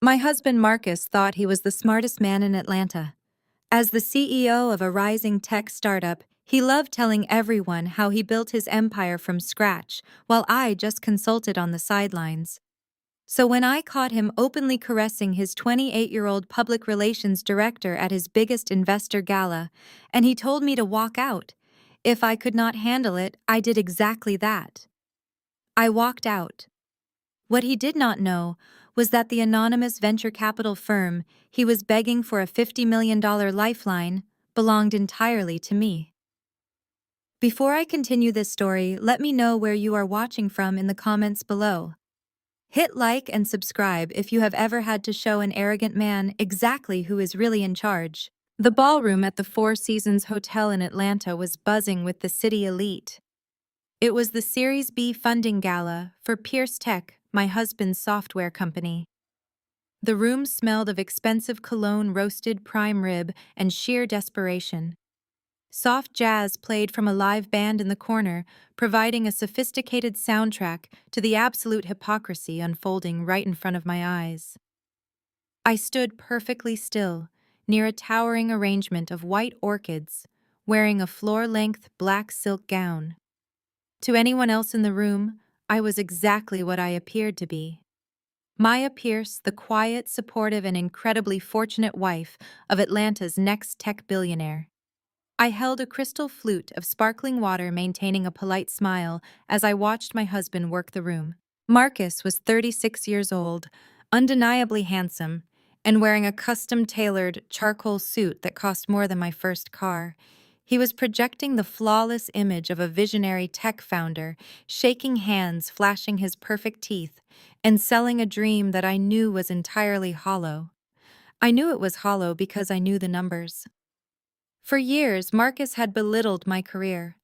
My husband Marcus thought he was the smartest man in Atlanta. As the CEO of a rising tech startup, he loved telling everyone how he built his empire from scratch, while I just consulted on the sidelines. So when I caught him openly caressing his 28-year-old public relations director at his biggest investor gala, and he told me to walk out, if I could not handle it, I did exactly that. I walked out. What he did not know was that the anonymous venture capital firm he was begging for a $50 million lifeline belonged entirely to me. Before I continue this story, let me know where you are watching from in the comments below. Hit like and subscribe if you have ever had to show an arrogant man exactly who is really in charge. The ballroom at the Four Seasons Hotel in Atlanta was buzzing with the city elite. It was the Series B funding gala for Pierce Tech, my husband's software company. The room smelled of expensive cologne, roasted prime rib, and sheer desperation. Soft jazz played from a live band in the corner, providing a sophisticated soundtrack to the absolute hypocrisy unfolding right in front of my eyes. I stood perfectly still, near a towering arrangement of white orchids, wearing a floor-length black silk gown. To anyone else in the room, I was exactly what I appeared to be. Maya Pierce, the quiet, supportive, and incredibly fortunate wife of Atlanta's next tech billionaire. I held a crystal flute of sparkling water, maintaining a polite smile as I watched my husband work the room. Marcus was 36 years old, undeniably handsome, and wearing a custom-tailored charcoal suit that cost more than my first car. He was projecting the flawless image of a visionary tech founder, shaking hands, flashing his perfect teeth, and selling a dream that I knew was entirely hollow. I knew it was hollow because I knew the numbers. For years, Marcus had belittled my career.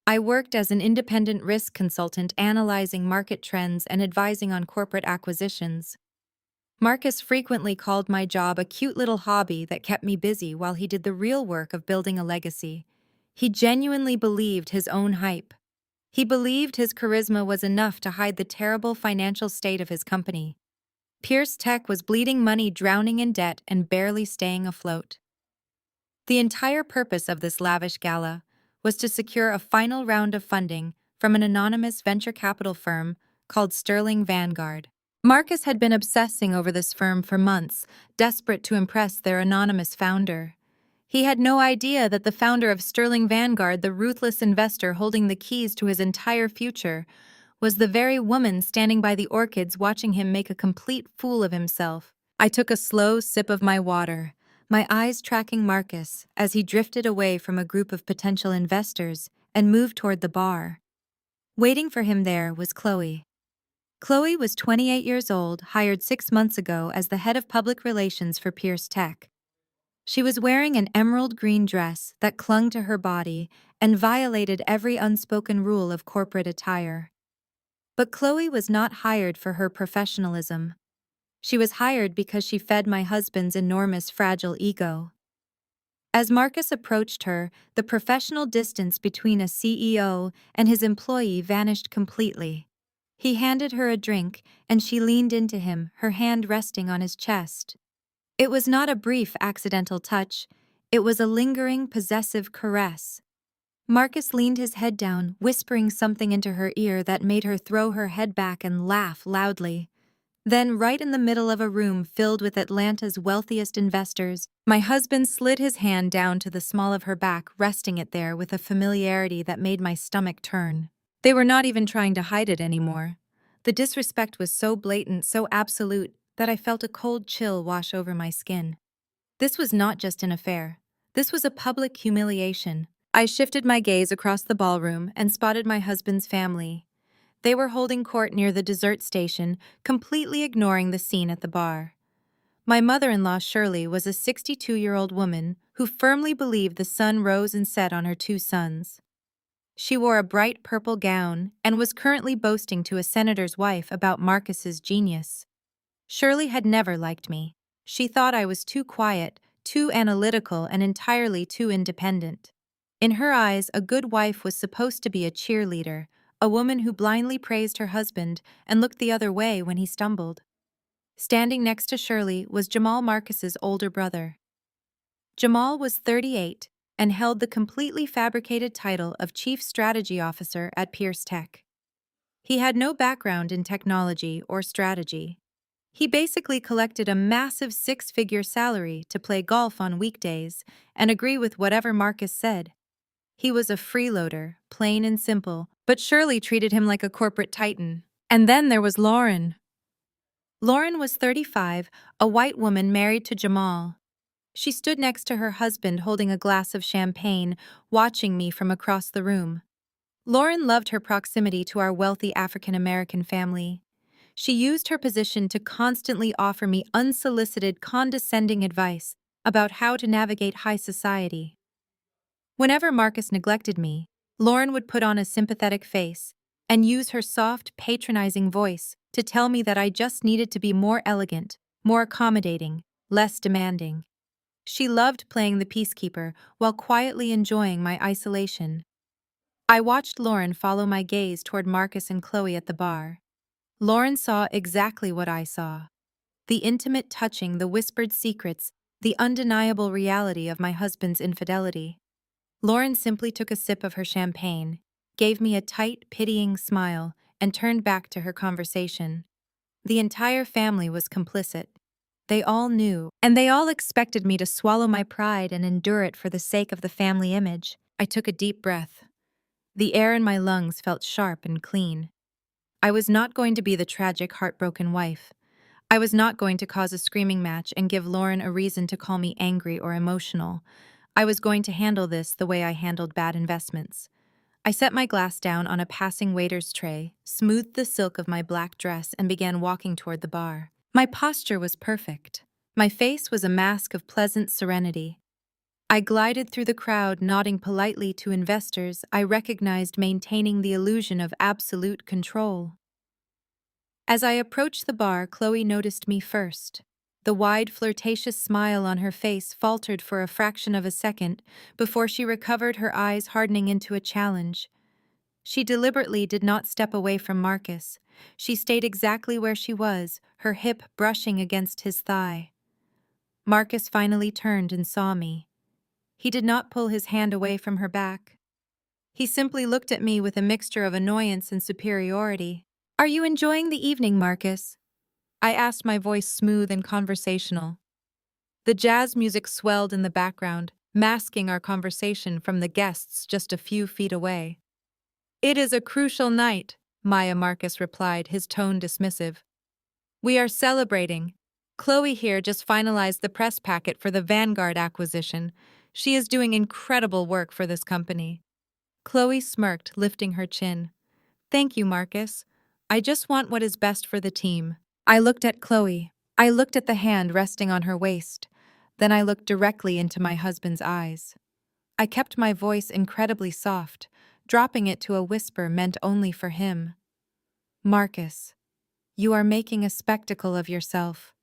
I worked as an independent risk consultant, analyzing market trends and advising on corporate acquisitions. Marcus frequently called my job a cute little hobby that kept me busy while he did the real work of building a legacy. He genuinely believed his own hype. He believed his charisma was enough to hide the terrible financial state of his company. Pierce Tech was bleeding money, drowning in debt, and barely staying afloat. The entire purpose of this lavish gala was to secure a final round of funding from an anonymous venture capital firm called Sterling Vanguard. Marcus had been obsessing over this firm for months, desperate to impress their anonymous founder. He had no idea that the founder of Sterling Vanguard, the ruthless investor holding the keys to his entire future, was the very woman standing by the orchids watching him make a complete fool of himself. I took a slow sip of my water, my eyes tracking Marcus as he drifted away from a group of potential investors and moved toward the bar. Waiting for him there was Chloe. Chloe was 28 years old, hired 6 months ago as the head of public relations for Pierce Tech. She was wearing an emerald green dress that clung to her body and violated every unspoken rule of corporate attire. But Chloe was not hired for her professionalism. She was hired because she fed my husband's enormous fragile ego. As Marcus approached her, the professional distance between a CEO and his employee vanished completely. He handed her a drink, and she leaned into him, her hand resting on his chest. It was not a brief, accidental touch. It was a lingering, possessive caress. Marcus leaned his head down, whispering something into her ear that made her throw her head back and laugh loudly. Then, right in the middle of a room filled with Atlanta's wealthiest investors, my husband slid his hand down to the small of her back, resting it there with a familiarity that made my stomach turn. They were not even trying to hide it anymore. The disrespect was so blatant, so absolute, that I felt a cold chill wash over my skin. This was not just an affair. This was a public humiliation. I shifted my gaze across the ballroom and spotted my husband's family. They were holding court near the dessert station, completely ignoring the scene at the bar. My mother-in-law, Shirley, was a 62-year-old woman who firmly believed the sun rose and set on her 2 sons. She wore a bright purple gown and was currently boasting to a senator's wife about Marcus's genius. Shirley had never liked me. She thought I was too quiet, too analytical, and entirely too independent. In her eyes, a good wife was supposed to be a cheerleader, a woman who blindly praised her husband and looked the other way when he stumbled. Standing next to Shirley was Jamal Marcus's older brother. Jamal was 38 and held the completely fabricated title of Chief Strategy Officer at Pierce Tech. He had no background in technology or strategy. He basically collected a massive six-figure salary to play golf on weekdays and agree with whatever Marcus said. He was a freeloader, plain and simple, but Shirley treated him like a corporate titan. And then there was Lauren. Lauren was 35, a white woman married to Jamal. She stood next to her husband holding a glass of champagne, watching me from across the room. Lauren loved her proximity to our wealthy African-American family. She used her position to constantly offer me unsolicited, condescending advice about how to navigate high society. Whenever Marcus neglected me, Lauren would put on a sympathetic face and use her soft, patronizing voice to tell me that I just needed to be more elegant, more accommodating, less demanding. She loved playing the peacekeeper while quietly enjoying my isolation. I watched Lauren follow my gaze toward Marcus and Chloe at the bar. Lauren saw exactly what I saw. The intimate touching, the whispered secrets, the undeniable reality of my husband's infidelity. Lauren simply took a sip of her champagne, gave me a tight, pitying smile, and turned back to her conversation. The entire family was complicit. They all knew, and they all expected me to swallow my pride and endure it for the sake of the family image. I took a deep breath. The air in my lungs felt sharp and clean. I was not going to be the tragic, heartbroken wife. I was not going to cause a screaming match and give Lauren a reason to call me angry or emotional. I was going to handle this the way I handled bad investments. I set my glass down on a passing waiter's tray, smoothed the silk of my black dress, and began walking toward the bar. My posture was perfect. My face was a mask of pleasant serenity. I glided through the crowd, nodding politely to investors I recognized, maintaining the illusion of absolute control. As I approached the bar, Chloe noticed me first. The wide, flirtatious smile on her face faltered for a fraction of a second before she recovered, her eyes hardening into a challenge. She deliberately did not step away from Marcus. She stayed exactly where she was, her hip brushing against his thigh. Marcus finally turned and saw me. He did not pull his hand away from her back. He simply looked at me with a mixture of annoyance and superiority. "Are you enjoying the evening, Marcus?" I asked, my voice smooth and conversational. The jazz music swelled in the background, masking our conversation from the guests just a few feet away. "It is a crucial night," Maya Marcus replied, his tone dismissive. "We are celebrating. Chloe here just finalized the press packet for the Vanguard acquisition. She is doing incredible work for this company." Chloe smirked, lifting her chin. "Thank you, Marcus. I just want what is best for the team." I looked at Chloe. I looked at the hand resting on her waist. Then I looked directly into my husband's eyes. I kept my voice incredibly soft, dropping it to a whisper meant only for him. "Marcus, you are making a spectacle of yourself.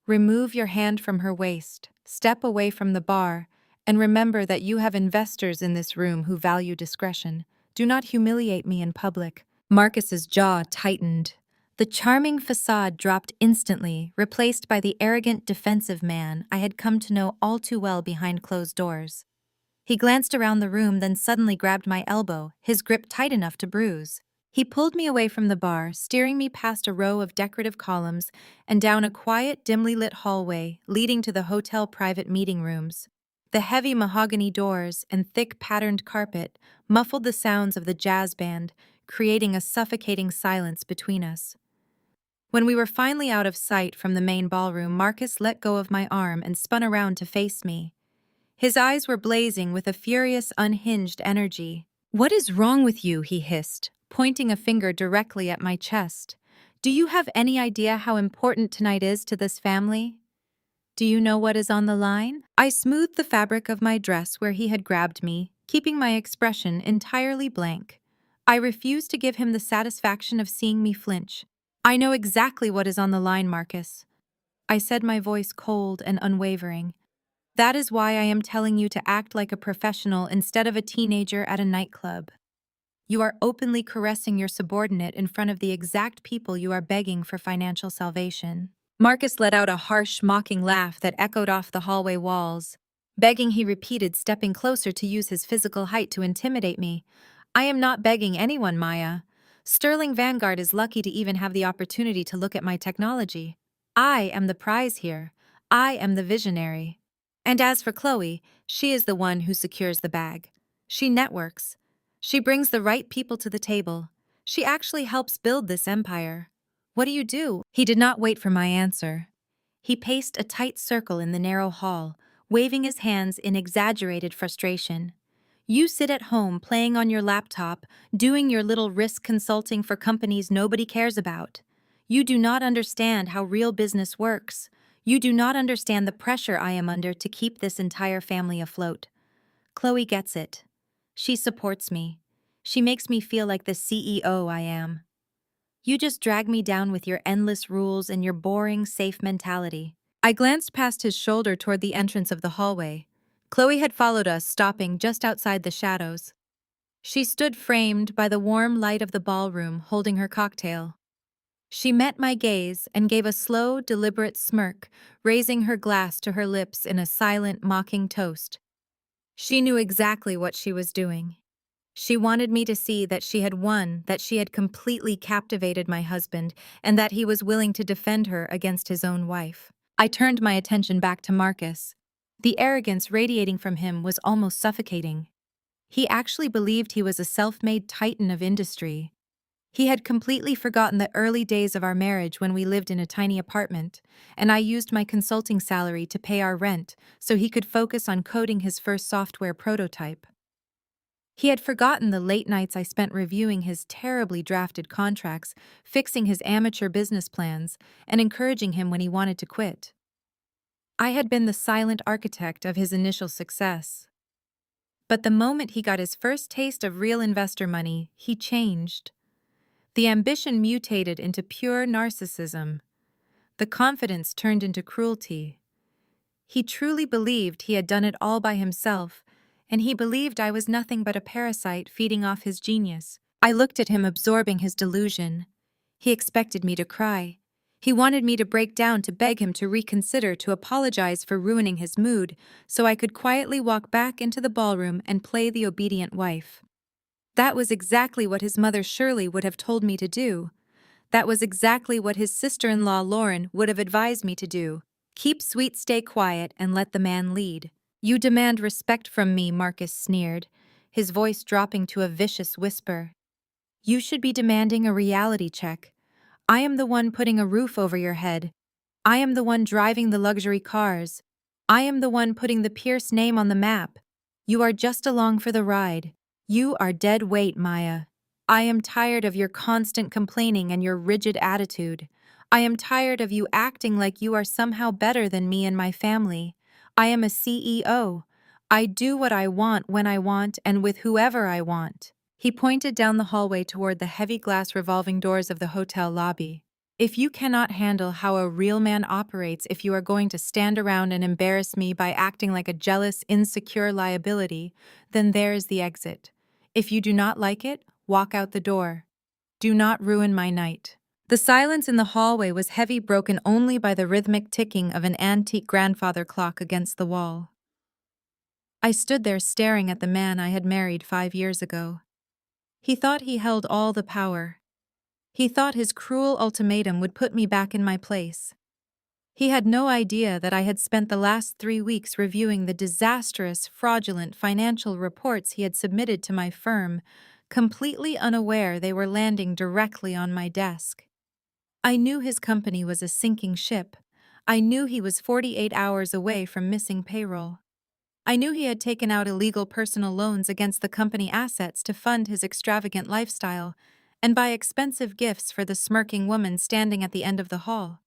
Remove your hand from her waist, step away from the bar, and remember that you have investors in this room who value discretion. Do not humiliate me in public." Marcus's jaw tightened. The charming facade dropped instantly, replaced by the arrogant, defensive man I had come to know all too well behind closed doors. He glanced around the room, then suddenly grabbed my elbow, his grip tight enough to bruise. He pulled me away from the bar, steering me past a row of decorative columns and down a quiet, dimly lit hallway leading to the hotel private meeting rooms. The heavy mahogany doors and thick patterned carpet muffled the sounds of the jazz band, creating a suffocating silence between us. When we were finally out of sight from the main ballroom, Marcus let go of my arm and spun around to face me. His eyes were blazing with a furious, unhinged energy. "What is wrong with you?" he hissed, pointing a finger directly at my chest. "Do you have any idea how important tonight is to this family? Do you know what is on the line?" I smoothed the fabric of my dress where he had grabbed me, keeping my expression entirely blank. I refused to give him the satisfaction of seeing me flinch. "I know exactly what is on the line, Marcus," I said, my voice cold and unwavering. "That is why I am telling you to act like a professional instead of a teenager at a nightclub. You are openly caressing your subordinate in front of the exact people you are begging for financial salvation." Marcus let out a harsh, mocking laugh that echoed off the hallway walls. Begging, he repeated, stepping closer to use his physical height to intimidate me. I am not begging anyone, Maya. Sterling Vanguard is lucky to even have the opportunity to look at my technology. I am the prize here. I am the visionary. And as for Chloe, she is the one who secures the bag. She networks. She brings the right people to the table. She actually helps build this empire. What do you do? He did not wait for my answer. He paced a tight circle in the narrow hall, waving his hands in exaggerated frustration. You sit at home playing on your laptop, doing your little risk consulting for companies nobody cares about. You do not understand how real business works. You do not understand the pressure I am under to keep this entire family afloat. Chloe gets it. She supports me. She makes me feel like the CEO I am. You just drag me down with your endless rules and your boring, safe mentality. I glanced past his shoulder toward the entrance of the hallway. Chloe had followed us, stopping just outside the shadows. She stood framed by the warm light of the ballroom, holding her cocktail. She met my gaze and gave a slow, deliberate smirk, raising her glass to her lips in a silent, mocking toast. She knew exactly what she was doing. She wanted me to see that she had won, that she had completely captivated my husband, and that he was willing to defend her against his own wife. I turned my attention back to Marcus. The arrogance radiating from him was almost suffocating. He actually believed he was a self-made titan of industry. He had completely forgotten the early days of our marriage when we lived in a tiny apartment, and I used my consulting salary to pay our rent so he could focus on coding his first software prototype. He had forgotten the late nights I spent reviewing his terribly drafted contracts, fixing his amateur business plans, and encouraging him when he wanted to quit. I had been the silent architect of his initial success. But the moment he got his first taste of real investor money, he changed. The ambition mutated into pure narcissism. The confidence turned into cruelty. He truly believed he had done it all by himself, and he believed I was nothing but a parasite feeding off his genius. I looked at him, absorbing his delusion. He expected me to cry. He wanted me to break down, to beg him to reconsider, to apologize for ruining his mood, so I could quietly walk back into the ballroom and play the obedient wife. That was exactly what his mother Shirley would have told me to do. That was exactly what his sister-in-law Lauren would have advised me to do. Keep sweet, stay quiet, and let the man lead. You demand respect from me, Marcus sneered, his voice dropping to a vicious whisper. You should be demanding a reality check. I am the one putting a roof over your head. I am the one driving the luxury cars. I am the one putting the Pierce name on the map. You are just along for the ride. You are dead weight, Maya. I am tired of your constant complaining and your rigid attitude. I am tired of you acting like you are somehow better than me and my family. I am a CEO. I do what I want when I want and with whoever I want. He pointed down the hallway toward the heavy glass revolving doors of the hotel lobby. If you cannot handle how a real man operates, if you are going to stand around and embarrass me by acting like a jealous, insecure liability, then there is the exit. If you do not like it, walk out the door. Do not ruin my night. The silence in the hallway was heavy, broken only by the rhythmic ticking of an antique grandfather clock against the wall. I stood there staring at the man I had married 5 years ago. He thought he held all the power. He thought his cruel ultimatum would put me back in my place. He had no idea that I had spent the last 3 weeks reviewing the disastrous, fraudulent financial reports he had submitted to my firm, completely unaware they were landing directly on my desk. I knew his company was a sinking ship. I knew he was 48 hours away from missing payroll. I knew he had taken out illegal personal loans against the company assets to fund his extravagant lifestyle and buy expensive gifts for the smirking woman standing at the end of the hall.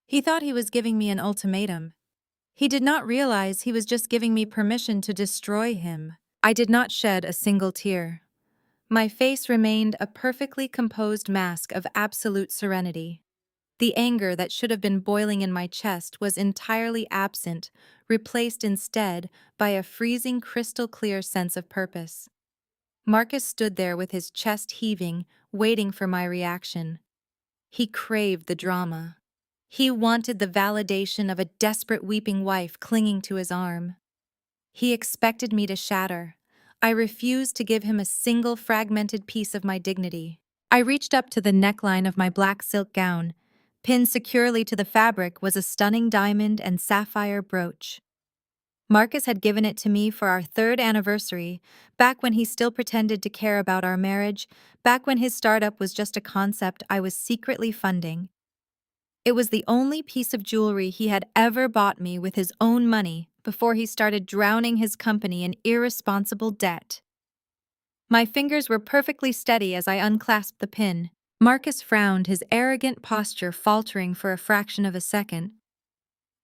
He thought he was giving me an ultimatum. He did not realize he was just giving me permission to destroy him. I did not shed a single tear. My face remained a perfectly composed mask of absolute serenity. The anger that should have been boiling in my chest was entirely absent, replaced instead by a freezing, crystal-clear sense of purpose. Marcus stood there with his chest heaving, waiting for my reaction. He craved the drama. He wanted the validation of a desperate weeping wife clinging to his arm. He expected me to shatter. I refused to give him a single fragmented piece of my dignity. I reached up to the neckline of my black silk gown. Pinned securely to the fabric was a stunning diamond and sapphire brooch. Marcus had given it to me for our third anniversary, back when he still pretended to care about our marriage, back when his startup was just a concept I was secretly funding. It was the only piece of jewelry he had ever bought me with his own money before he started drowning his company in irresponsible debt. My fingers were perfectly steady as I unclasped the pin. Marcus frowned, his arrogant posture faltering for a fraction of a second.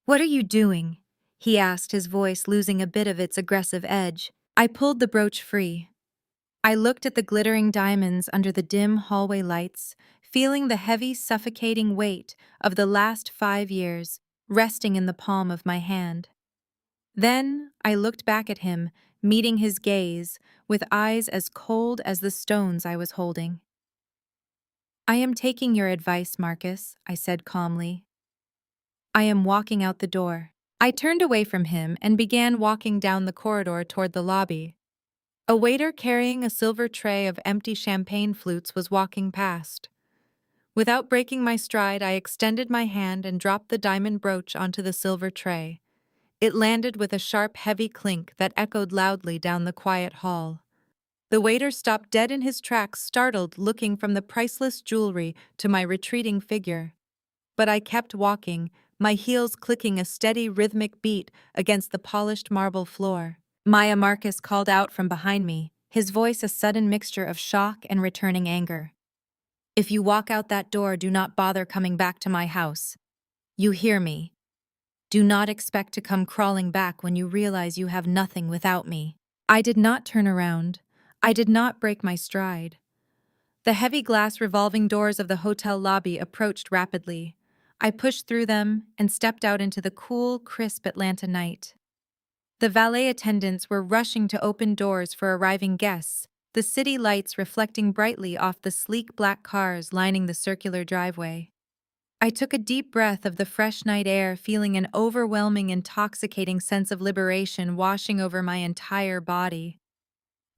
"What are you doing?" he asked, his voice losing a bit of its aggressive edge. I pulled the brooch free. I looked at the glittering diamonds under the dim hallway lights, feeling the heavy, suffocating weight of the last 5 years resting in the palm of my hand. Then I looked back at him, meeting his gaze with eyes as cold as the stones I was holding. "I am taking your advice, Marcus," I said calmly. "I am walking out the door." I turned away from him and began walking down the corridor toward the lobby. A waiter carrying a silver tray of empty champagne flutes was walking past. Without breaking my stride, I extended my hand and dropped the diamond brooch onto the silver tray. It landed with a sharp, heavy clink that echoed loudly down the quiet hall. The waiter stopped dead in his tracks, startled, looking from the priceless jewelry to my retreating figure. But I kept walking, my heels clicking a steady, rhythmic beat against the polished marble floor. "Maya," Marcus called out from behind me, his voice a sudden mixture of shock and returning anger. "If you walk out that door, do not bother coming back to my house. You hear me? Do not expect to come crawling back when you realize you have nothing without me." I did not turn around. I did not break my stride. The heavy glass revolving doors of the hotel lobby approached rapidly. I pushed through them and stepped out into the cool, crisp Atlanta night. The valet attendants were rushing to open doors for arriving guests, the city lights reflecting brightly off the sleek black cars lining the circular driveway. I took a deep breath of the fresh night air, feeling an overwhelming, intoxicating sense of liberation washing over my entire body.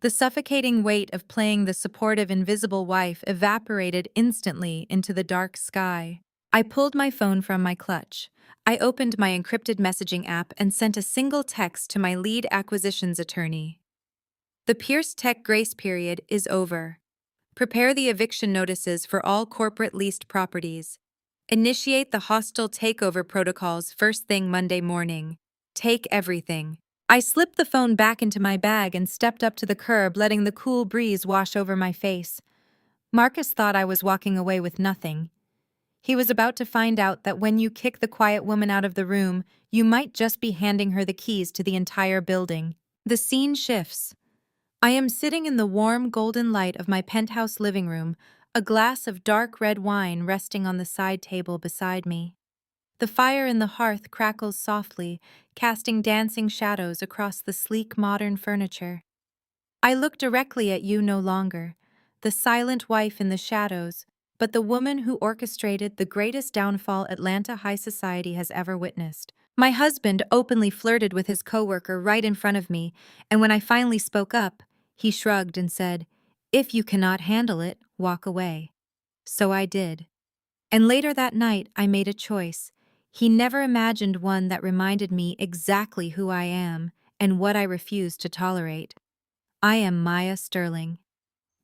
The suffocating weight of playing the supportive, invisible wife evaporated instantly into the dark sky. I pulled my phone from my clutch. I opened my encrypted messaging app and sent a single text to my lead acquisitions attorney. "The Pierce Tech grace period is over. Prepare the eviction notices for all corporate leased properties. Initiate the hostile takeover protocols first thing Monday morning. Take everything." I slipped the phone back into my bag and stepped up to the curb, letting the cool breeze wash over my face. Marcus thought I was walking away with nothing. He was about to find out that when you kick the quiet woman out of the room, you might just be handing her the keys to the entire building. The scene shifts. I am sitting in the warm golden light of my penthouse living room, a glass of dark red wine resting on the side table beside me. The fire in the hearth crackles softly, casting dancing shadows across the sleek modern furniture. I look directly at you no longer, the silent wife in the shadows, but the woman who orchestrated the greatest downfall Atlanta high society has ever witnessed. My husband openly flirted with his coworker right in front of me, and when I finally spoke up, he shrugged and said, "If you cannot handle it, walk away." So I did. And later that night, I made a choice. He never imagined one that reminded me exactly who I am and what I refuse to tolerate. I am Maya Sterling.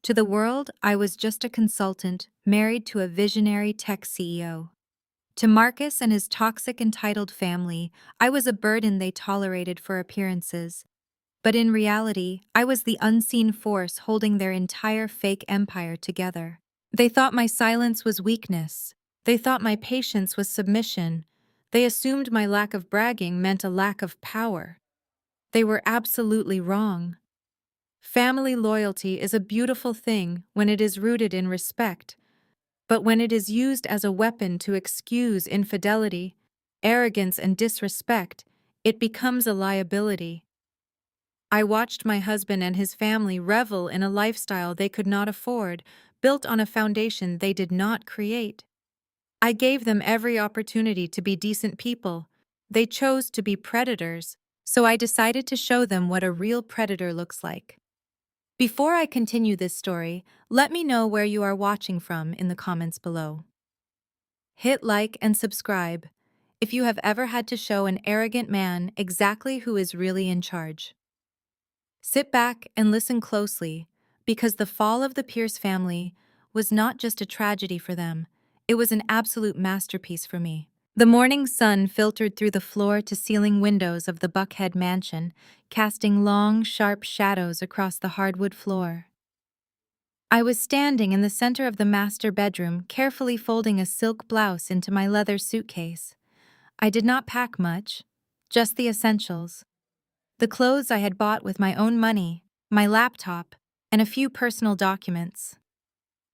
To the world, I was just a consultant, married to a visionary tech CEO. To Marcus and his toxic, entitled family, I was a burden they tolerated for appearances. But in reality, I was the unseen force holding their entire fake empire together. They thought my silence was weakness. They thought my patience was submission. They assumed my lack of bragging meant a lack of power. They were absolutely wrong. Family loyalty is a beautiful thing when it is rooted in respect, but when it is used as a weapon to excuse infidelity, arrogance, and disrespect, it becomes a liability. I watched my husband and his family revel in a lifestyle they could not afford, built on a foundation they did not create. I gave them every opportunity to be decent people. They chose to be predators, so I decided to show them what a real predator looks like. Before I continue this story, let me know where you are watching from in the comments below. Hit like and subscribe if you have ever had to show an arrogant man exactly who is really in charge. Sit back and listen closely, because the fall of the Pierce family was not just a tragedy for them, it was an absolute masterpiece for me. The morning sun filtered through the floor-to-ceiling windows of the Buckhead mansion, casting long, sharp shadows across the hardwood floor. I was standing in the center of the master bedroom, carefully folding a silk blouse into my leather suitcase. I did not pack much, just the essentials. The clothes I had bought with my own money, my laptop, and a few personal documents.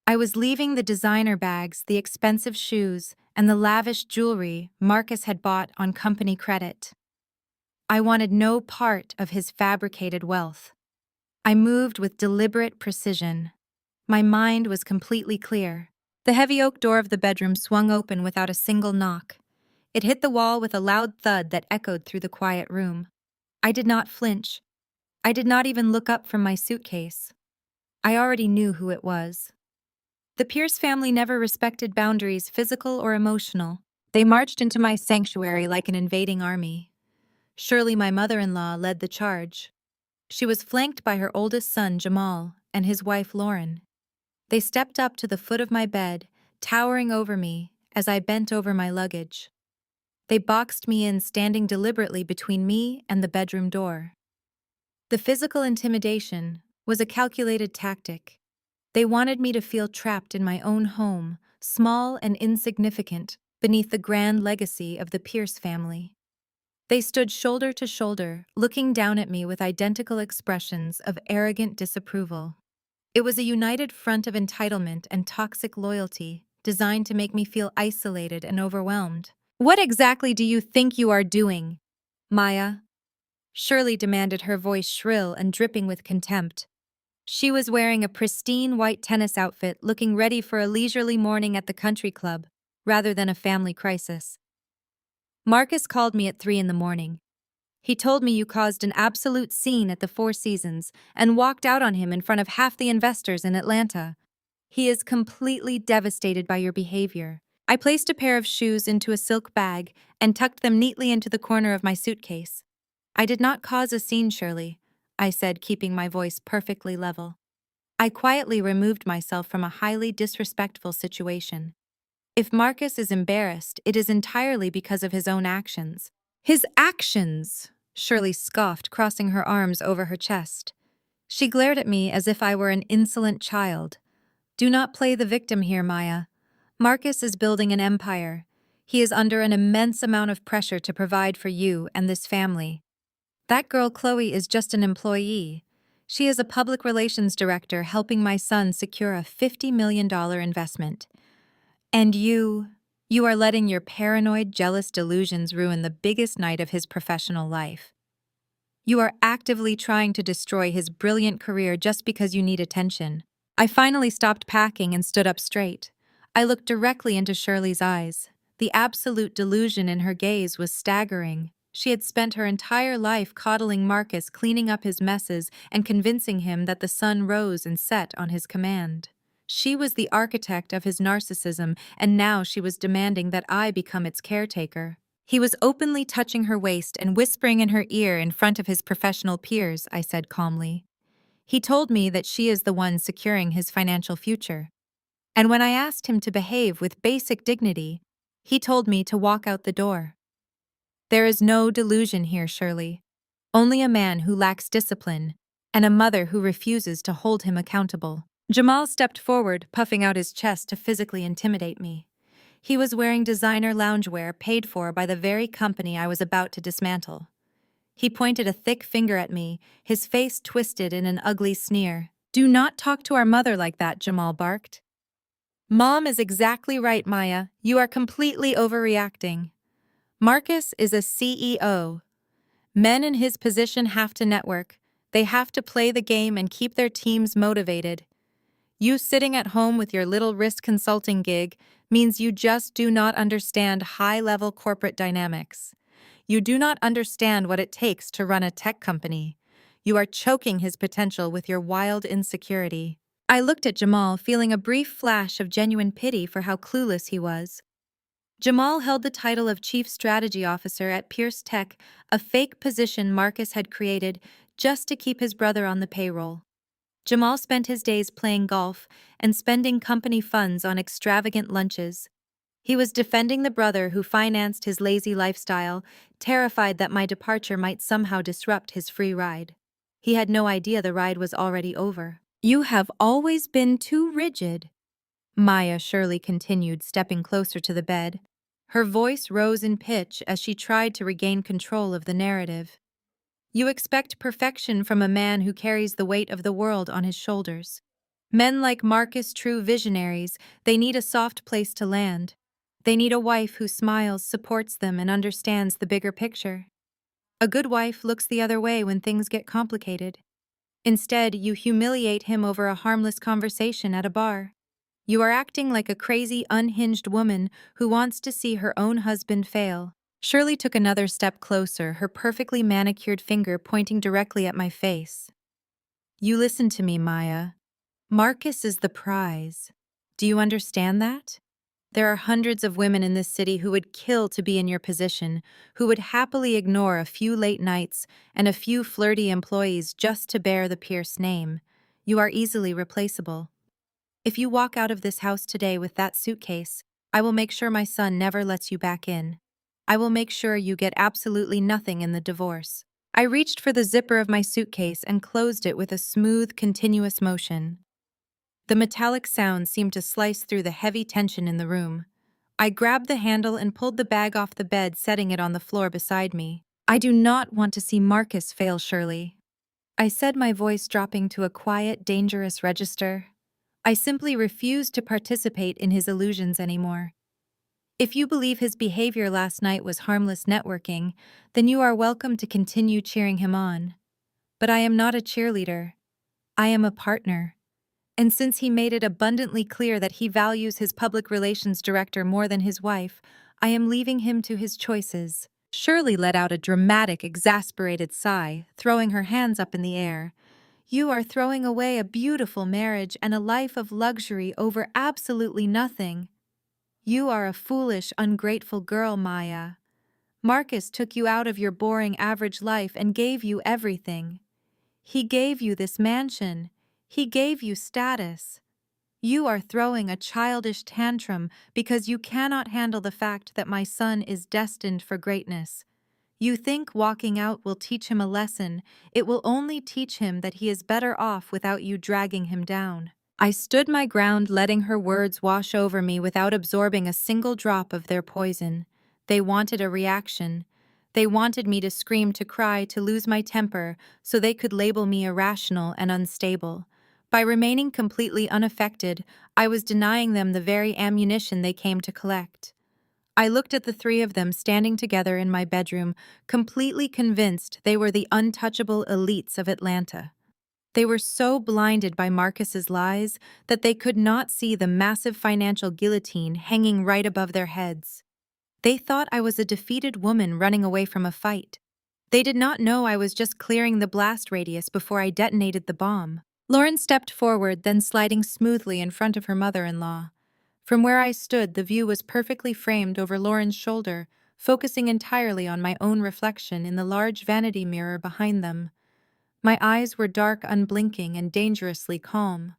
I was leaving the designer bags, the expensive shoes, and the lavish jewelry Marcus had bought on company credit. I wanted no part of his fabricated wealth. I moved with deliberate precision. My mind was completely clear. The heavy oak door of the bedroom swung open without a single knock. It hit the wall with a loud thud that echoed through the quiet room. I did not flinch. I did not even look up from my suitcase. I already knew who it was. The Pierce family never respected boundaries, physical or emotional. They marched into my sanctuary like an invading army. Shirley, my mother-in-law, led the charge. She was flanked by her oldest son, Jamal, and his wife, Lauren. They stepped up to the foot of my bed, towering over me as I bent over my luggage. They boxed me in, standing deliberately between me and the bedroom door. The physical intimidation was a calculated tactic. They wanted me to feel trapped in my own home, small and insignificant, beneath the grand legacy of the Pierce family. They stood shoulder to shoulder, looking down at me with identical expressions of arrogant disapproval. It was a united front of entitlement and toxic loyalty, designed to make me feel isolated and overwhelmed. "What exactly do you think you are doing, Maya?" Shirley demanded, her voice shrill and dripping with contempt. She was wearing a pristine white tennis outfit, looking ready for a leisurely morning at the country club, rather than a family crisis. "Marcus called me at 3 in the morning. He told me you caused an absolute scene at the Four Seasons and walked out on him in front of half the investors in Atlanta. He is completely devastated by your behavior." I placed a pair of shoes into a silk bag and tucked them neatly into the corner of my suitcase. "I did not cause a scene, Shirley," I said, keeping my voice perfectly level. "I quietly removed myself from a highly disrespectful situation. If Marcus is embarrassed, it is entirely because of his own actions." "His actions?" Shirley scoffed, crossing her arms over her chest. She glared at me as if I were an insolent child. "Do not play the victim here, Maya. Marcus is building an empire. He is under an immense amount of pressure to provide for you and this family. That girl Chloe is just an employee. She is a public relations director helping my son secure a $50 million investment. And you are letting your paranoid, jealous delusions ruin the biggest night of his professional life. You are actively trying to destroy his brilliant career just because you need attention." I finally stopped packing and stood up straight. I looked directly into Shirley's eyes. The absolute delusion in her gaze was staggering. She had spent her entire life coddling Marcus, cleaning up his messes, and convincing him that the sun rose and set on his command. She was the architect of his narcissism, and now she was demanding that I become its caretaker. He was openly touching her waist and whispering in her ear in front of his professional peers, I said calmly. He told me that she is the one securing his financial future. And when I asked him to behave with basic dignity, he told me to walk out the door. There is no delusion here, Shirley. Only a man who lacks discipline and a mother who refuses to hold him accountable. Jamal stepped forward, puffing out his chest to physically intimidate me. He was wearing designer loungewear paid for by the very company I was about to dismantle. He pointed a thick finger at me, his face twisted in an ugly sneer. "Do not talk to our mother like that," Jamal barked. "Mom is exactly right, Maya. You are completely overreacting. Marcus is a CEO. Men in his position have to network. They have to play the game and keep their teams motivated. You sitting at home with your little wrist consulting gig means you just do not understand high-level corporate dynamics. You do not understand what it takes to run a tech company. You are choking his potential with your wild insecurity. I looked at Jamal, feeling a brief flash of genuine pity for how clueless he was. Jamal held the title of Chief Strategy Officer at Pierce Tech, a fake position Marcus had created just to keep his brother on the payroll. Jamal spent his days playing golf and spending company funds on extravagant lunches. He was defending the brother who financed his lazy lifestyle, terrified that my departure might somehow disrupt his free ride. He had no idea the ride was already over. You have always been too rigid, Maya Shirley continued, stepping closer to the bed. Her voice rose in pitch as she tried to regain control of the narrative. You expect perfection from a man who carries the weight of the world on his shoulders. Men like Marcus, true visionaries, they need a soft place to land. They need a wife who smiles, supports them, and understands the bigger picture. A good wife looks the other way when things get complicated. Instead, you humiliate him over a harmless conversation at a bar. You are acting like a crazy, unhinged woman who wants to see her own husband fail. Shirley took another step closer, her perfectly manicured finger pointing directly at my face. You listen to me, Maya. Marcus is the prize. Do you understand that? There are hundreds of women in this city who would kill to be in your position, who would happily ignore a few late nights and a few flirty employees just to bear the Pierce name. You are easily replaceable. If you walk out of this house today with that suitcase, I will make sure my son never lets you back in. I will make sure you get absolutely nothing in the divorce. I reached for the zipper of my suitcase and closed it with a smooth, continuous motion. The metallic sound seemed to slice through the heavy tension in the room. I grabbed the handle and pulled the bag off the bed, setting it on the floor beside me. I do not want to see Marcus fail, Shirley, I said, my voice dropping to a quiet, dangerous register. I simply refuse to participate in his illusions anymore. If you believe his behavior last night was harmless networking, then you are welcome to continue cheering him on. But I am not a cheerleader. I am a partner. And since he made it abundantly clear that he values his public relations director more than his wife, I am leaving him to his choices. Shirley let out a dramatic, exasperated sigh, throwing her hands up in the air. You are throwing away a beautiful marriage and a life of luxury over absolutely nothing. You are a foolish, ungrateful girl, Maya. Marcus took you out of your boring average life and gave you everything. He gave you this mansion. He gave you status. You are throwing a childish tantrum because you cannot handle the fact that my son is destined for greatness. You think walking out will teach him a lesson. It will only teach him that he is better off without you dragging him down. I stood my ground, letting her words wash over me without absorbing a single drop of their poison. They wanted a reaction. They wanted me to scream, to cry, to lose my temper, so they could label me irrational and unstable. By remaining completely unaffected, I was denying them the very ammunition they came to collect. I looked at the three of them standing together in my bedroom, completely convinced they were the untouchable elites of Atlanta. They were so blinded by Marcus's lies that they could not see the massive financial guillotine hanging right above their heads. They thought I was a defeated woman running away from a fight. They did not know I was just clearing the blast radius before I detonated the bomb. Lauren stepped forward, then sliding smoothly in front of her mother-in-law. From where I stood, the view was perfectly framed over Lauren's shoulder, focusing entirely on my own reflection in the large vanity mirror behind them. My eyes were dark, unblinking, and dangerously calm.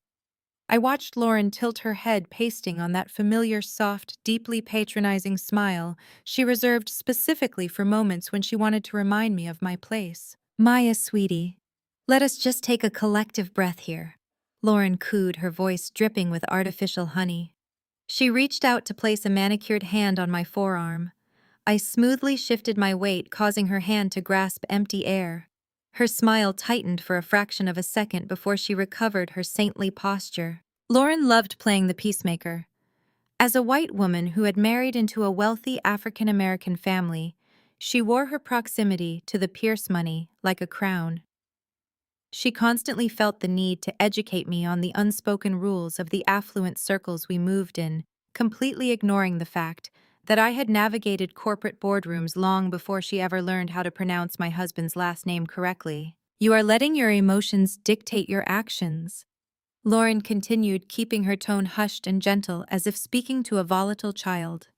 I watched Lauren tilt her head, pasting on that familiar, soft, deeply patronizing smile she reserved specifically for moments when she wanted to remind me of my place. Maya, sweetie, let us just take a collective breath here, Lauren cooed, her voice dripping with artificial honey. She reached out to place a manicured hand on my forearm. I smoothly shifted my weight, causing her hand to grasp empty air. Her smile tightened for a fraction of a second before she recovered her saintly posture. Lauren loved playing the peacemaker. As a white woman who had married into a wealthy African-American family, she wore her proximity to the Pierce money like a crown. She constantly felt the need to educate me on the unspoken rules of the affluent circles we moved in, completely ignoring the fact that I had navigated corporate boardrooms long before she ever learned how to pronounce my husband's last name correctly. You are letting your emotions dictate your actions. Lauren continued, keeping her tone hushed and gentle as if speaking to a volatile child.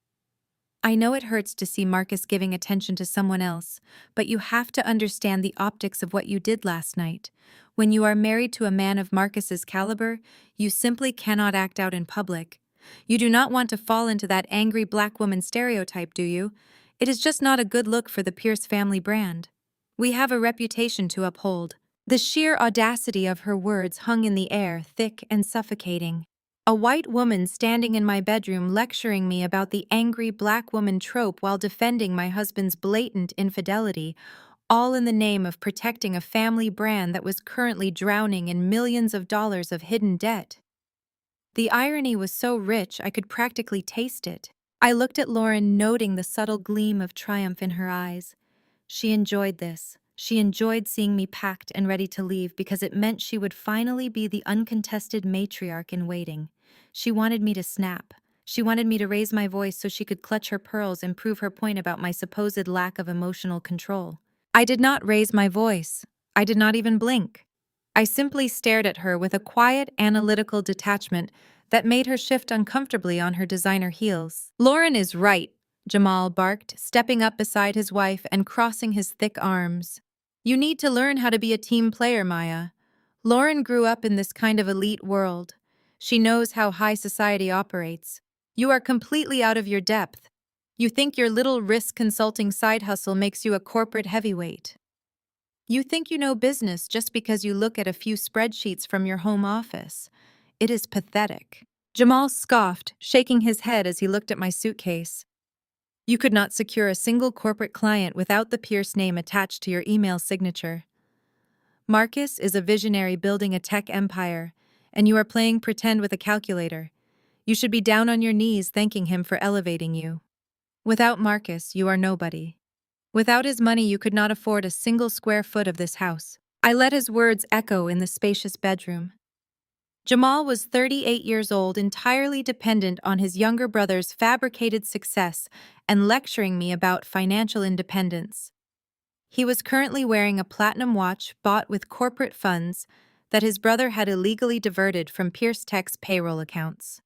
I know it hurts to see Marcus giving attention to someone else, but you have to understand the optics of what you did last night. When you are married to a man of Marcus's caliber, you simply cannot act out in public. You do not want to fall into that angry black woman stereotype, do you? It is just not a good look for the Pierce family brand. We have a reputation to uphold. The sheer audacity of her words hung in the air, thick and suffocating. A white woman standing in my bedroom lecturing me about the angry black woman trope while defending my husband's blatant infidelity, all in the name of protecting a family brand that was currently drowning in millions of dollars of hidden debt. The irony was so rich I could practically taste it. I looked at Lauren, noting the subtle gleam of triumph in her eyes. She enjoyed this. She enjoyed seeing me packed and ready to leave because it meant she would finally be the uncontested matriarch in waiting. She wanted me to snap. She wanted me to raise my voice so she could clutch her pearls and prove her point about my supposed lack of emotional control. I did not raise my voice. I did not even blink. I simply stared at her with a quiet, analytical detachment that made her shift uncomfortably on her designer heels. Lauren is right, Jamal barked, stepping up beside his wife and crossing his thick arms. You need to learn how to be a team player, Maya. Lauren grew up in this kind of elite world. She knows how high society operates. You are completely out of your depth. You think your little risk consulting side hustle makes you a corporate heavyweight. You think you know business just because you look at a few spreadsheets from your home office. It is pathetic. Jamal scoffed, shaking his head as he looked at my suitcase. You could not secure a single corporate client without the Pierce name attached to your email signature. Marcus is a visionary building a tech empire, and you are playing pretend with a calculator. You should be down on your knees thanking him for elevating you. Without Marcus, you are nobody. Without his money, you could not afford a single square foot of this house. I let his words echo in the spacious bedroom. Jamal was 38 years old, entirely dependent on his younger brother's fabricated success and lecturing me about financial independence. He was currently wearing a platinum watch bought with corporate funds that his brother had illegally diverted from Pierce Tech's payroll accounts.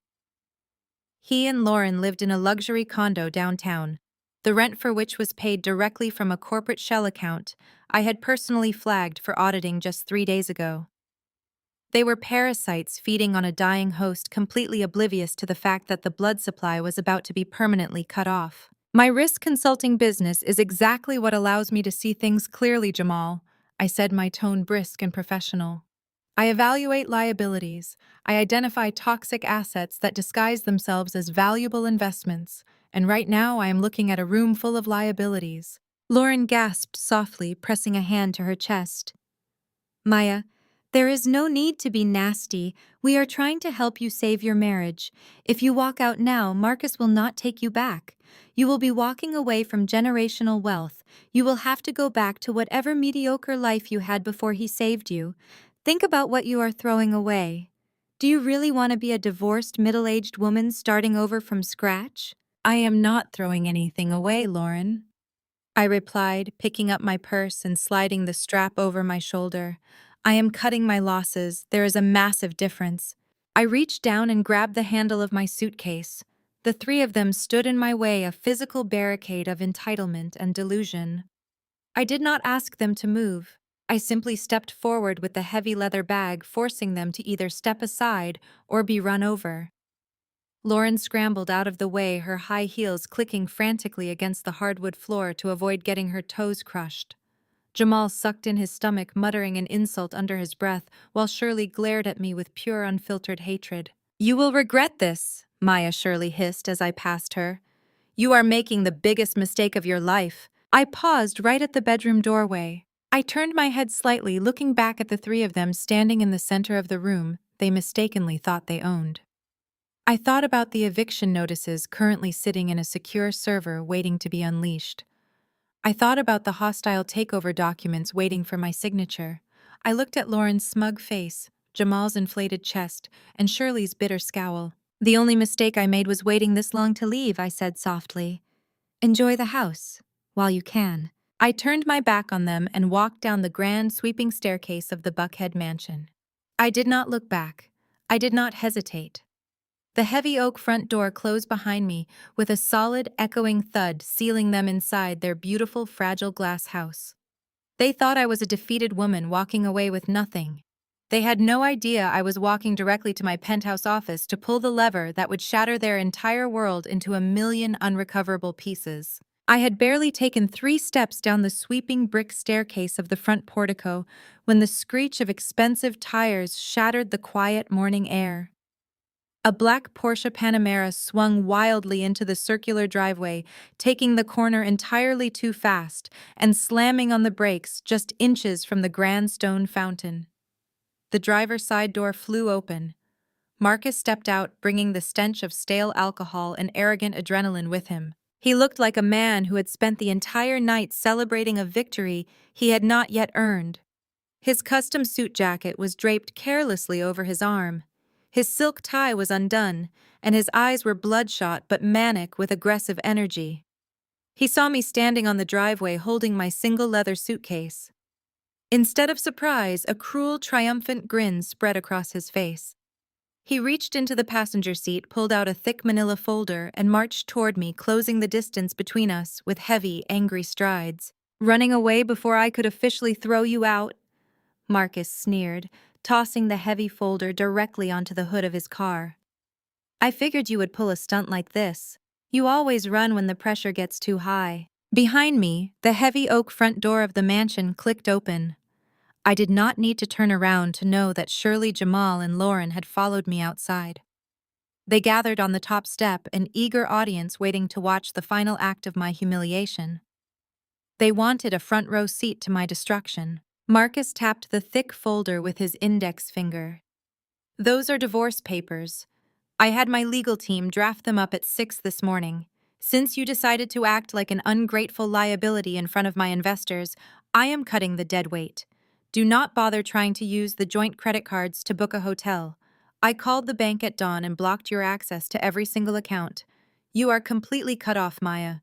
He and Lauren lived in a luxury condo downtown, the rent for which was paid directly from a corporate shell account I had personally flagged for auditing just 3 days ago. They were parasites feeding on a dying host, completely oblivious to the fact that the blood supply was about to be permanently cut off. My risk consulting business is exactly what allows me to see things clearly, Jamal, I said, my tone brisk and professional. I evaluate liabilities. I identify toxic assets that disguise themselves as valuable investments, and right now I am looking at a room full of liabilities. Lauren gasped softly, pressing a hand to her chest. Maya, there is no need to be nasty. We are trying to help you save your marriage. If you walk out now, Marcus will not take you back. You will be walking away from generational wealth. You will have to go back to whatever mediocre life you had before he saved you. Think about what you are throwing away. Do you really want to be a divorced middle-aged woman starting over from scratch? I am not throwing anything away, Lauren, I replied, picking up my purse and sliding the strap over my shoulder. I am cutting my losses. There is a massive difference. I reached down and grabbed the handle of my suitcase. The three of them stood in my way, a physical barricade of entitlement and delusion. I did not ask them to move. I simply stepped forward with the heavy leather bag, forcing them to either step aside or be run over. Lauren scrambled out of the way, her high heels clicking frantically against the hardwood floor to avoid getting her toes crushed. Jamal sucked in his stomach, muttering an insult under his breath, while Shirley glared at me with pure, unfiltered hatred. You will regret this, Maya Shirley hissed as I passed her. You are making the biggest mistake of your life. I paused right at the bedroom doorway. I turned my head slightly, looking back at the three of them standing in the center of the room they mistakenly thought they owned. I thought about the eviction notices currently sitting in a secure server waiting to be unleashed. I thought about the hostile takeover documents waiting for my signature. I looked at Lauren's smug face, Jamal's inflated chest, and Shirley's bitter scowl. The only mistake I made was waiting this long to leave, I said softly. Enjoy the house, while you can. I turned my back on them and walked down the grand sweeping staircase of the Buckhead mansion. I did not look back. I did not hesitate. The heavy oak front door closed behind me with a solid, echoing thud sealing them inside their beautiful, fragile glass house. They thought I was a defeated woman walking away with nothing. They had no idea I was walking directly to my penthouse office to pull the lever that would shatter their entire world into a million unrecoverable pieces. I had barely taken 3 steps down the sweeping brick staircase of the front portico when the screech of expensive tires shattered the quiet morning air. A black Porsche Panamera swung wildly into the circular driveway, taking the corner entirely too fast and slamming on the brakes just inches from the grand stone fountain. The driver's side door flew open. Marcus stepped out, bringing the stench of stale alcohol and arrogant adrenaline with him. He looked like a man who had spent the entire night celebrating a victory he had not yet earned. His custom suit jacket was draped carelessly over his arm. His silk tie was undone, and his eyes were bloodshot but manic with aggressive energy. He saw me standing on the driveway holding my single leather suitcase. Instead of surprise, a cruel, triumphant grin spread across his face. He reached into the passenger seat, pulled out a thick manila folder, and marched toward me, closing the distance between us with heavy, angry strides. "Running away before I could officially throw you out?" Marcus sneered, tossing the heavy folder directly onto the hood of his car. "I figured you would pull a stunt like this. You always run when the pressure gets too high." Behind me, the heavy oak front door of the mansion clicked open. I did not need to turn around to know that Shirley, Jamal, and Lauren had followed me outside. They gathered on the top step, an eager audience waiting to watch the final act of my humiliation. They wanted a front row seat to my destruction. Marcus tapped the thick folder with his index finger. "Those are divorce papers. I had my legal team draft them up at 6 this morning. Since you decided to act like an ungrateful liability in front of my investors, I am cutting the dead weight. Do not bother trying to use the joint credit cards to book a hotel. I called the bank at dawn and blocked your access to every single account. You are completely cut off, Maya.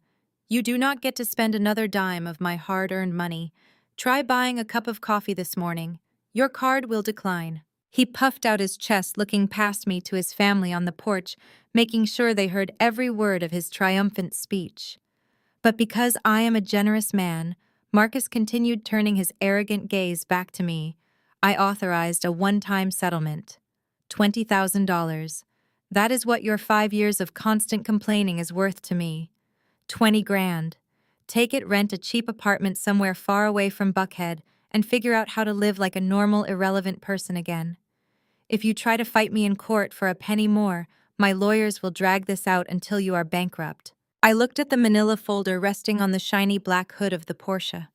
You do not get to spend another dime of my hard-earned money. Try buying a cup of coffee this morning. Your card will decline." He puffed out his chest, looking past me to his family on the porch, making sure they heard every word of his triumphant speech. But because I am a generous man, Marcus continued turning his arrogant gaze back to me. I authorized a one-time settlement. $20,000. That is what your 5 years of constant complaining is worth to me. 20 grand. Take it, rent a cheap apartment somewhere far away from Buckhead, and figure out how to live like a normal, irrelevant person again. If you try to fight me in court for a penny more, my lawyers will drag this out until you are bankrupt. I looked at the manila folder resting on the shiny black hood of the Porsche.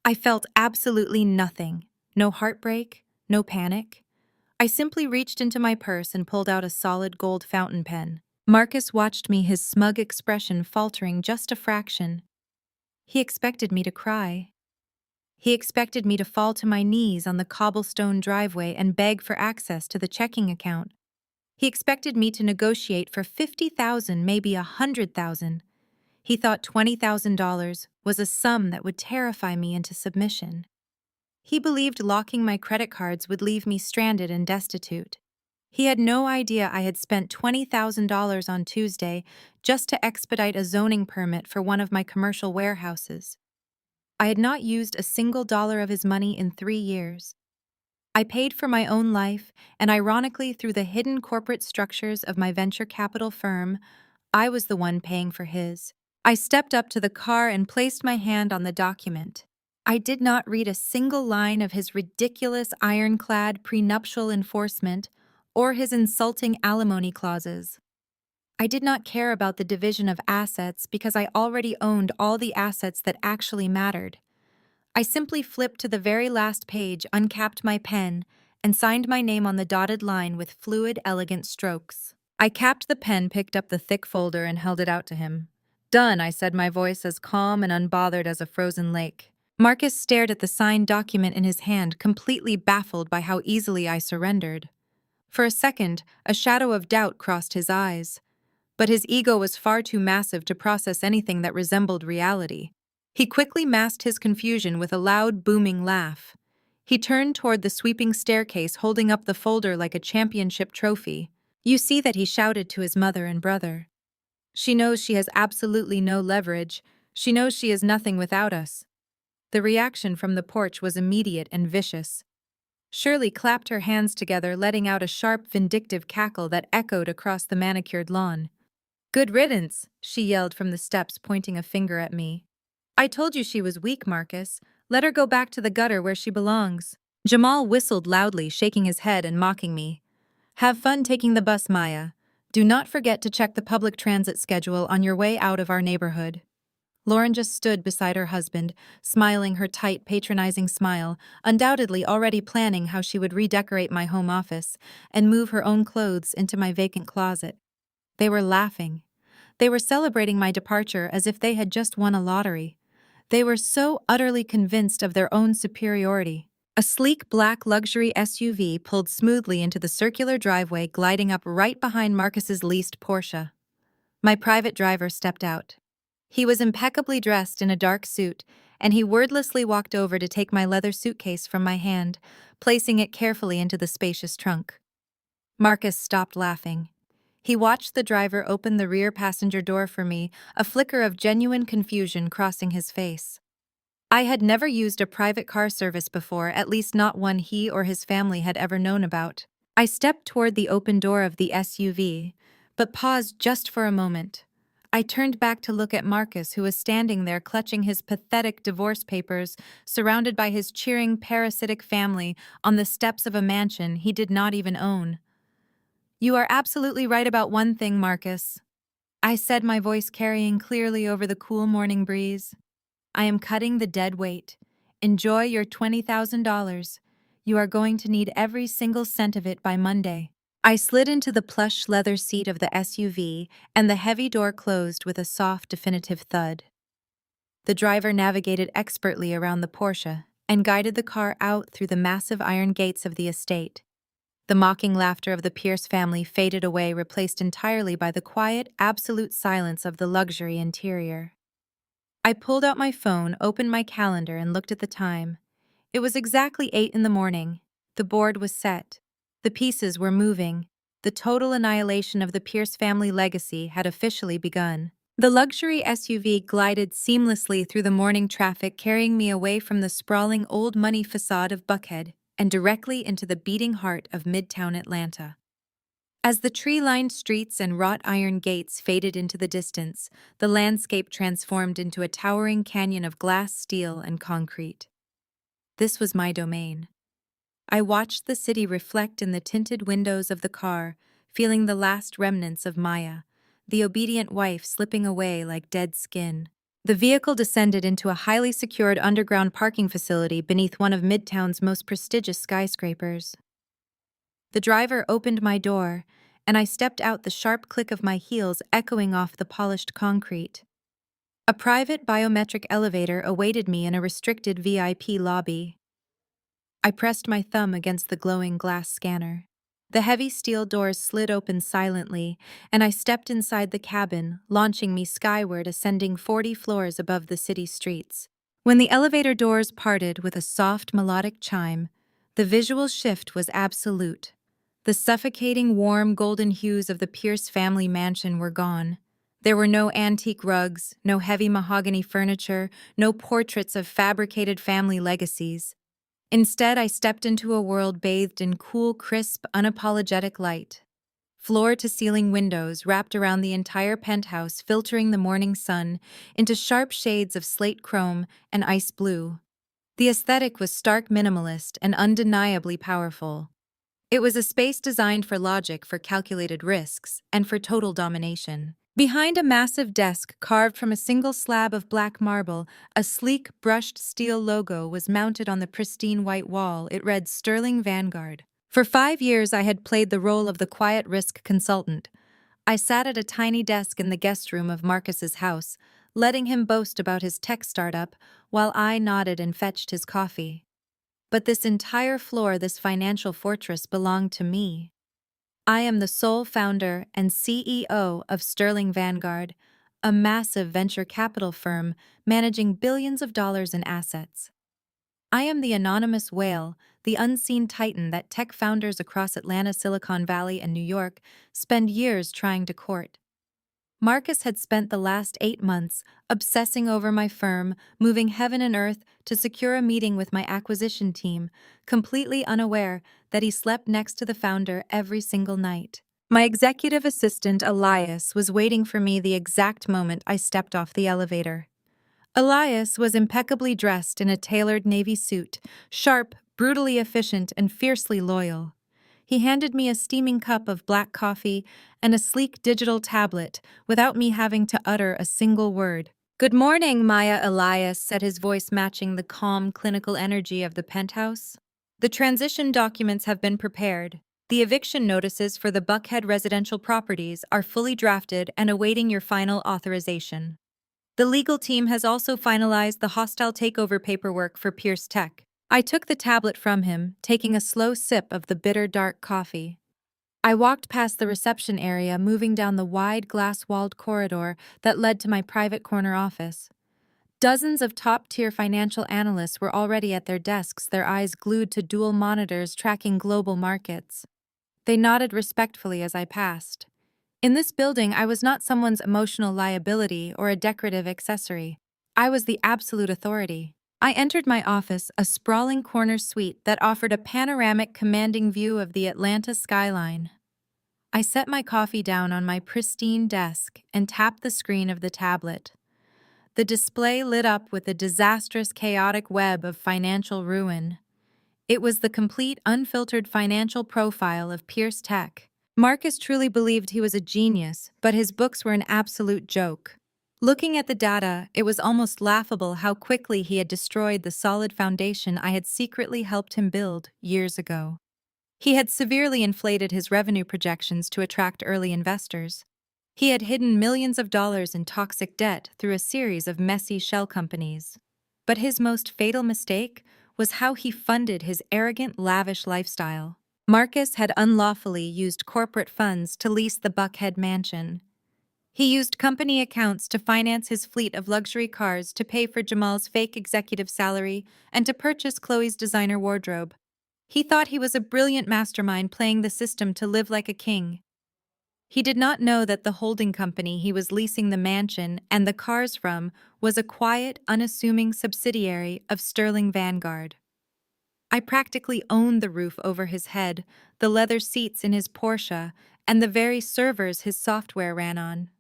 I felt absolutely nothing. No heartbreak, no panic. I simply reached into my purse and pulled out a solid gold fountain pen. Marcus watched me, his smug expression faltering just a fraction. He expected me to cry. He expected me to fall to my knees on the cobblestone driveway and beg for access to the checking account. He expected me to negotiate for $50,000, maybe $100,000. He thought $20,000 was a sum that would terrify me into submission. He believed locking my credit cards would leave me stranded and destitute. He had no idea I had spent $20,000 on Tuesday just to expedite a zoning permit for one of my commercial warehouses. I had not used a single dollar of his money in 3 years. I paid for my own life, and ironically, through the hidden corporate structures of my venture capital firm, I was the one paying for his. I stepped up to the car and placed my hand on the document. I did not read a single line of his ridiculous ironclad prenuptial enforcement or his insulting alimony clauses. I did not care about the division of assets because I already owned all the assets that actually mattered. I simply flipped to the very last page, uncapped my pen, and signed my name on the dotted line with fluid, elegant strokes. I capped the pen, picked up the thick folder, and held it out to him. "Done," I said, my voice as calm and unbothered as a frozen lake. Marcus stared at the signed document in his hand, completely baffled by how easily I surrendered. For a second, a shadow of doubt crossed his eyes, but his ego was far too massive to process anything that resembled reality. He quickly masked his confusion with a loud, booming laugh. He turned toward the sweeping staircase, holding up the folder like a championship trophy. You see that he shouted to his mother and brother. She knows she has absolutely no leverage. She knows she is nothing without us. The reaction from the porch was immediate and vicious. Shirley clapped her hands together, letting out a sharp, vindictive cackle that echoed across the manicured lawn. "Good riddance," she yelled from the steps, pointing a finger at me. "I told you she was weak, Marcus. Let her go back to the gutter where she belongs." Jamal whistled loudly, shaking his head and mocking me. "Have fun taking the bus, Maya. Do not forget to check the public transit schedule on your way out of our neighborhood." Lauren just stood beside her husband, smiling her tight, patronizing smile, undoubtedly already planning how she would redecorate my home office and move her own clothes into my vacant closet. They were laughing. They were celebrating my departure as if they had just won a lottery. They were so utterly convinced of their own superiority. A sleek black luxury SUV pulled smoothly into the circular driveway, gliding up right behind Marcus's leased Porsche. My private driver stepped out. He was impeccably dressed in a dark suit, and he wordlessly walked over to take my leather suitcase from my hand, placing it carefully into the spacious trunk. Marcus stopped laughing. He watched the driver open the rear passenger door for me, a flicker of genuine confusion crossing his face. I had never used a private car service before, at least not one he or his family had ever known about. I stepped toward the open door of the SUV, but paused just for a moment. I turned back to look at Marcus, who was standing there clutching his pathetic divorce papers, surrounded by his cheering parasitic family on the steps of a mansion he did not even own. "You are absolutely right about one thing, Marcus," I said, my voice carrying clearly over the cool morning breeze. "I am cutting the dead weight. Enjoy your $20,000. You are going to need every single cent of it by Monday." I slid into the plush leather seat of the SUV, and the heavy door closed with a soft, definitive thud. The driver navigated expertly around the Porsche and guided the car out through the massive iron gates of the estate. The mocking laughter of the Pierce family faded away, replaced entirely by the quiet, absolute silence of the luxury interior. I pulled out my phone, opened my calendar, and looked at the time. It was exactly 8 in the morning. The board was set. The pieces were moving. The total annihilation of the Pierce family legacy had officially begun. The luxury SUV glided seamlessly through the morning traffic, carrying me away from the sprawling old money facade of Buckhead and directly into the beating heart of Midtown Atlanta. As the tree-lined streets and wrought iron gates faded into the distance, the landscape transformed into a towering canyon of glass, steel, and concrete. This was my domain. I watched the city reflect in the tinted windows of the car, feeling the last remnants of Maya, the obedient wife, slipping away like dead skin. The vehicle descended into a highly secured underground parking facility beneath one of Midtown's most prestigious skyscrapers. The driver opened my door, and I stepped out, the sharp click of my heels echoing off the polished concrete. A private biometric elevator awaited me in a restricted VIP lobby. I pressed my thumb against the glowing glass scanner. The heavy steel doors slid open silently, and I stepped inside the cabin, launching me skyward, ascending 40 floors above the city streets. When the elevator doors parted with a soft, melodic chime, the visual shift was absolute. The suffocating, warm, golden hues of the Pierce family mansion were gone. There were no antique rugs, no heavy mahogany furniture, no portraits of fabricated family legacies. Instead, I stepped into a world bathed in cool, crisp, unapologetic light. Floor-to-ceiling windows wrapped around the entire penthouse, filtering the morning sun into sharp shades of slate chrome and ice blue. The aesthetic was stark minimalist and undeniably powerful. It was a space designed for logic, for calculated risks, and for total domination. Behind a massive desk carved from a single slab of black marble, a sleek, brushed steel logo was mounted on the pristine white wall. It read Sterling Vanguard. For 5 years, I had played the role of the quiet risk consultant. I sat at a tiny desk in the guest room of Marcus's house, letting him boast about his tech startup while I nodded and fetched his coffee. But this entire floor, this financial fortress, belonged to me. I am the sole founder and CEO of Sterling Vanguard, a massive venture capital firm managing billions of dollars in assets. I am the anonymous whale, the unseen titan that tech founders across Atlanta, Silicon Valley, and New York spend years trying to court. Marcus had spent the last 8 months obsessing over my firm, moving heaven and earth to secure a meeting with my acquisition team, completely unaware that he slept next to the founder every single night. My executive assistant, Elias, was waiting for me the exact moment I stepped off the elevator. Elias was impeccably dressed in a tailored navy suit, sharp, brutally efficient, and fiercely loyal. He handed me a steaming cup of black coffee and a sleek digital tablet without me having to utter a single word. "Good morning, Maya," Elias said, his voice matching the calm, clinical energy of the penthouse. "The transition documents have been prepared. The eviction notices for the Buckhead residential properties are fully drafted and awaiting your final authorization. The legal team has also finalized the hostile takeover paperwork for Pierce Tech." I took the tablet from him, taking a slow sip of the bitter dark coffee. I walked past the reception area, moving down the wide glass-walled corridor that led to my private corner office. Dozens of top-tier financial analysts were already at their desks, their eyes glued to dual monitors tracking global markets. They nodded respectfully as I passed. In this building, I was not someone's emotional liability or a decorative accessory. I was the absolute authority. I entered my office, a sprawling corner suite that offered a panoramic, commanding view of the Atlanta skyline. I set my coffee down on my pristine desk and tapped the screen of the tablet. The display lit up with a disastrous, chaotic web of financial ruin. It was the complete, unfiltered financial profile of Pierce Tech. Marcus truly believed he was a genius, but his books were an absolute joke. Looking at the data, it was almost laughable how quickly he had destroyed the solid foundation I had secretly helped him build years ago. He had severely inflated his revenue projections to attract early investors. He had hidden millions of dollars in toxic debt through a series of messy shell companies. But his most fatal mistake was how he funded his arrogant, lavish lifestyle. Marcus had unlawfully used corporate funds to lease the Buckhead mansion. He used company accounts to finance his fleet of luxury cars, to pay for Jamal's fake executive salary, and to purchase Chloe's designer wardrobe. He thought he was a brilliant mastermind playing the system to live like a king. He did not know that the holding company he was leasing the mansion and the cars from was a quiet, unassuming subsidiary of Sterling Vanguard. I practically owned the roof over his head, the leather seats in his Porsche, and the very servers his software ran on.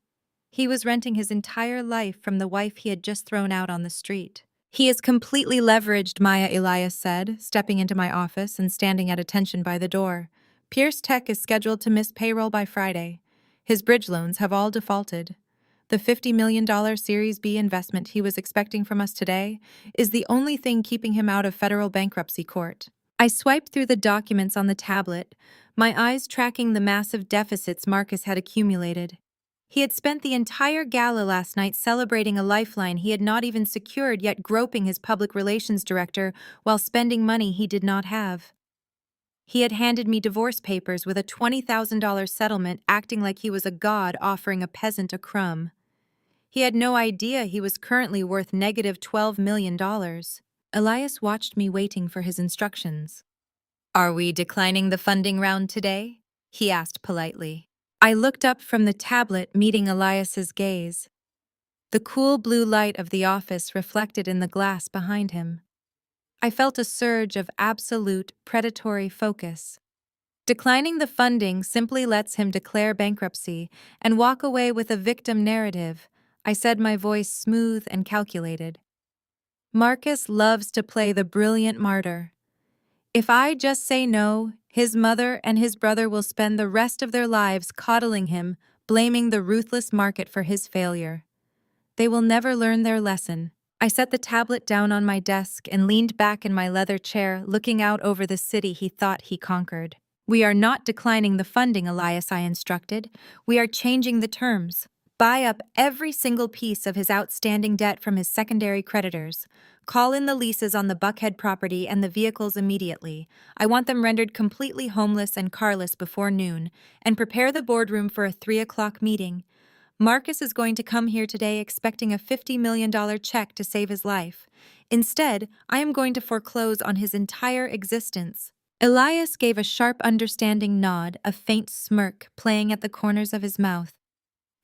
He was renting his entire life from the wife he had just thrown out on the street. "He is completely leveraged," Maya, Elias said, stepping into my office and standing at attention by the door. "Pierce Tech is scheduled to miss payroll by Friday. His bridge loans have all defaulted. The $50 million Series B investment he was expecting from us today is the only thing keeping him out of federal bankruptcy court." I swiped through the documents on the tablet, my eyes tracking the massive deficits Marcus had accumulated. He had spent the entire gala last night celebrating a lifeline he had not even secured, yet groping his public relations director while spending money he did not have. He had handed me divorce papers with a $20,000 settlement, acting like he was a god offering a peasant a crumb. He had no idea he was currently worth negative $12 million. Elias watched me, waiting for his instructions. "Are we declining the funding round today?" he asked politely. I looked up from the tablet, meeting Elias's gaze. The cool blue light of the office reflected in the glass behind him. I felt a surge of absolute, predatory focus. Declining the funding simply lets him declare bankruptcy and walk away with a victim narrative, I said, my voice smooth and calculated. Marcus loves to play the brilliant martyr. If I just say no, his mother and his brother will spend the rest of their lives coddling him, blaming the ruthless market for his failure. They will never learn their lesson. I set the tablet down on my desk and leaned back in my leather chair, looking out over the city he thought he conquered. "We are not declining the funding, Elias," I instructed. "We are changing the terms." Buy up every single piece of his outstanding debt from his secondary creditors. Call in the leases on the Buckhead property and the vehicles immediately. I want them rendered completely homeless and carless before noon, and prepare the boardroom for a 3 o'clock meeting. Marcus is going to come here today expecting a $50 million check to save his life. Instead, I am going to foreclose on his entire existence. Elias gave a sharp understanding nod, a faint smirk playing at the corners of his mouth.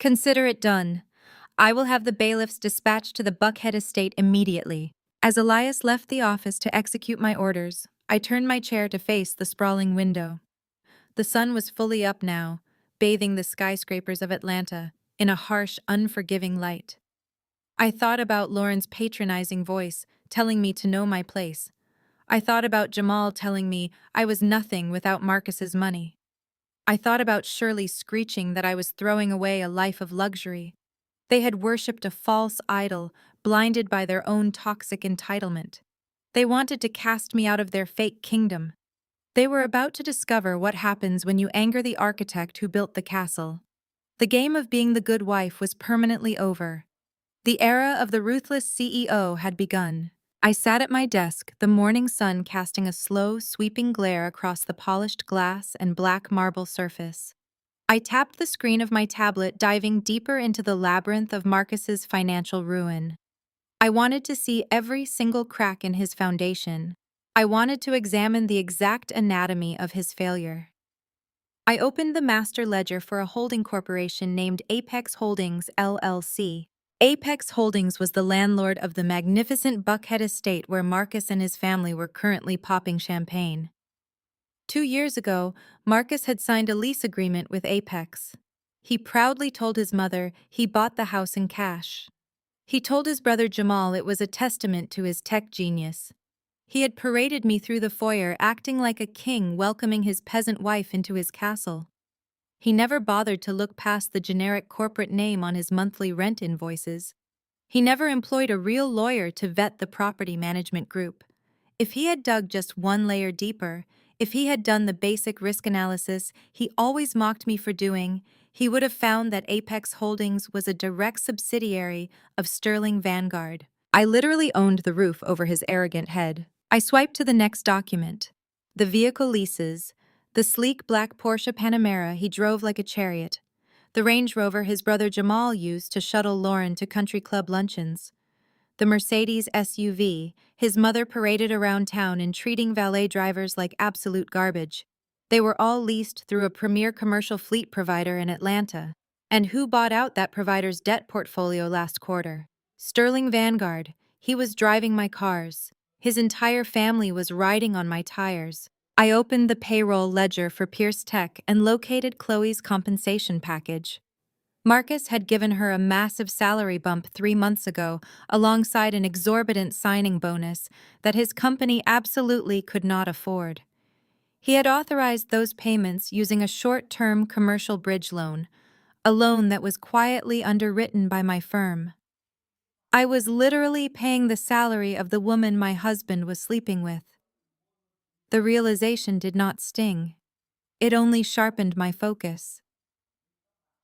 Consider it done. I will have the bailiffs dispatched to the Buckhead estate immediately. As Elias left the office to execute my orders, I turned my chair to face the sprawling window. The sun was fully up now, bathing the skyscrapers of Atlanta in a harsh, unforgiving light. I thought about Lauren's patronizing voice, telling me to know my place. I thought about Jamal telling me I was nothing without Marcus's money. I thought about Shirley screeching that I was throwing away a life of luxury. They had worshipped a false idol, blinded by their own toxic entitlement. They wanted to cast me out of their fake kingdom. They were about to discover what happens when you anger the architect who built the castle. The game of being the good wife was permanently over. The era of the ruthless CEO had begun. I sat at my desk, the morning sun casting a slow, sweeping glare across the polished glass and black marble surface. I tapped the screen of my tablet, diving deeper into the labyrinth of Marcus's financial ruin. I wanted to see every single crack in his foundation. I wanted to examine the exact anatomy of his failure. I opened the master ledger for a holding corporation named Apex Holdings, LLC. Apex Holdings was the landlord of the magnificent Buckhead estate where Marcus and his family were currently popping champagne. 2 years ago, Marcus had signed a lease agreement with Apex. He proudly told his mother he bought the house in cash. He told his brother Jamal it was a testament to his tech genius. He had paraded me through the foyer, acting like a king welcoming his peasant wife into his castle. He never bothered to look past the generic corporate name on his monthly rent invoices. He never employed a real lawyer to vet the property management group. If he had dug just one layer deeper, if he had done the basic risk analysis he always mocked me for doing, he would have found that Apex Holdings was a direct subsidiary of Sterling Vanguard. I literally owned the roof over his arrogant head. I swiped to the next document. The vehicle leases, the sleek black Porsche Panamera he drove like a chariot, the Range Rover his brother Jamal used to shuttle Lauren to country club luncheons, the Mercedes SUV his mother paraded around town in treating valet drivers like absolute garbage. They were all leased through a premier commercial fleet provider in Atlanta. And who bought out that provider's debt portfolio last quarter? Sterling Vanguard. He was driving my cars. His entire family was riding on my tires. I opened the payroll ledger for Pierce Tech and located Chloe's compensation package. Marcus had given her a massive salary bump 3 months ago, alongside an exorbitant signing bonus that his company absolutely could not afford. He had authorized those payments using a short-term commercial bridge loan, a loan that was quietly underwritten by my firm. I was literally paying the salary of the woman my husband was sleeping with. The realization did not sting. It only sharpened my focus.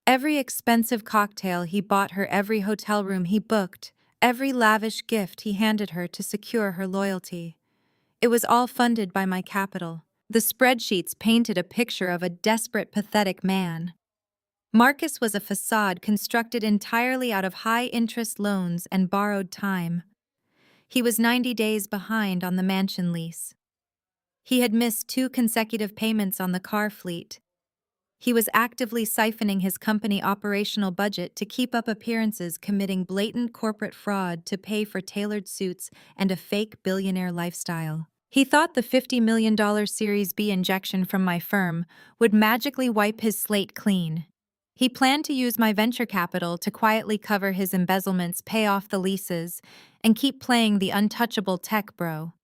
Every expensive cocktail he bought her, every hotel room he booked, every lavish gift he handed her to secure her loyalty. It was all funded by my capital. The spreadsheets painted a picture of a desperate, pathetic man. Marcus was a facade constructed entirely out of high-interest loans and borrowed time. He was 90 days behind on the mansion lease. He had missed 2 consecutive payments on the car fleet. He was actively siphoning his company operational budget to keep up appearances, committing blatant corporate fraud to pay for tailored suits and a fake billionaire lifestyle. He thought the $50 million Series B injection from my firm would magically wipe his slate clean. He planned to use my venture capital to quietly cover his embezzlements, pay off the leases, and keep playing the untouchable tech bro.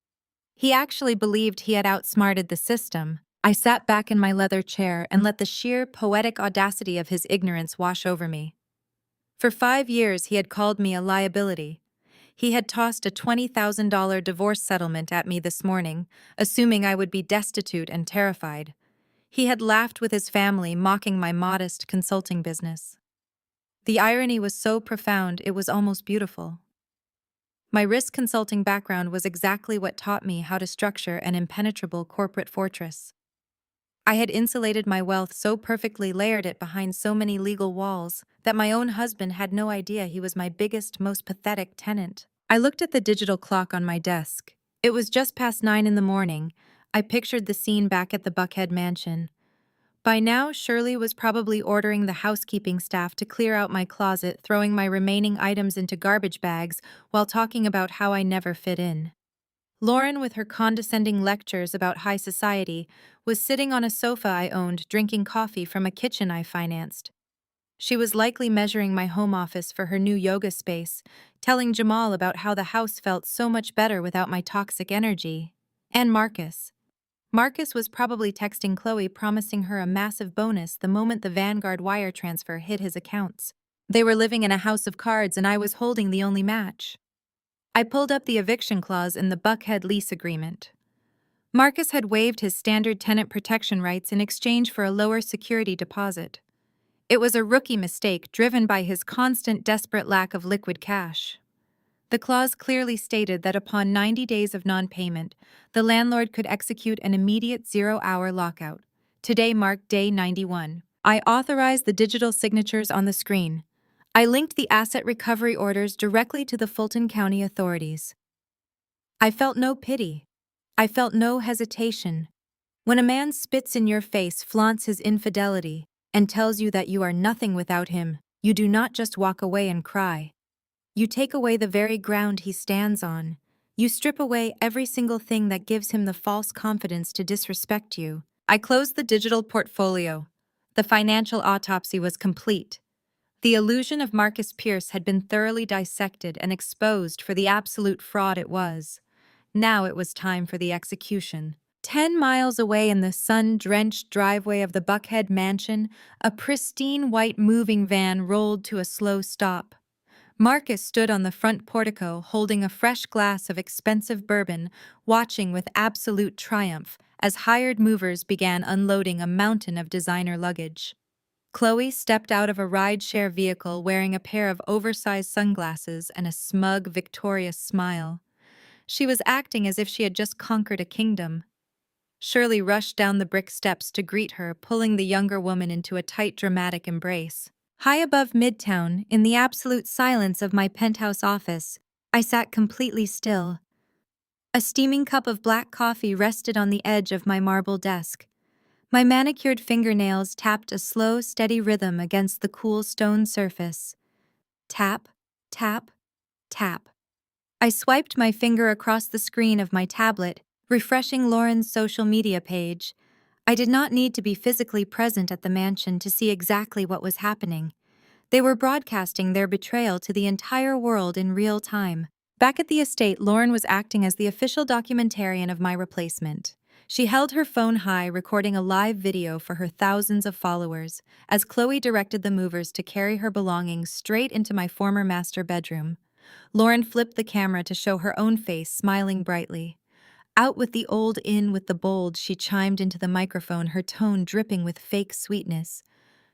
He actually believed he had outsmarted the system. I sat back in my leather chair and let the sheer poetic audacity of his ignorance wash over me. For 5 years he had called me a liability. He had tossed a $20,000 divorce settlement at me this morning, assuming I would be destitute and terrified. He had laughed with his family, mocking my modest consulting business. The irony was so profound it was almost beautiful. My risk consulting background was exactly what taught me how to structure an impenetrable corporate fortress. I had insulated my wealth so perfectly, layered it behind so many legal walls, that my own husband had no idea he was my biggest, most pathetic tenant. I looked at the digital clock on my desk. It was just past 9 in the morning. I pictured the scene back at the Buckhead mansion. By now, Shirley was probably ordering the housekeeping staff to clear out my closet, throwing my remaining items into garbage bags while talking about how I never fit in. Lauren, with her condescending lectures about high society, was sitting on a sofa I owned, drinking coffee from a kitchen I financed. She was likely measuring my home office for her new yoga space, telling Jamal about how the house felt so much better without my toxic energy. And Marcus. Marcus was probably texting Chloe, promising her a massive bonus the moment the Vanguard wire transfer hit his accounts. They were living in a house of cards, and I was holding the only match. I pulled up the eviction clause in the Buckhead lease agreement. Marcus had waived his standard tenant protection rights in exchange for a lower security deposit. It was a rookie mistake driven by his constant, desperate lack of liquid cash. The clause clearly stated that upon 90 days of non-payment, the landlord could execute an immediate 0-hour lockout. Today marked day 91. I authorized the digital signatures on the screen. I linked the asset recovery orders directly to the Fulton County authorities. I felt no pity. I felt no hesitation. When a man spits in your face, flaunts his infidelity, and tells you that you are nothing without him, you do not just walk away and cry. You take away the very ground he stands on. You strip away every single thing that gives him the false confidence to disrespect you. I closed the digital portfolio. The financial autopsy was complete. The illusion of Marcus Pierce had been thoroughly dissected and exposed for the absolute fraud it was. Now it was time for the execution. 10 miles away in the sun-drenched driveway of the Buckhead mansion, a pristine white moving van rolled to a slow stop. Marcus stood on the front portico holding a fresh glass of expensive bourbon, watching with absolute triumph as hired movers began unloading a mountain of designer luggage. Chloe stepped out of a ride-share vehicle wearing a pair of oversized sunglasses and a smug, victorious smile. She was acting as if she had just conquered a kingdom. Shirley rushed down the brick steps to greet her, pulling the younger woman into a tight, dramatic embrace. High above Midtown, in the absolute silence of my penthouse office, I sat completely still. A steaming cup of black coffee rested on the edge of my marble desk. My manicured fingernails tapped a slow, steady rhythm against the cool stone surface. Tap, tap, tap. I swiped my finger across the screen of my tablet, refreshing Lauren's social media page. I did not need to be physically present at the mansion to see exactly what was happening. They were broadcasting their betrayal to the entire world in real time. Back at the estate, Lauren was acting as the official documentarian of my replacement. She held her phone high, recording a live video for her thousands of followers, as Chloe directed the movers to carry her belongings straight into my former master bedroom. Lauren flipped the camera to show her own face, smiling brightly. Out with the old, in with the bold, she chimed into the microphone, her tone dripping with fake sweetness.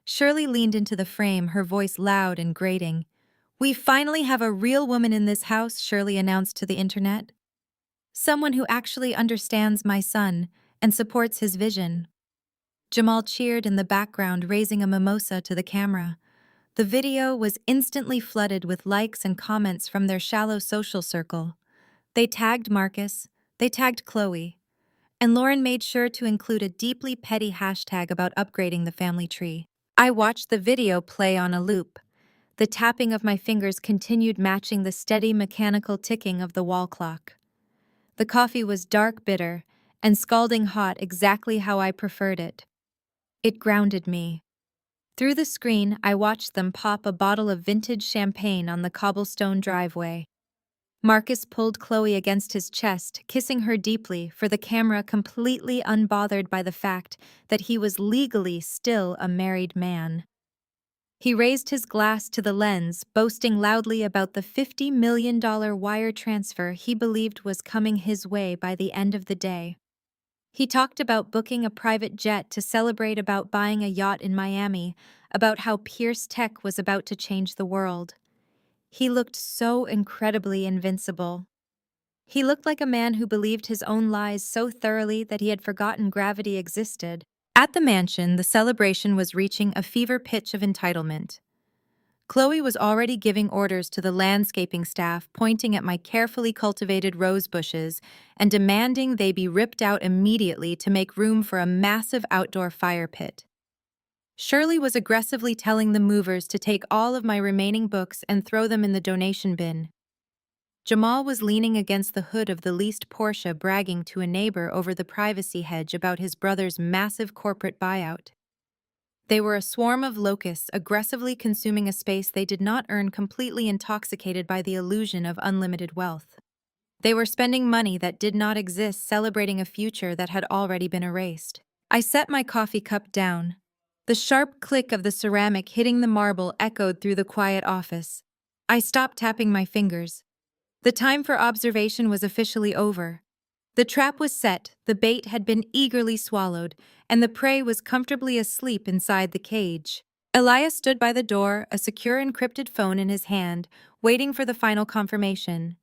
Shirley leaned into the frame, her voice loud and grating. "We finally have a real woman in this house," Shirley announced to the internet. "Someone who actually understands my son and supports his vision." Jamal cheered in the background, raising a mimosa to the camera. The video was instantly flooded with likes and comments from their shallow social circle. They tagged Marcus, they tagged Chloe, and Lauren made sure to include a deeply petty hashtag about upgrading the family tree. I watched the video play on a loop. The tapping of my fingers continued, matching the steady mechanical ticking of the wall clock. The coffee was dark bitter and scalding hot, exactly how I preferred it. It grounded me. Through the screen, I watched them pop a bottle of vintage champagne on the cobblestone driveway. Marcus pulled Chloe against his chest, kissing her deeply, for the camera completely unbothered by the fact that he was legally still a married man. He raised his glass to the lens, boasting loudly about the $50 million wire transfer he believed was coming his way by the end of the day. He talked about booking a private jet to celebrate about buying a yacht in Miami, about how Pierce Tech was about to change the world. He looked so incredibly invincible. He looked like a man who believed his own lies so thoroughly that he had forgotten gravity existed. At the mansion, the celebration was reaching a fever pitch of entitlement. Chloe was already giving orders to the landscaping staff, pointing at my carefully cultivated rose bushes and demanding they be ripped out immediately to make room for a massive outdoor fire pit. Shirley was aggressively telling the movers to take all of my remaining books and throw them in the donation bin. Jamal was leaning against the hood of the leased Porsche, bragging to a neighbor over the privacy hedge about his brother's massive corporate buyout. They were a swarm of locusts aggressively consuming a space they did not earn, completely intoxicated by the illusion of unlimited wealth. They were spending money that did not exist, celebrating a future that had already been erased. I set my coffee cup down. The sharp click of the ceramic hitting the marble echoed through the quiet office. I stopped tapping my fingers. The time for observation was officially over. The trap was set, the bait had been eagerly swallowed, and the prey was comfortably asleep inside the cage. Elias stood by the door, a secure encrypted phone in his hand, waiting for the final confirmation.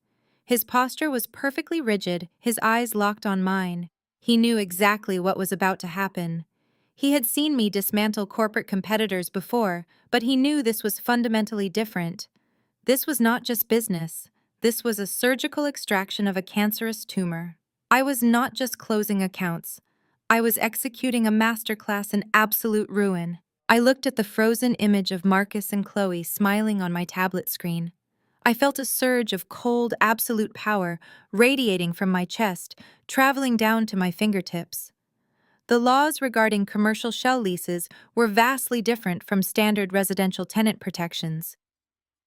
His posture was perfectly rigid, his eyes locked on mine. He knew exactly what was about to happen. He had seen me dismantle corporate competitors before, but he knew this was fundamentally different. This was not just business. This was a surgical extraction of a cancerous tumor. I was not just closing accounts. I was executing a masterclass in absolute ruin. I looked at the frozen image of Marcus and Chloe smiling on my tablet screen. I felt a surge of cold, absolute power radiating from my chest, traveling down to my fingertips. The laws regarding commercial shell leases were vastly different from standard residential tenant protections.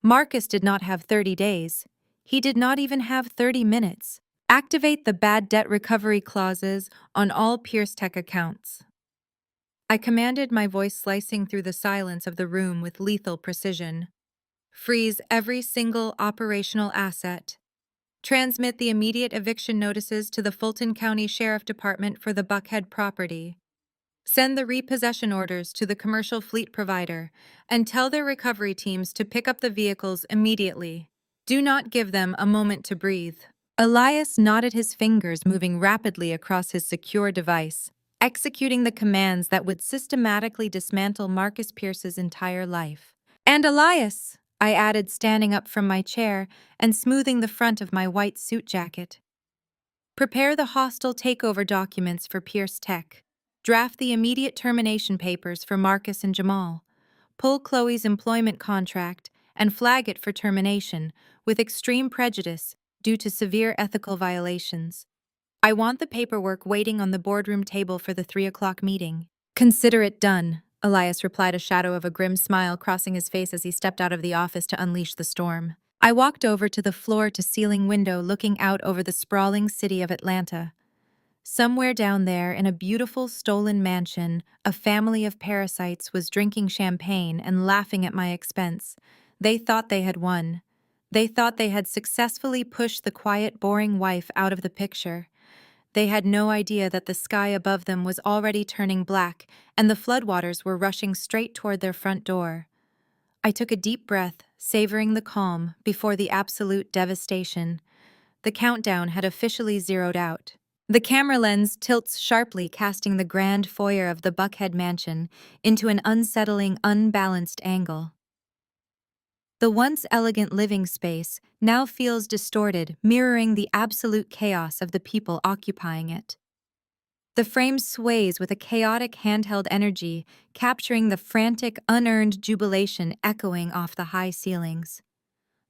Marcus did not have 30 days. He did not even have 30 minutes. Activate the bad debt recovery clauses on all Pierce Tech accounts. I commanded, my voice slicing through the silence of the room with lethal precision. Freeze every single operational asset. Transmit the immediate eviction notices to the Fulton County Sheriff Department for the Buckhead property. Send the repossession orders to the commercial fleet provider and tell their recovery teams to pick up the vehicles immediately. Do not give them a moment to breathe. Elias nodded, his fingers moving rapidly across his secure device, executing the commands that would systematically dismantle Marcus Pierce's entire life. And Elias, I added, standing up from my chair and smoothing the front of my white suit jacket. Prepare the hostile takeover documents for Pierce Tech. Draft the immediate termination papers for Marcus and Jamal. Pull Chloe's employment contract and flag it for termination with extreme prejudice due to severe ethical violations. I want the paperwork waiting on the boardroom table for the 3 o'clock meeting. Consider it done, Elias replied, a shadow of a grim smile crossing his face as he stepped out of the office to unleash the storm. I walked over to the floor-to-ceiling window looking out over the sprawling city of Atlanta. Somewhere down there, in a beautiful stolen mansion, a family of parasites was drinking champagne and laughing at my expense. They thought they had won. They thought they had successfully pushed the quiet, boring wife out of the picture. They had no idea that the sky above them was already turning black and the floodwaters were rushing straight toward their front door. I took a deep breath, savoring the calm before the absolute devastation. The countdown had officially zeroed out. The camera lens tilts sharply, casting the grand foyer of the Buckhead mansion into an unsettling, unbalanced angle. The once elegant living space now feels distorted, mirroring the absolute chaos of the people occupying it. The frame sways with a chaotic handheld energy, capturing the frantic, unearned jubilation echoing off the high ceilings.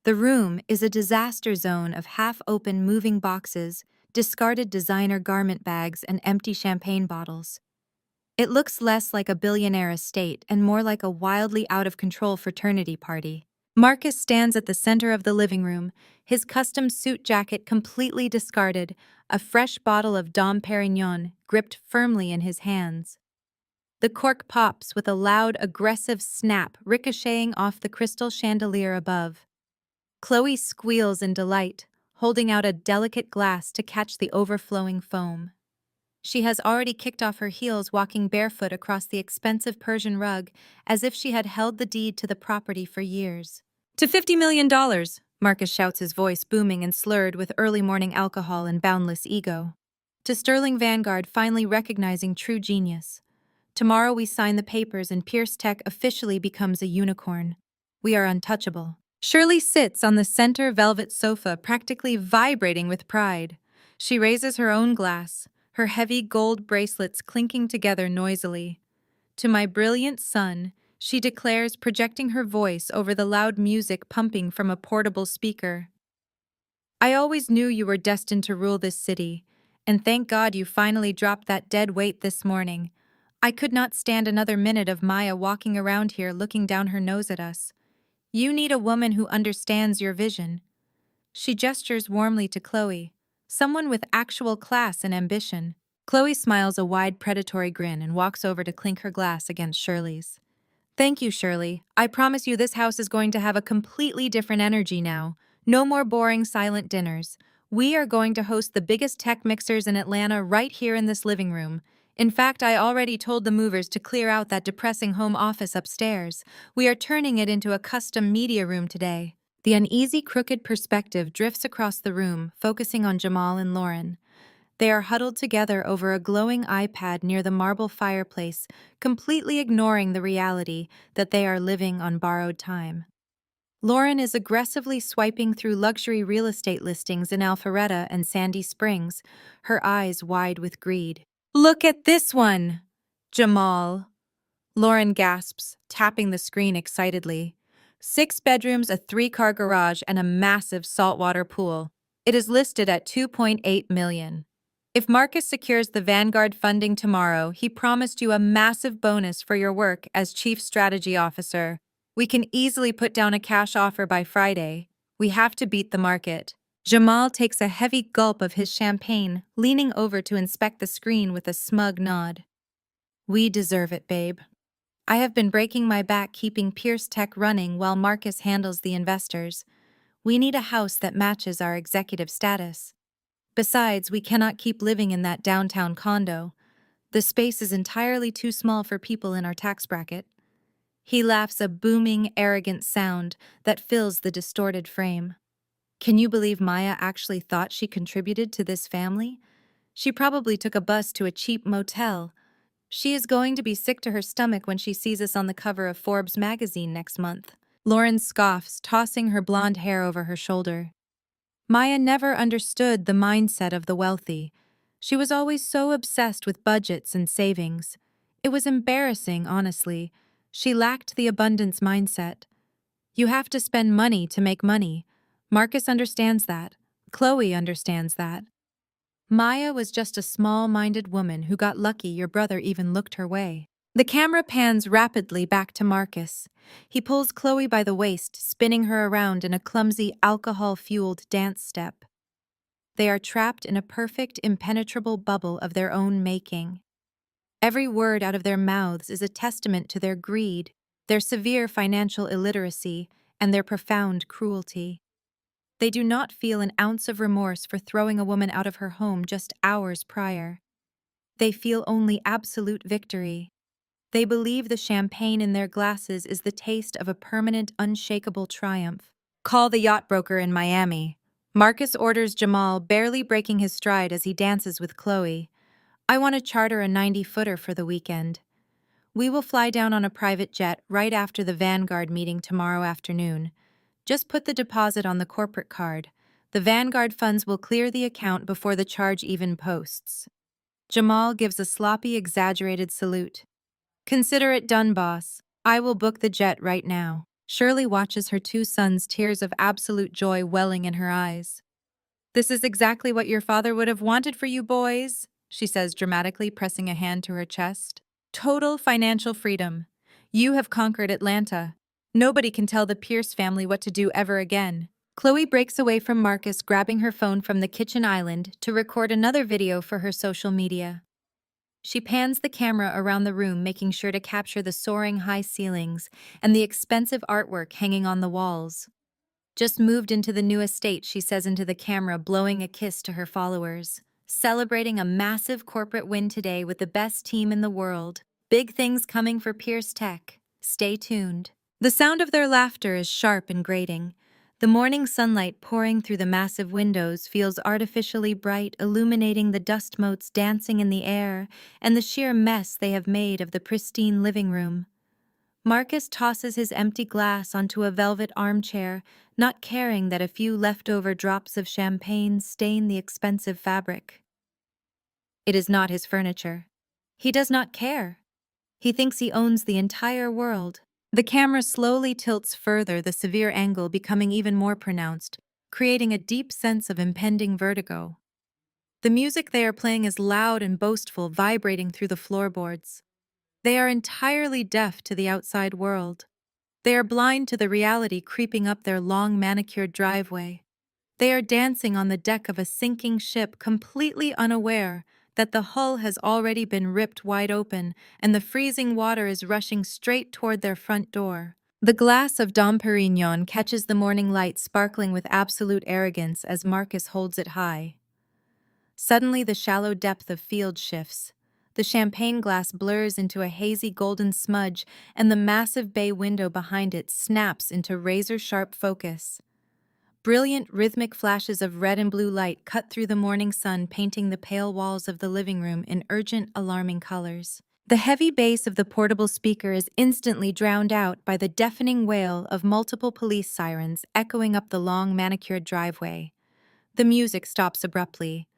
The room is a disaster zone of half-open moving boxes, discarded designer garment bags, and empty champagne bottles. It looks less like a billionaire estate and more like a wildly out-of-control fraternity party. Marcus stands at the center of the living room, his custom suit jacket completely discarded, a fresh bottle of Dom Perignon gripped firmly in his hands. The cork pops with a loud, aggressive snap ricocheting off the crystal chandelier above. Chloe squeals in delight, holding out a delicate glass to catch the overflowing foam. She has already kicked off her heels, walking barefoot across the expensive Persian rug as if she had held the deed to the property for years. To $50 million, Marcus shouts, his voice booming and slurred with early morning alcohol and boundless ego. To Sterling Vanguard, finally recognizing true genius. Tomorrow we sign the papers and Pierce Tech officially becomes a unicorn. We are untouchable. Shirley sits on the center velvet sofa, practically vibrating with pride. She raises her own glass, her heavy gold bracelets clinking together noisily. To my brilliant son, she declares, projecting her voice over the loud music pumping from a portable speaker. I always knew you were destined to rule this city, and thank God you finally dropped that dead weight this morning. I could not stand another minute of Maya walking around here looking down her nose at us. You need a woman who understands your vision. She gestures warmly to Chloe, someone with actual class and ambition. Chloe smiles a wide predatory grin and walks over to clink her glass against Shirley's. Thank you, Shirley. I promise you this house is going to have a completely different energy now. No more boring silent dinners. We are going to host the biggest tech mixers in Atlanta right here in this living room. In fact, I already told the movers to clear out that depressing home office upstairs. We are turning it into a custom media room today. The uneasy, crooked perspective drifts across the room, focusing on Jamal and Lauren. They are huddled together over a glowing iPad near the marble fireplace, completely ignoring the reality that they are living on borrowed time. Lauren is aggressively swiping through luxury real estate listings in Alpharetta and Sandy Springs, her eyes wide with greed. Look at this one! Jamal. Lauren gasps, tapping the screen excitedly. 6 bedrooms, a 3-car garage, and a massive saltwater pool. It is listed at $2.8 million. If Marcus secures the Vanguard funding tomorrow, he promised you a massive bonus for your work as Chief Strategy Officer. We can easily put down a cash offer by Friday. We have to beat the market. Jamal takes a heavy gulp of his champagne, leaning over to inspect the screen with a smug nod. We deserve it, babe. I have been breaking my back keeping Pierce Tech running while Marcus handles the investors. We need a house that matches our executive status. Besides, we cannot keep living in that downtown condo. The space is entirely too small for people in our tax bracket. He laughs, a booming, arrogant sound that fills the distorted frame. Can you believe Maya actually thought she contributed to this family? She probably took a bus to a cheap motel. She is going to be sick to her stomach when she sees us on the cover of Forbes magazine next month. Lauren scoffs, tossing her blonde hair over her shoulder. Maya never understood the mindset of the wealthy. She was always so obsessed with budgets and savings. It was embarrassing, honestly. She lacked the abundance mindset. You have to spend money to make money. Marcus understands that. Chloe understands that. Maya was just a small-minded woman who got lucky your brother even looked her way. The camera pans rapidly back to Marcus. He pulls Chloe by the waist, spinning her around in a clumsy, alcohol-fueled dance step. They are trapped in a perfect, impenetrable bubble of their own making. Every word out of their mouths is a testament to their greed, their severe financial illiteracy, and their profound cruelty. They do not feel an ounce of remorse for throwing a woman out of her home just hours prior. They feel only absolute victory. They believe the champagne in their glasses is the taste of a permanent, unshakable triumph. Call the yacht broker in Miami. Marcus orders Jamal, barely breaking his stride as he dances with Chloe. I want to charter a 90-footer for the weekend. We will fly down on a private jet right after the Vanguard meeting tomorrow afternoon. Just put the deposit on the corporate card. The Vanguard funds will clear the account before the charge even posts. Jamal gives a sloppy, exaggerated salute. Consider it done, boss. I will book the jet right now. Shirley watches her 2 sons, tears of absolute joy welling in her eyes. This is exactly what your father would have wanted for you boys, she says dramatically, pressing a hand to her chest. Total financial freedom. You have conquered Atlanta. Nobody can tell the Pierce family what to do ever again. Chloe breaks away from Marcus, grabbing her phone from the kitchen island to record another video for her social media. She pans the camera around the room, making sure to capture the soaring high ceilings and the expensive artwork hanging on the walls. Just moved into the new estate, she says into the camera, blowing a kiss to her followers. celebrating a massive corporate win today with the best team in the world. Big things coming for Pierce Tech. Stay tuned. The sound of their laughter is sharp and grating. The morning sunlight pouring through the massive windows feels artificially bright, illuminating the dust motes dancing in the air and the sheer mess they have made of the pristine living room. Marcus tosses his empty glass onto a velvet armchair, not caring that a few leftover drops of champagne stain the expensive fabric. It is not his furniture. He does not care. He thinks he owns the entire world. The camera slowly tilts further, the severe angle becoming even more pronounced, creating a deep sense of impending vertigo. The music they are playing is loud and boastful, vibrating through the floorboards. They are entirely deaf to the outside world. They are blind to the reality creeping up their long manicured driveway. They are dancing on the deck of a sinking ship, completely unaware that the hull has already been ripped wide open and the freezing water is rushing straight toward their front door. The glass of Dom Perignon catches the morning light, sparkling with absolute arrogance as Marcus holds it high. Suddenly, the shallow depth of field shifts. The champagne glass blurs into a hazy golden smudge, and the massive bay window behind it snaps into razor-sharp focus. Brilliant, rhythmic flashes of red and blue light cut through the morning sun, painting the pale walls of the living room in urgent, alarming colors. The heavy bass of the portable speaker is instantly drowned out by the deafening wail of multiple police sirens echoing up the long, manicured driveway. The music stops abruptly.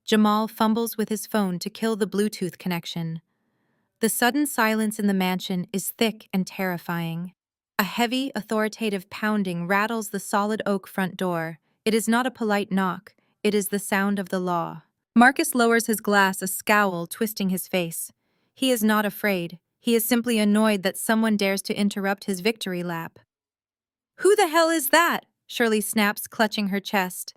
Jamal fumbles with his phone to kill the Bluetooth connection. The sudden silence in the mansion is thick and terrifying. A heavy, authoritative pounding rattles the solid oak front door. It is not a polite knock, it is the sound of the law. Marcus lowers his glass, a scowl twisting his face. He is not afraid. He is simply annoyed that someone dares to interrupt his victory lap. "Who the hell is that?" Shirley snaps, clutching her chest.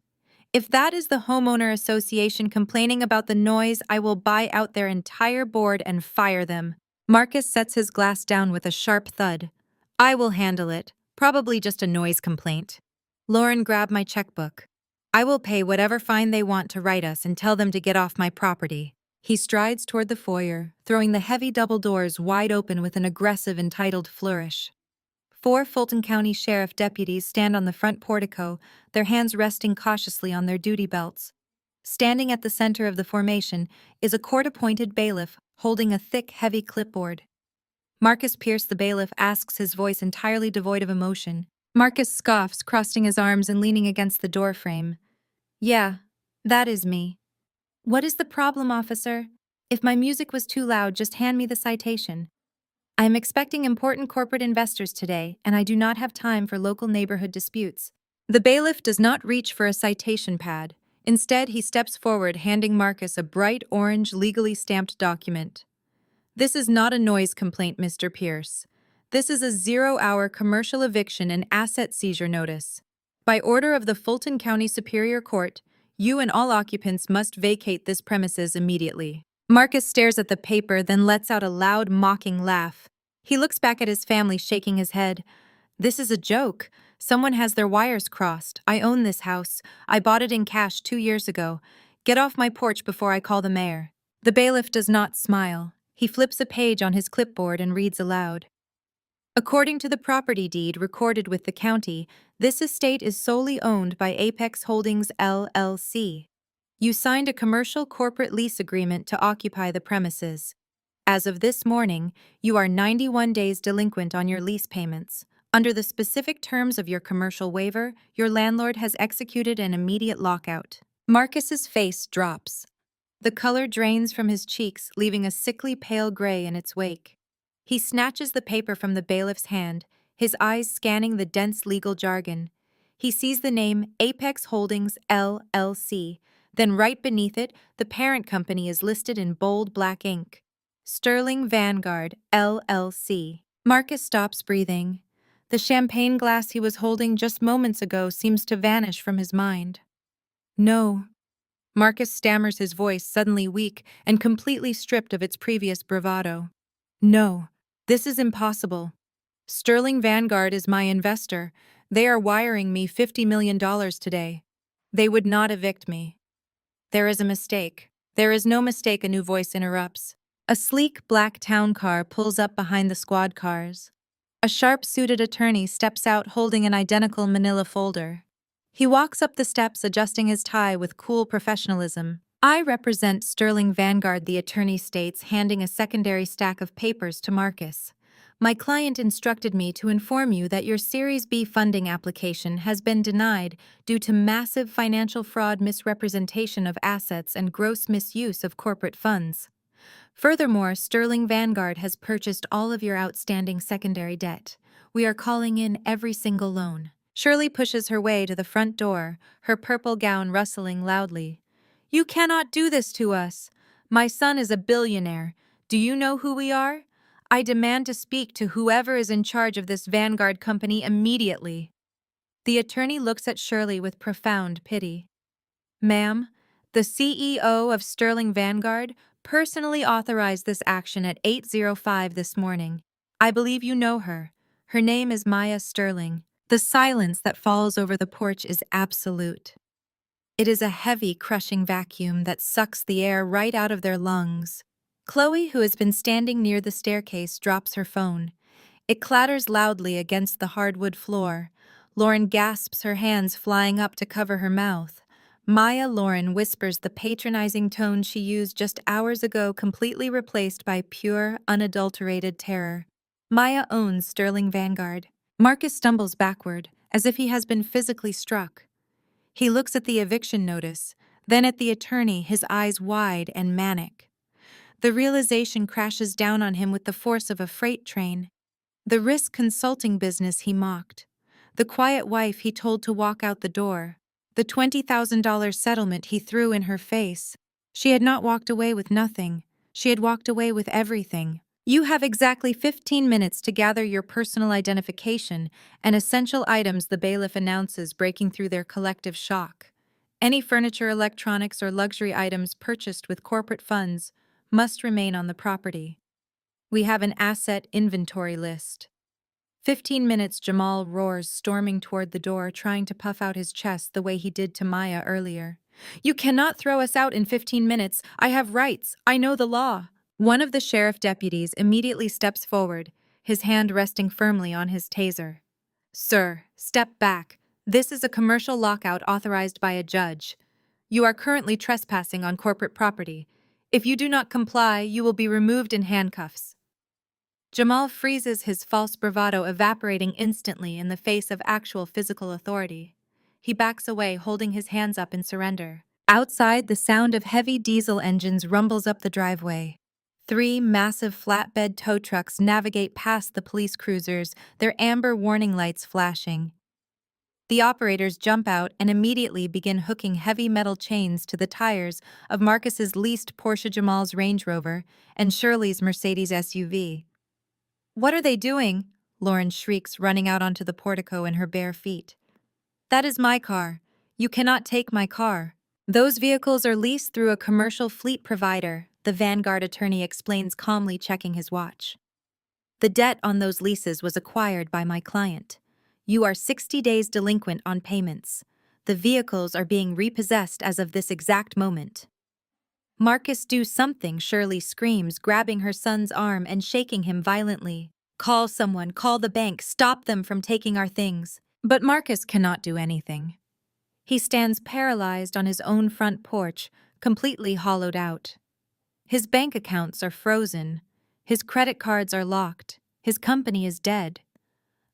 "If that is the homeowner association complaining about the noise, I will buy out their entire board and fire them." Marcus sets his glass down with a sharp thud. "I will handle it. Probably just a noise complaint." "Lauren, grab my checkbook. I will pay whatever fine they want to write us and tell them to get off my property." He strides toward the foyer, throwing the heavy double doors wide open with an aggressive, entitled flourish. 4 Fulton County Sheriff deputies stand on the front portico, their hands resting cautiously on their duty belts. Standing at the center of the formation is a court-appointed bailiff holding a thick, heavy clipboard. Marcus Pierce, the bailiff, asks, his voice entirely devoid of emotion. Marcus scoffs, crossing his arms and leaning against the doorframe. "Yeah, that is me." "What is the problem, officer? If my music was too loud, just hand me the citation. I am expecting important corporate investors today, and I do not have time for local neighborhood disputes." The bailiff does not reach for a citation pad. Instead, he steps forward, handing Marcus a bright orange, legally stamped document. "This is not a noise complaint, Mr. Pierce. This is a 0-hour commercial eviction and asset seizure notice. By order of the Fulton County Superior Court, you and all occupants must vacate this premises immediately." Marcus stares at the paper, then lets out a loud, mocking laugh. He looks back at his family, shaking his head. "This is a joke. Someone has their wires crossed. I own this house. I bought it in cash 2 years ago. Get off my porch before I call the mayor." The bailiff does not smile. He flips a page on his clipboard and reads aloud. "According to the property deed recorded with the county, this estate is solely owned by Apex Holdings, LLC. You signed a commercial corporate lease agreement to occupy the premises. As of this morning, you are 91 days delinquent on your lease payments. Under the specific terms of your commercial waiver, your landlord has executed an immediate lockout." Marcus's face drops. The color drains from his cheeks, leaving a sickly pale gray in its wake. He snatches the paper from the bailiff's hand, his eyes scanning the dense legal jargon. He sees the name Apex Holdings, LLC. Then right beneath it, the parent company is listed in bold black ink. Sterling Vanguard, LLC. Marcus stops breathing. The champagne glass he was holding just moments ago seems to vanish from his mind. "No." Marcus stammers, his voice suddenly weak and completely stripped of its previous bravado. "No, this is impossible. Sterling Vanguard is my investor. They are wiring me $50 million today. They would not evict me." There is a mistake. There is no mistake, a new voice interrupts. A sleek black town car pulls up behind the squad cars. A sharp-suited attorney steps out holding an identical manila folder. He walks up the steps adjusting his tie with cool professionalism. I represent Sterling Vanguard, the attorney states, handing a secondary stack of papers to Marcus. My client instructed me to inform you that your Series B funding application has been denied due to massive financial fraud, misrepresentation of assets, and gross misuse of corporate funds. Furthermore, Sterling Vanguard has purchased all of your outstanding secondary debt. We are calling in every single loan. Shirley pushes her way to the front door, her purple gown rustling loudly. You cannot do this to us. My son is a billionaire. Do you know who we are? I demand to speak to whoever is in charge of this Vanguard company immediately. The attorney looks at Shirley with profound pity. Ma'am, the CEO of Sterling Vanguard personally authorized this action at 8:05 this morning. I believe you know her. Her name is Maya Sterling. The silence that falls over the porch is absolute. It is a heavy, crushing vacuum that sucks the air right out of their lungs. Chloe, who has been standing near the staircase, drops her phone. It clatters loudly against the hardwood floor. Lauren gasps, her hands flying up to cover her mouth. Maya Lauren whispers, the patronizing tone she used just hours ago completely replaced by pure, unadulterated terror. Maya owns Sterling Vanguard. Marcus stumbles backward, as if he has been physically struck. He looks at the eviction notice, then at the attorney, his eyes wide and manic. The realization crashes down on him with the force of a freight train. The risk consulting business he mocked. The quiet wife he told to walk out the door. The $20,000 settlement he threw in her face. She had not walked away with nothing. She had walked away with everything. You have exactly 15 minutes to gather your personal identification and essential items, the bailiff announces, breaking through their collective shock. Any furniture, electronics, or luxury items purchased with corporate funds must remain on the property. We have an asset inventory list. 15 minutes, Jamal roars, storming toward the door, trying to puff out his chest the way he did to Maya earlier. You cannot throw us out in 15 minutes. I have rights. I know the law. One of the sheriff deputies immediately steps forward, his hand resting firmly on his taser. Sir, step back. This is a commercial lockout authorized by a judge. You are currently trespassing on corporate property. If you do not comply, you will be removed in handcuffs. Jamal freezes, his false bravado evaporating instantly in the face of actual physical authority. He backs away, holding his hands up in surrender. Outside, the sound of heavy diesel engines rumbles up the driveway. 3 massive flatbed tow trucks navigate past the police cruisers, their amber warning lights flashing. The operators jump out and immediately begin hooking heavy metal chains to the tires of Marcus's leased Porsche, Jamal's Range Rover, and Shirley's Mercedes SUV. What are they doing? Lauren shrieks, running out onto the portico in her bare feet. That is my car. You cannot take my car. Those vehicles are leased through a commercial fleet provider, the Vanguard attorney explains, calmly checking his watch. The debt on those leases was acquired by my client. You are 60 days delinquent on payments. The vehicles are being repossessed as of this exact moment. Marcus, do something, Shirley screams, grabbing her son's arm and shaking him violently. Call someone, call the bank, stop them from taking our things. But Marcus cannot do anything. He stands paralyzed on his own front porch, completely hollowed out. His bank accounts are frozen. His credit cards are locked. His company is dead.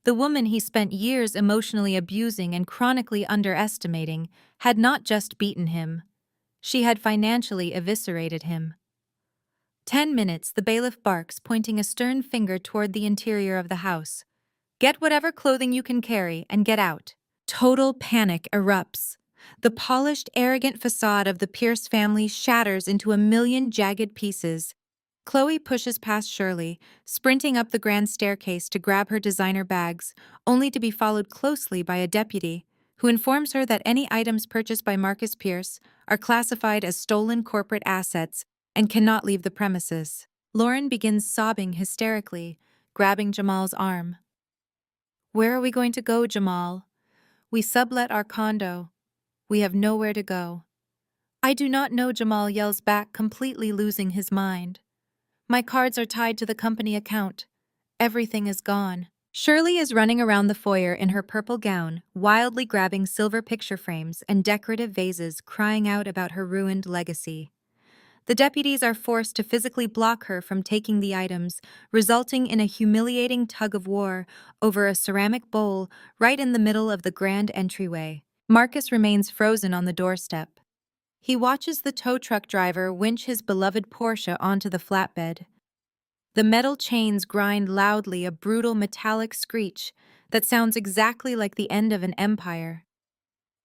The woman he spent years emotionally abusing and chronically underestimating had not just beaten him. She had financially eviscerated him. 10 minutes, the bailiff barks, pointing a stern finger toward the interior of the house. Get whatever clothing you can carry and get out. Total panic erupts. The polished, arrogant facade of the Pierce family shatters into a million jagged pieces. Chloe pushes past Shirley, sprinting up the grand staircase to grab her designer bags, only to be followed closely by a deputy, who informs her that any items purchased by Marcus Pierce are classified as stolen corporate assets and cannot leave the premises. Lauren begins sobbing hysterically, grabbing Jamal's arm. Where are we going to go, Jamal? We sublet our condo. We have nowhere to go. I do not know, Jamal yells back, completely losing his mind. My cards are tied to the company account. Everything is gone. Shirley is running around the foyer in her purple gown, wildly grabbing silver picture frames and decorative vases, crying out about her ruined legacy. The deputies are forced to physically block her from taking the items, resulting in a humiliating tug-of-war over a ceramic bowl right in the middle of the grand entryway. Marcus remains frozen on the doorstep. He watches the tow truck driver winch his beloved Porsche onto the flatbed. The metal chains grind loudly, a brutal metallic screech that sounds exactly like the end of an empire.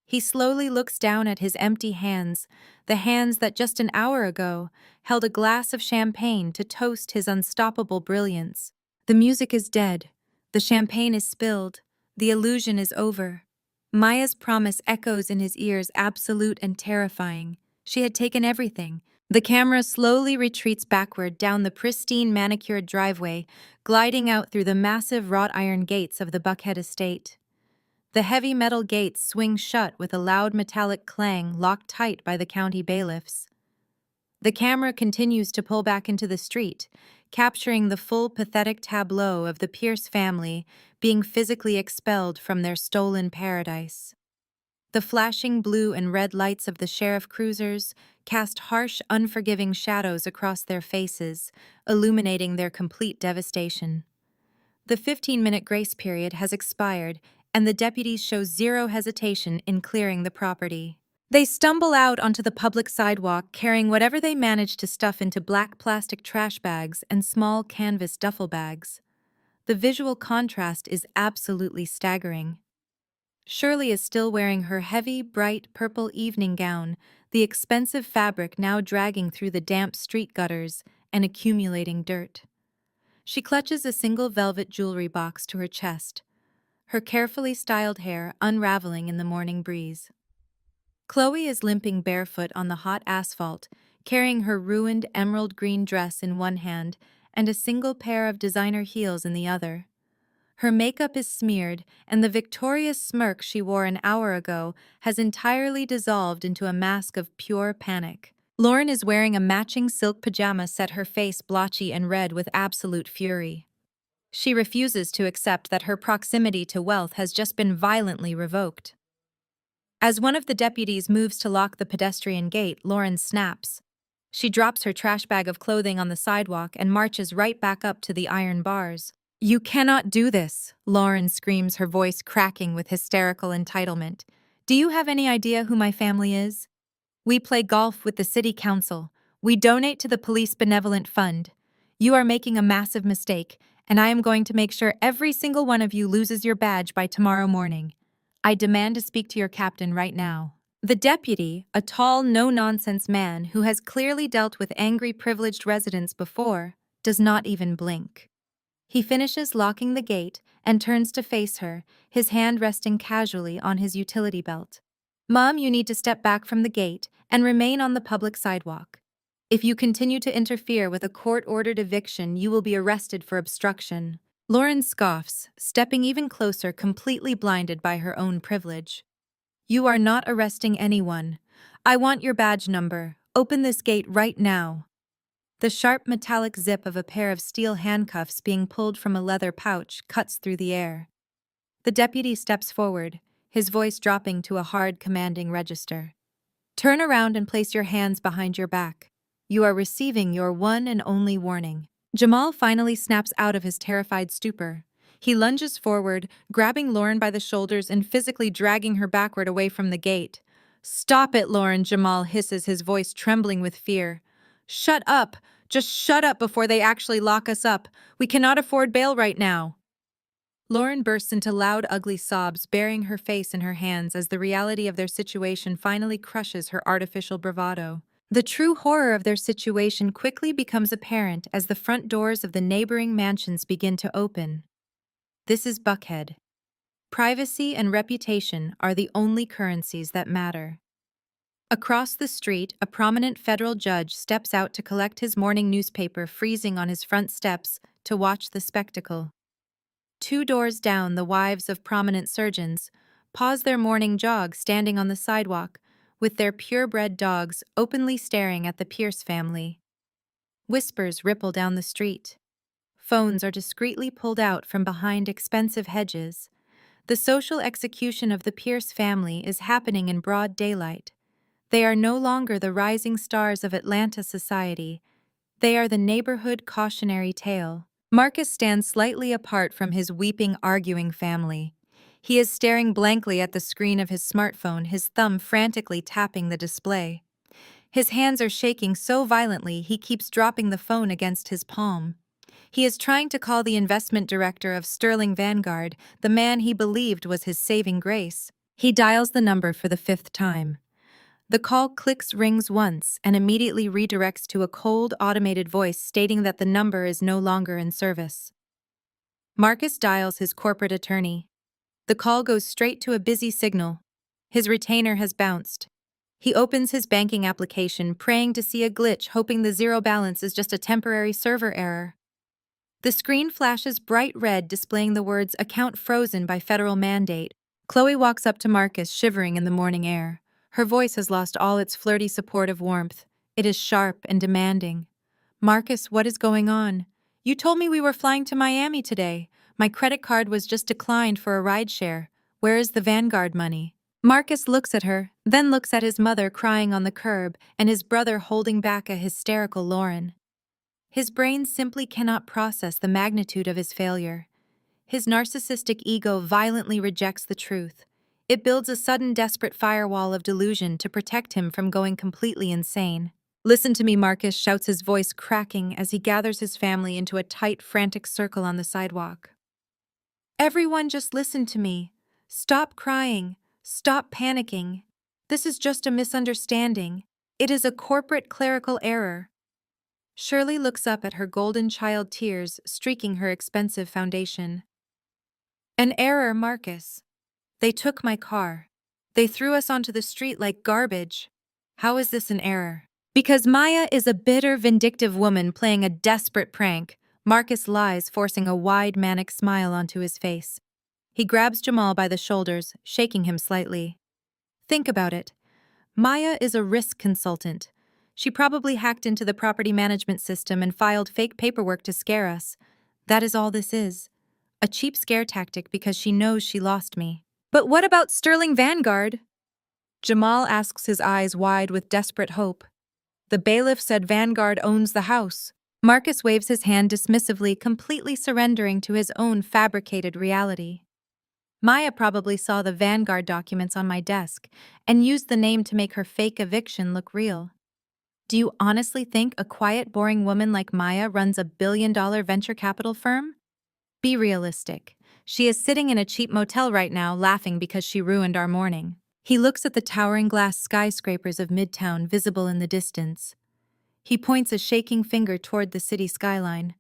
He slowly looks down at his empty hands, the hands that just an hour ago held a glass of champagne to toast his unstoppable brilliance. The music is dead. The champagne is spilled. The illusion is over. Maya's promise echoes in his ears, absolute and terrifying. She had taken everything. The camera slowly retreats backward down the pristine manicured driveway, gliding out through the massive wrought iron gates of the Buckhead estate. The heavy metal gates swing shut with a loud metallic clang, locked tight by the county bailiffs. The camera continues to pull back into the street, capturing the full pathetic tableau of the Pierce family being physically expelled from their stolen paradise. The flashing blue and red lights of the sheriff cruisers cast harsh, unforgiving shadows across their faces, illuminating their complete devastation. The 15-minute grace period has expired, and the deputies show zero hesitation in clearing the property. They stumble out onto the public sidewalk, carrying whatever they manage to stuff into black plastic trash bags and small canvas duffel bags. The visual contrast is absolutely staggering. Shirley is still wearing her heavy, bright purple evening gown, the expensive fabric now dragging through the damp street gutters and accumulating dirt. She clutches a single velvet jewelry box to her chest, her carefully styled hair unraveling in the morning breeze. Chloe is limping barefoot on the hot asphalt, carrying her ruined emerald green dress in one hand and a single pair of designer heels in the other. Her makeup is smeared, and the victorious smirk she wore an hour ago has entirely dissolved into a mask of pure panic. Lauren is wearing a matching silk pajama, set her face blotchy and red with absolute fury. She refuses to accept that her proximity to wealth has just been violently revoked. As one of the deputies moves to lock the pedestrian gate, Lauren snaps. She drops her trash bag of clothing on the sidewalk and marches right back up to the iron bars. "You cannot do this," Lauren screams, her voice cracking with hysterical entitlement. "Do you have any idea who my family is? We play golf with the city council. We donate to the police benevolent fund. You are making a massive mistake, and I am going to make sure every single one of you loses your badge by tomorrow morning. I demand to speak to your captain right now." The deputy, a tall, no-nonsense man who has clearly dealt with angry privileged residents before, does not even blink. He finishes locking the gate and turns to face her, his hand resting casually on his utility belt. "Mom, you need to step back from the gate and remain on the public sidewalk. If you continue to interfere with a court-ordered eviction, you will be arrested for obstruction." Lauren scoffs, stepping even closer, completely blinded by her own privilege. "You are not arresting anyone. I want your badge number. Open this gate right now." The sharp metallic zip of a pair of steel handcuffs being pulled from a leather pouch cuts through the air. The deputy steps forward, his voice dropping to a hard, commanding register. "Turn around and place your hands behind your back. You are receiving your one and only warning." Jamal finally snaps out of his terrified stupor. He lunges forward, grabbing Lauren by the shoulders and physically dragging her backward away from the gate. "Stop it, Lauren," Jamal hisses, his voice trembling with fear. "Shut up! Just shut up before they actually lock us up. We cannot afford bail right now." Lauren bursts into loud, ugly sobs, burying her face in her hands as the reality of their situation finally crushes her artificial bravado. The true horror of their situation quickly becomes apparent as the front doors of the neighboring mansions begin to open. This is Buckhead. Privacy and reputation are the only currencies that matter. Across the street, a prominent federal judge steps out to collect his morning newspaper, freezing on his front steps to watch the spectacle. 2 doors down, the wives of prominent surgeons pause their morning jog, standing on the sidewalk, with their purebred dogs openly staring at the Pierce family. Whispers ripple down the street. Phones are discreetly pulled out from behind expensive hedges. The social execution of the Pierce family is happening in broad daylight. They are no longer the rising stars of Atlanta society. They are the neighborhood cautionary tale. Marcus stands slightly apart from his weeping, arguing family. He is staring blankly at the screen of his smartphone, his thumb frantically tapping the display. His hands are shaking so violently he keeps dropping the phone against his palm. He is trying to call the investment director of Sterling Vanguard, the man he believed was his saving grace. He dials the number for the 5th time. The call clicks, rings once, and immediately redirects to a cold, automated voice stating that the number is no longer in service. Marcus dials his corporate attorney. The call goes straight to a busy signal. His retainer has bounced. He opens his banking application, praying to see a glitch, hoping the zero balance is just a temporary server error. The screen flashes bright red, displaying the words "Account frozen by federal mandate." Chloe walks up to Marcus, shivering in the morning air. Her voice has lost all its flirty, supportive warmth. It is sharp and demanding. "Marcus, what is going on? You told me we were flying to Miami today. My credit card was just declined for a rideshare. Where is the Vanguard money?" Marcus looks at her, then looks at his mother crying on the curb and his brother holding back a hysterical Lauren. His brain simply cannot process the magnitude of his failure. His narcissistic ego violently rejects the truth. It builds a sudden, desperate firewall of delusion to protect him from going completely insane. "Listen to me," Marcus shouts, his voice cracking as he gathers his family into a tight, frantic circle on the sidewalk. "Everyone, just listen to me. Stop crying. Stop panicking. This is just a misunderstanding. It is a corporate clerical error." Shirley looks up at her golden child, tears streaking her expensive foundation. "An error, Marcus. They took my car. They threw us onto the street like garbage. How is this an error?" "Because Maya is a bitter, vindictive woman playing a desperate prank," Marcus lies, forcing a wide, manic smile onto his face. He grabs Jamal by the shoulders, shaking him slightly. "Think about it. Maya is a risk consultant. She probably hacked into the property management system and filed fake paperwork to scare us. That is all this is. A cheap scare tactic because she knows she lost me." "But what about Sterling Vanguard?" Jamal asks, his eyes wide with desperate hope. "The bailiff said Vanguard owns the house." Marcus waves his hand dismissively, completely surrendering to his own fabricated reality. "Maya probably saw the Vanguard documents on my desk and used the name to make her fake eviction look real. Do you honestly think a quiet, boring woman like Maya runs a billion-dollar venture capital firm? Be realistic. She is sitting in a cheap motel right now, laughing because she ruined our morning." He looks at the towering glass skyscrapers of Midtown visible in the distance. He points a shaking finger toward the city skyline.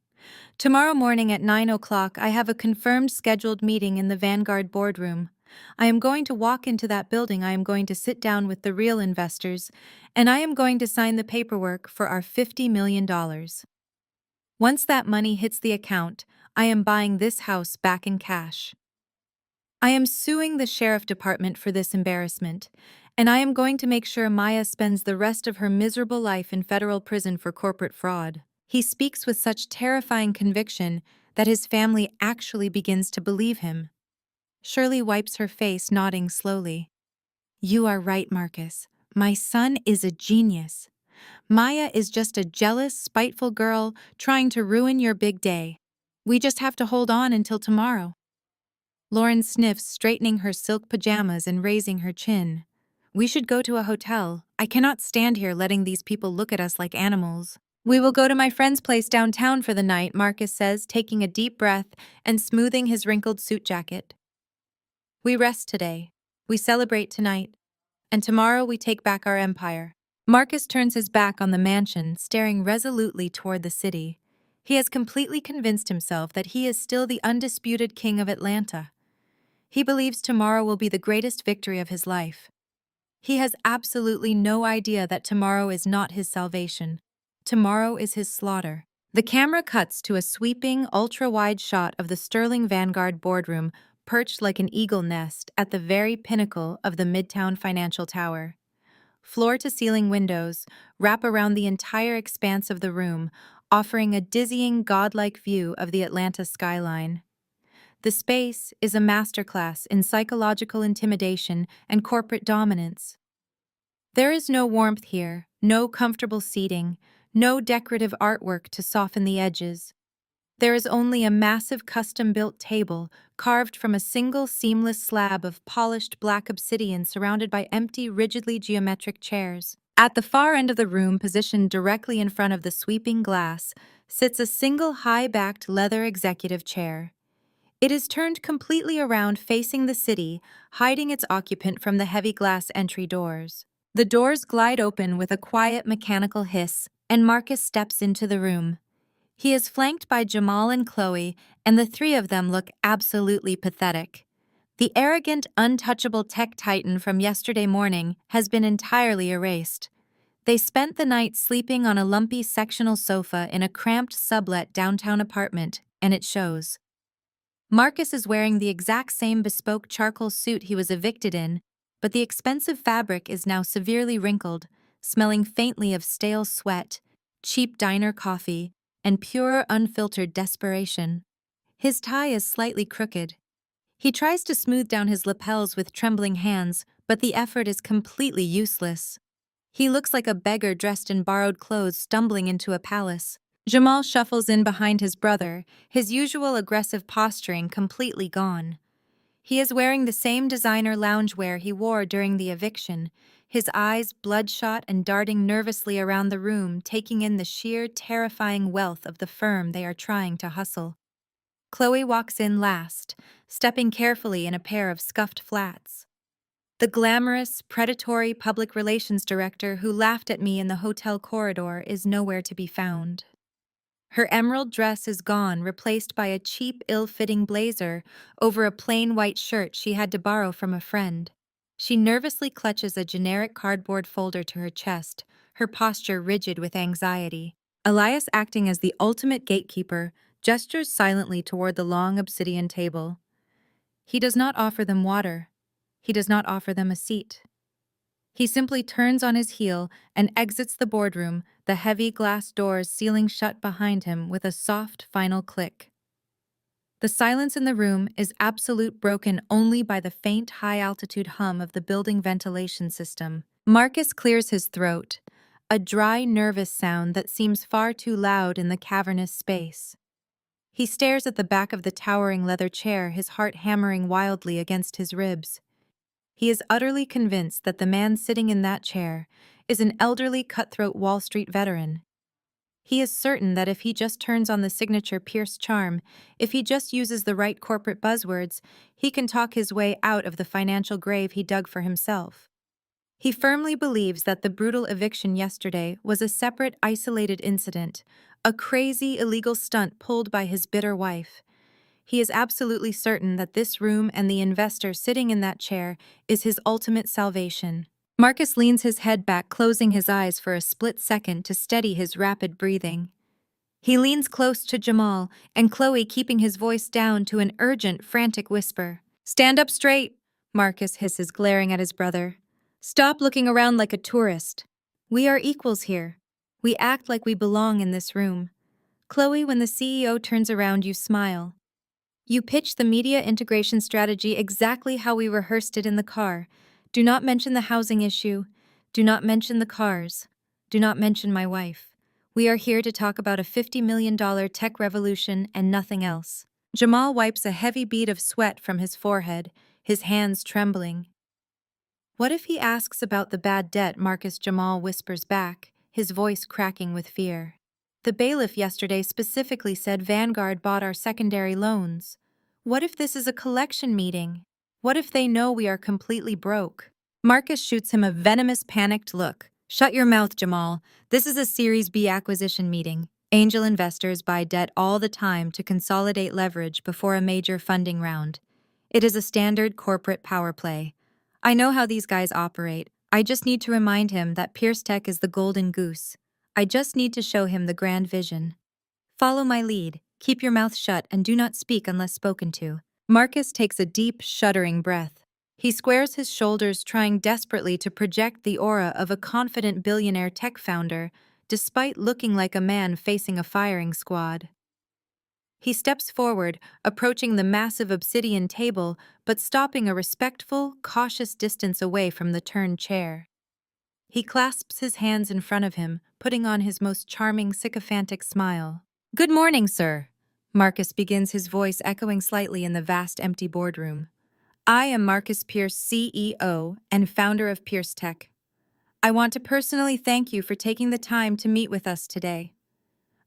"Tomorrow morning at 9 o'clock, I have a confirmed scheduled meeting in the Vanguard boardroom. I am going to walk into that building. I am going to sit down with the real investors, and I am going to sign the paperwork for our $50 million. Once that money hits the account, I am buying this house back in cash. I am suing the sheriff department for this embarrassment, and I am going to make sure Maya spends the rest of her miserable life in federal prison for corporate fraud." He speaks with such terrifying conviction that his family actually begins to believe him. Shirley wipes her face, nodding slowly. "You are right, Marcus. My son is a genius. Maya is just a jealous, spiteful girl trying to ruin your big day. We just have to hold on until tomorrow." Lauren sniffs, straightening her silk pajamas and raising her chin. "We should go to a hotel. I cannot stand here letting these people look at us like animals." "We will go to my friend's place downtown for the night," Marcus says, taking a deep breath and smoothing his wrinkled suit jacket. "We rest today. We celebrate tonight. And tomorrow we take back our empire." Marcus turns his back on the mansion, staring resolutely toward the city. He has completely convinced himself that he is still the undisputed king of Atlanta. He believes tomorrow will be the greatest victory of his life. He has absolutely no idea that tomorrow is not his salvation. Tomorrow is his slaughter. The camera cuts to a sweeping, ultra-wide shot of the Sterling Vanguard boardroom, perched like an eagle nest at the very pinnacle of the Midtown Financial Tower. Floor-to-ceiling windows wrap around the entire expanse of the room, offering a dizzying, godlike view of the Atlanta skyline. The space is a masterclass in psychological intimidation and corporate dominance. There is no warmth here, no comfortable seating, no decorative artwork to soften the edges. There is only a massive custom-built table carved from a single seamless slab of polished black obsidian surrounded by empty, rigidly geometric chairs. At the far end of the room, positioned directly in front of the sweeping glass, sits a single high-backed leather executive chair. It is turned completely around facing the city, hiding its occupant from the heavy glass entry doors. The doors glide open with a quiet mechanical hiss, and Marcus steps into the room. He is flanked by Jamal and Chloe, and the three of them look absolutely pathetic. The arrogant, untouchable tech titan from yesterday morning has been entirely erased. They spent the night sleeping on a lumpy sectional sofa in a cramped sublet downtown apartment, and it shows. Marcus is wearing the exact same bespoke charcoal suit he was evicted in, but the expensive fabric is now severely wrinkled, smelling faintly of stale sweat, cheap diner coffee, and pure, unfiltered desperation. His tie is slightly crooked. He tries to smooth down his lapels with trembling hands, but the effort is completely useless. He looks like a beggar dressed in borrowed clothes stumbling into a palace. Jamal shuffles in behind his brother, his usual aggressive posturing completely gone. He is wearing the same designer loungewear he wore during the eviction, his eyes bloodshot and darting nervously around the room, taking in the sheer, terrifying wealth of the firm they are trying to hustle. Chloe walks in last, stepping carefully in a pair of scuffed flats. The glamorous, predatory public relations director who laughed at me in the hotel corridor is nowhere to be found. Her emerald dress is gone, replaced by a cheap, ill-fitting blazer over a plain white shirt she had to borrow from a friend. She nervously clutches a generic cardboard folder to her chest, her posture rigid with anxiety. Elias, acting as the ultimate gatekeeper, gestures silently toward the long obsidian table. He does not offer them water. He does not offer them a seat. He simply turns on his heel and exits the boardroom, the heavy glass doors sealing shut behind him with a soft final click. The silence in the room is absolute, broken only by the faint high-altitude hum of the building ventilation system. Marcus clears his throat, a dry, nervous sound that seems far too loud in the cavernous space. He stares at the back of the towering leather chair, his heart hammering wildly against his ribs. He is utterly convinced that the man sitting in that chair is an elderly, cutthroat Wall Street veteran. He is certain that if he just turns on the signature Pierce charm, if he just uses the right corporate buzzwords, he can talk his way out of the financial grave he dug for himself. He firmly believes that the brutal eviction yesterday was a separate, isolated incident, a crazy, illegal stunt pulled by his bitter wife. He is absolutely certain that this room and the investor sitting in that chair is his ultimate salvation. Marcus leans his head back, closing his eyes for a split second to steady his rapid breathing. He leans close to Jamal, and Chloe, keeping his voice down to an urgent, frantic whisper. "Stand up straight," Marcus hisses, glaring at his brother. "Stop looking around like a tourist. We are equals here. We act like we belong in this room." Chloe, when the CEO turns around, you smile. "You pitch the media integration strategy exactly how we rehearsed it in the car. Do not mention the housing issue. Do not mention the cars. Do not mention my wife. We are here to talk about a $50 million tech revolution and nothing else." Jamal wipes a heavy bead of sweat from his forehead, his hands trembling. "What if he asks about the bad debt?" Marcus Jamal whispers back, his voice cracking with fear. "The bailiff yesterday specifically said Vanguard bought our secondary loans. What if this is a collection meeting? What if they know we are completely broke?" Marcus shoots him a venomous, panicked look. "Shut your mouth, Jamal. This is a Series B acquisition meeting. Angel investors buy debt all the time to consolidate leverage before a major funding round. It is a standard corporate power play. I know how these guys operate. I just need to remind him that Pierce Tech is the golden goose. I just need to show him the grand vision. Follow my lead, keep your mouth shut, and do not speak unless spoken to." Marcus takes a deep, shuddering breath. He squares his shoulders, trying desperately to project the aura of a confident billionaire tech founder, despite looking like a man facing a firing squad. He steps forward, approaching the massive obsidian table, but stopping a respectful, cautious distance away from the turned chair. He clasps his hands in front of him, putting on his most charming sycophantic smile. "Good morning, sir." Marcus begins, his voice echoing slightly in the vast empty boardroom. "I am Marcus Pierce, CEO and founder of Pierce Tech. I want to personally thank you for taking the time to meet with us today.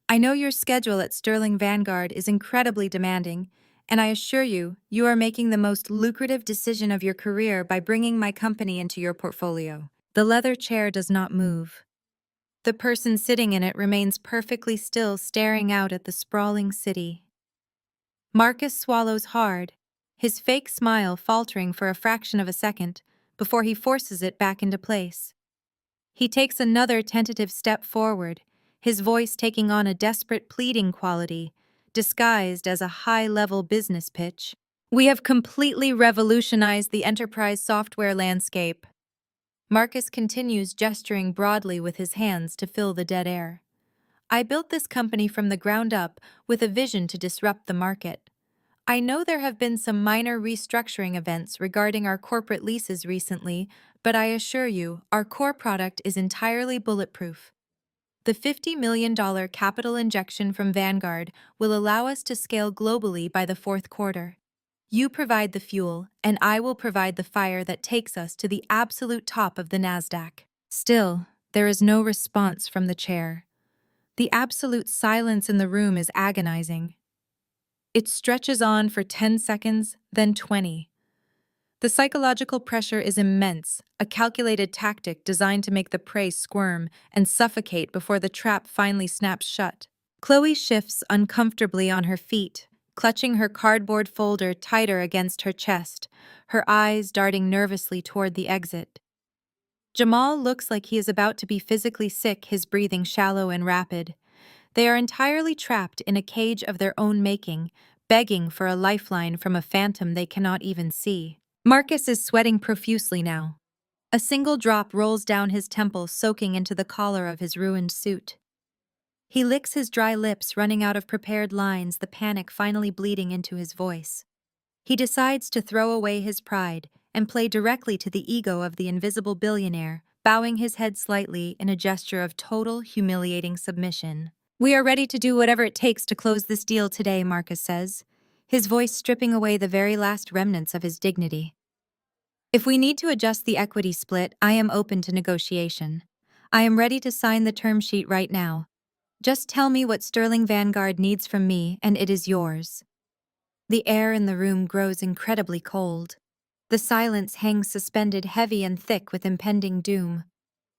I know your schedule at Sterling Vanguard is incredibly demanding, and I assure you, you are making the most lucrative decision of your career by bringing my company into your portfolio." The leather chair does not move. The person sitting in it remains perfectly still, staring out at the sprawling city. Marcus swallows hard, his fake smile faltering for a fraction of a second before he forces it back into place. He takes another tentative step forward, his voice taking on a desperate pleading quality, disguised as a high-level business pitch. "We have completely revolutionized the enterprise software landscape." Marcus continues, gesturing broadly with his hands to fill the dead air. "I built this company from the ground up with a vision to disrupt the market. I know there have been some minor restructuring events regarding our corporate leases recently, but I assure you, our core product is entirely bulletproof. The $50 million capital injection from Vanguard will allow us to scale globally by the fourth quarter. You provide the fuel, and I will provide the fire that takes us to the absolute top of the NASDAQ." Still, there is no response from the chair. The absolute silence in the room is agonizing. It stretches on for 10 seconds, then 20. The psychological pressure is immense, a calculated tactic designed to make the prey squirm and suffocate before the trap finally snaps shut. Chloe shifts uncomfortably on her feet, clutching her cardboard folder tighter against her chest, her eyes darting nervously toward the exit. Jamal looks like he is about to be physically sick, his breathing shallow and rapid. They are entirely trapped in a cage of their own making, begging for a lifeline from a phantom they cannot even see. Marcus is sweating profusely now. A single drop rolls down his temple, soaking into the collar of his ruined suit. He licks his dry lips, running out of prepared lines, the panic finally bleeding into his voice. He decides to throw away his pride and play directly to the ego of the invisible billionaire, bowing his head slightly in a gesture of total, humiliating submission. "We are ready to do whatever it takes to close this deal today," Marcus says, his voice stripping away the very last remnants of his dignity. "If we need to adjust the equity split, I am open to negotiation. I am ready to sign the term sheet right now. Just tell me what Sterling Vanguard needs from me, and it is yours." The air in the room grows incredibly cold. The silence hangs suspended, heavy and thick with impending doom.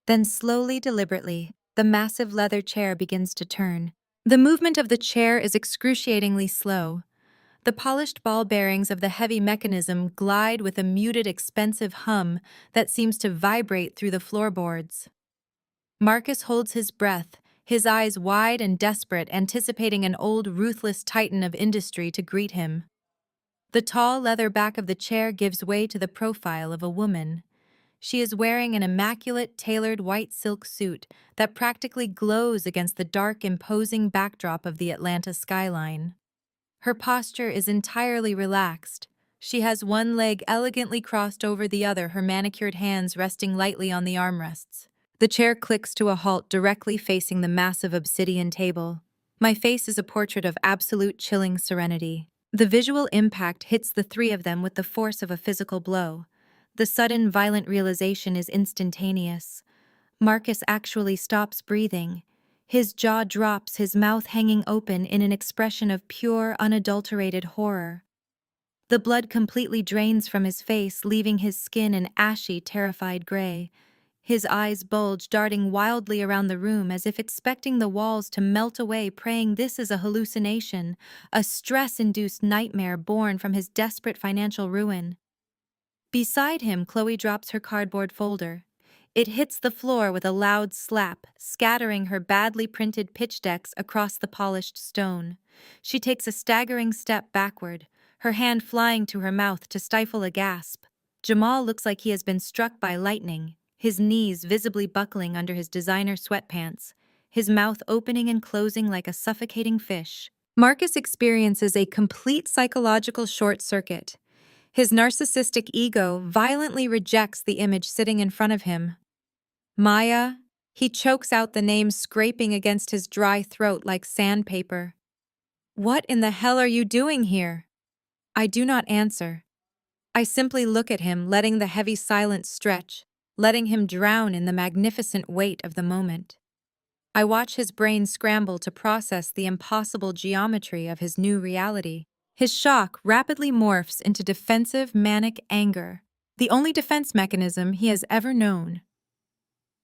Then slowly, deliberately, the massive leather chair begins to turn. The movement of the chair is excruciatingly slow. The polished ball bearings of the heavy mechanism glide with a muted, expensive hum that seems to vibrate through the floorboards. Marcus holds his breath, his eyes wide and desperate, anticipating an old, ruthless titan of industry to greet him. The tall leather back of the chair gives way to the profile of a woman. She is wearing an immaculate, tailored white silk suit that practically glows against the dark, imposing backdrop of the Atlanta skyline. Her posture is entirely relaxed. She has one leg elegantly crossed over the other, her manicured hands resting lightly on the armrests. The chair clicks to a halt directly facing the massive obsidian table. My face is a portrait of absolute, chilling serenity. The visual impact hits the three of them with the force of a physical blow. The sudden, violent realization is instantaneous. Marcus actually stops breathing. His jaw drops, his mouth hanging open in an expression of pure, unadulterated horror. The blood completely drains from his face, leaving his skin an ashy, terrified gray. His eyes bulge, darting wildly around the room as if expecting the walls to melt away, praying this is a hallucination, a stress-induced nightmare born from his desperate financial ruin. Beside him, Chloe drops her cardboard folder. It hits the floor with a loud slap, scattering her badly printed pitch decks across the polished stone. She takes a staggering step backward, her hand flying to her mouth to stifle a gasp. Jamal looks like he has been struck by lightning, his knees visibly buckling under his designer sweatpants, his mouth opening and closing like a suffocating fish. Marcus experiences a complete psychological short circuit. His narcissistic ego violently rejects the image sitting in front of him. Maya, he chokes out the name scraping against his dry throat like sandpaper. What in the hell are you doing here? I do not answer. I simply look at him, letting the heavy silence stretch, letting him drown in the magnificent weight of the moment. I watch his brain scramble to process the impossible geometry of his new reality. His shock rapidly morphs into defensive, manic anger, the only defense mechanism he has ever known.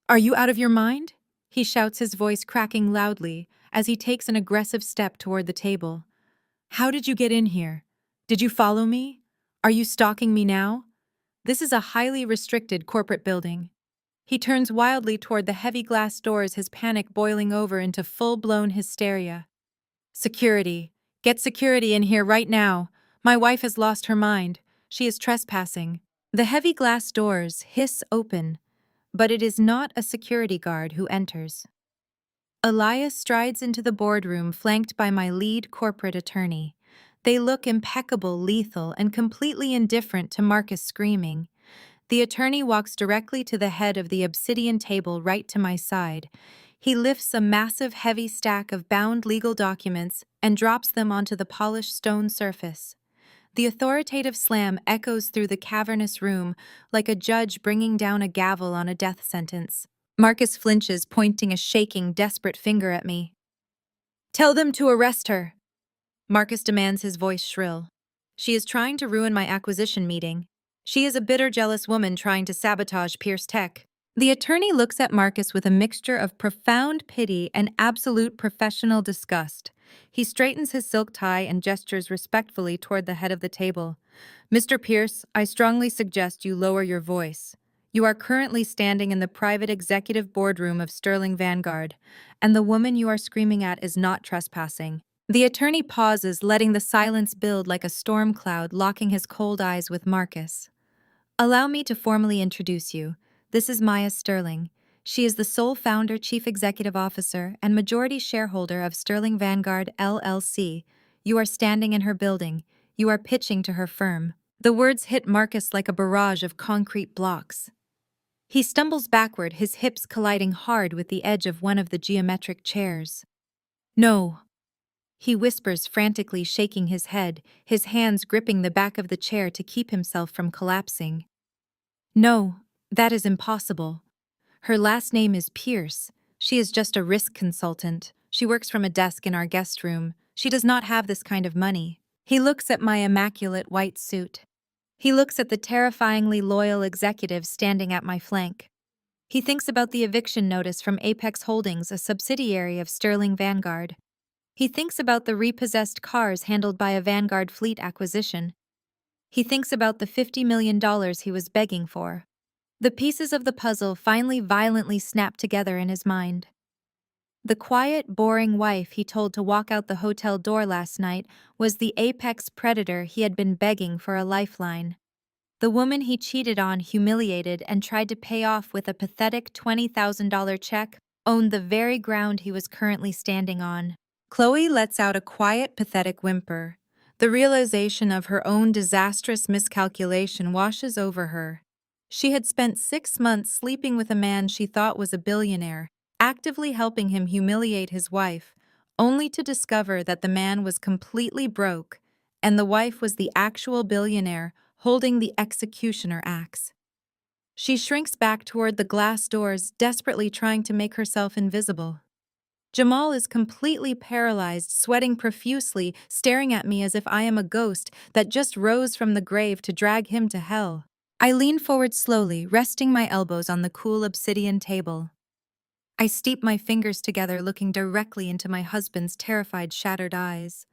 "Are you out of your mind?" he shouts, his voice cracking loudly as he takes an aggressive step toward the table. "How did you get in here? Did you follow me? Are you stalking me now? This is a highly restricted corporate building." He turns wildly toward the heavy glass doors, his panic boiling over into full-blown hysteria. "Security. Get security in here right now. My wife has lost her mind. She is trespassing." The heavy glass doors hiss open, but it is not a security guard who enters. Elias strides into the boardroom, flanked by my lead corporate attorney. They look impeccable, lethal, and completely indifferent to Marcus screaming. The attorney walks directly to the head of the obsidian table right to my side. He lifts a massive, heavy stack of bound legal documents and drops them onto the polished stone surface. The authoritative slam echoes through the cavernous room like a judge bringing down a gavel on a death sentence. Marcus flinches, pointing a shaking, desperate finger at me. "Tell them to arrest her," Marcus demands, his voice shrill. "She is trying to ruin my acquisition meeting. She is a bitter, jealous woman trying to sabotage Pierce Tech." The attorney looks at Marcus with a mixture of profound pity and absolute professional disgust. He straightens his silk tie and gestures respectfully toward the head of the table. "Mr. Pierce, I strongly suggest you lower your voice. You are currently standing in the private executive boardroom of Sterling Vanguard, and the woman you are screaming at is not trespassing." The attorney pauses, letting the silence build like a storm cloud, locking his cold eyes with Marcus. "Allow me to formally introduce you. This is Maya Sterling. She is the sole founder, chief executive officer, and majority shareholder of Sterling Vanguard LLC. You are standing in her building. You are pitching to her firm." The words hit Marcus like a barrage of concrete blocks. He stumbles backward, his hips colliding hard with the edge of one of the geometric chairs. "No," he whispers, frantically shaking his head, his hands gripping the back of the chair to keep himself from collapsing. "No, that is impossible. Her last name is Pierce. She is just a risk consultant. She works from a desk in our guest room. She does not have this kind of money." He looks at my immaculate white suit. He looks at the terrifyingly loyal executive standing at my flank. He thinks about the eviction notice from Apex Holdings, a subsidiary of Sterling Vanguard. He thinks about the repossessed cars handled by a Vanguard fleet acquisition. He thinks about the $50 million he was begging for. The pieces of the puzzle finally violently snap together in his mind. The quiet, boring wife he told to walk out the hotel door last night was the apex predator he had been begging for a lifeline. The woman he cheated on, humiliated, and tried to pay off with a pathetic $20,000 check owned the very ground he was currently standing on. Chloe lets out a quiet, pathetic whimper. The realization of her own disastrous miscalculation washes over her. She had spent 6 months sleeping with a man she thought was a billionaire, actively helping him humiliate his wife, only to discover that the man was completely broke, and the wife was the actual billionaire holding the executioner axe. She shrinks back toward the glass doors, desperately trying to make herself invisible. Jamal is completely paralyzed, sweating profusely, staring at me as if I am a ghost that just rose from the grave to drag him to hell. I lean forward slowly, resting my elbows on the cool obsidian table. I steep my fingers together, looking directly into my husband's terrified, shattered eyes.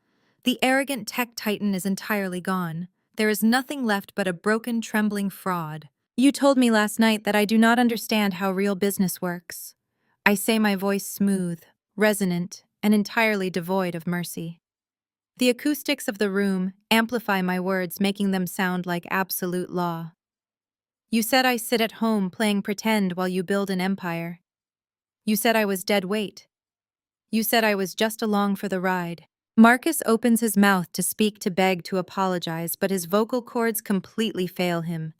The arrogant tech titan is entirely gone. There is nothing left but a broken, trembling fraud. "You told me last night that I do not understand how real business works." I say, my voice smooth, resonant, and entirely devoid of mercy. The acoustics of the room amplify my words, making them sound like absolute law. You said I sit at home playing pretend while you build an empire. You said I was dead weight. You said I was just along for the ride. Marcus opens his mouth to speak, to beg, to apologize, but his vocal cords completely fail him.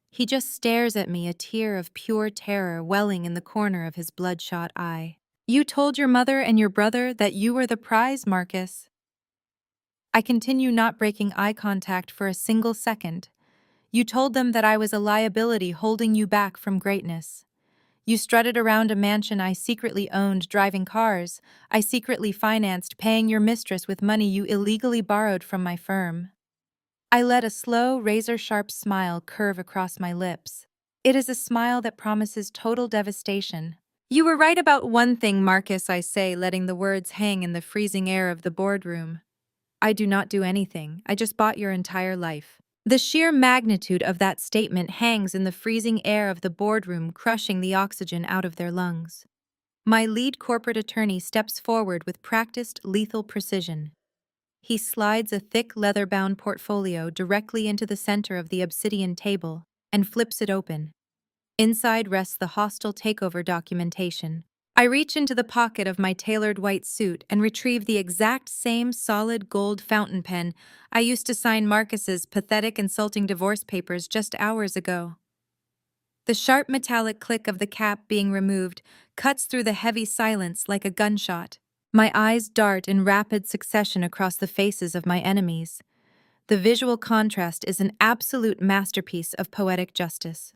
He just stares at me, a tear of pure terror welling in the corner of his bloodshot eye. You told your mother and your brother that you were the prize, Marcus. I continue, not breaking eye contact for a single second. You told them that I was a liability holding you back from greatness. You strutted around a mansion I secretly owned, driving cars I secretly financed, paying your mistress with money you illegally borrowed from my firm. I let a slow, razor-sharp smile curve across my lips. It is a smile that promises total devastation. You were right about one thing, Marcus, I say, letting the words hang in the freezing air of the boardroom. I do not do anything. I just bought your entire life. The sheer magnitude of that statement hangs in the freezing air of the boardroom, crushing the oxygen out of their lungs. My lead corporate attorney steps forward with practiced, lethal precision. He slides a thick leather-bound portfolio directly into the center of the obsidian table and flips it open. Inside rests the hostile takeover documentation. I reach into the pocket of my tailored white suit and retrieve the exact same solid gold fountain pen I used to sign Marcus's pathetic, insulting divorce papers just hours ago. The sharp metallic click of the cap being removed cuts through the heavy silence like a gunshot. My eyes dart in rapid succession across the faces of my enemies. The visual contrast is an absolute masterpiece of poetic justice.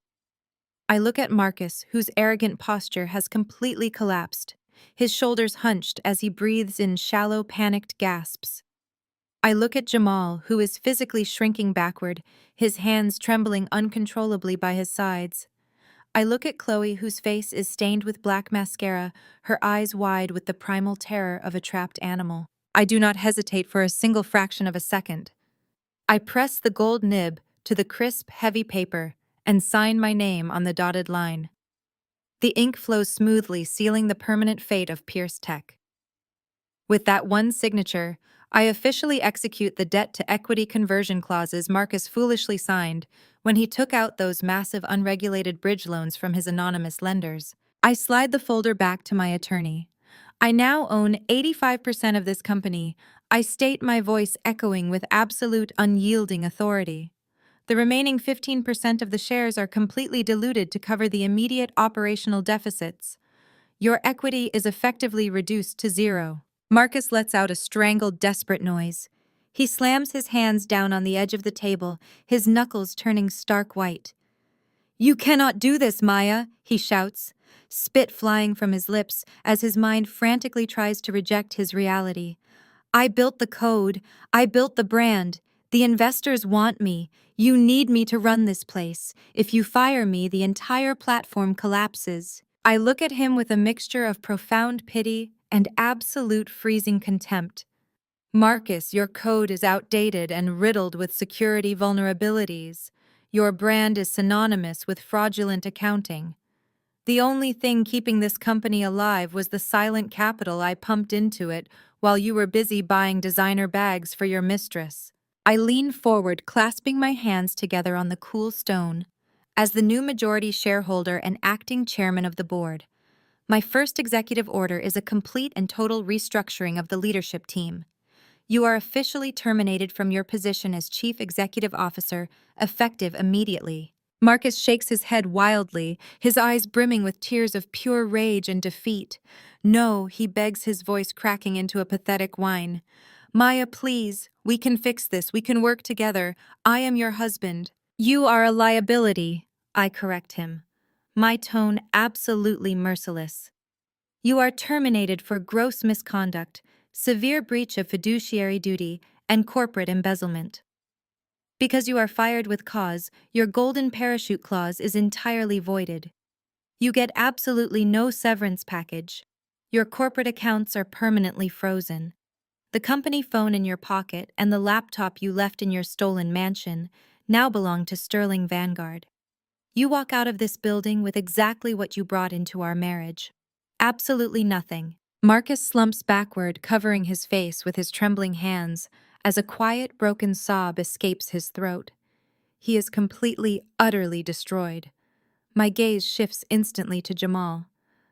I look at Marcus, whose arrogant posture has completely collapsed, his shoulders hunched as he breathes in shallow, panicked gasps. I look at Jamal, who is physically shrinking backward, his hands trembling uncontrollably by his sides. I look at Chloe, whose face is stained with black mascara, her eyes wide with the primal terror of a trapped animal. I do not hesitate for a single fraction of a second. I press the gold nib to the crisp, heavy paper and sign my name on the dotted line. The ink flows smoothly, sealing the permanent fate of Pierce Tech. With that one signature, I officially execute the debt-to-equity conversion clauses Marcus foolishly signed when he took out those massive unregulated bridge loans from his anonymous lenders. I slide the folder back to my attorney. I now own 85% of this company. I state, my voice echoing with absolute, unyielding authority. The remaining 15% of the shares are completely diluted to cover the immediate operational deficits. Your equity is effectively reduced to zero. Marcus lets out a strangled, desperate noise. He slams his hands down on the edge of the table, his knuckles turning stark white. You cannot do this, Maya, he shouts, spit flying from his lips as his mind frantically tries to reject his reality. I built the code. I built the brand. The investors want me. You need me to run this place. If you fire me, the entire platform collapses. I look at him with a mixture of profound pity and absolute freezing contempt. Marcus, your code is outdated and riddled with security vulnerabilities. Your brand is synonymous with fraudulent accounting. The only thing keeping this company alive was the silent capital I pumped into it while you were busy buying designer bags for your mistress. I lean forward, clasping my hands together on the cool stone. As the new majority shareholder and acting chairman of the board, my first executive order is a complete and total restructuring of the leadership team. You are officially terminated from your position as Chief Executive Officer, effective immediately. Marcus shakes his head wildly, his eyes brimming with tears of pure rage and defeat. No, he begs, his voice cracking into a pathetic whine. Maya, please, we can fix this, we can work together. I am your husband. You are a liability, I correct him, my tone absolutely merciless. You are terminated for gross misconduct, severe breach of fiduciary duty, and corporate embezzlement. Because you are fired with cause, your golden parachute clause is entirely voided. You get absolutely no severance package. Your corporate accounts are permanently frozen. The company phone in your pocket and the laptop you left in your stolen mansion now belong to Sterling Vanguard. You walk out of this building with exactly what you brought into our marriage. Absolutely nothing. Marcus slumps backward, covering his face with his trembling hands, as a quiet, broken sob escapes his throat. He is completely, utterly destroyed. My gaze shifts instantly to Jamal.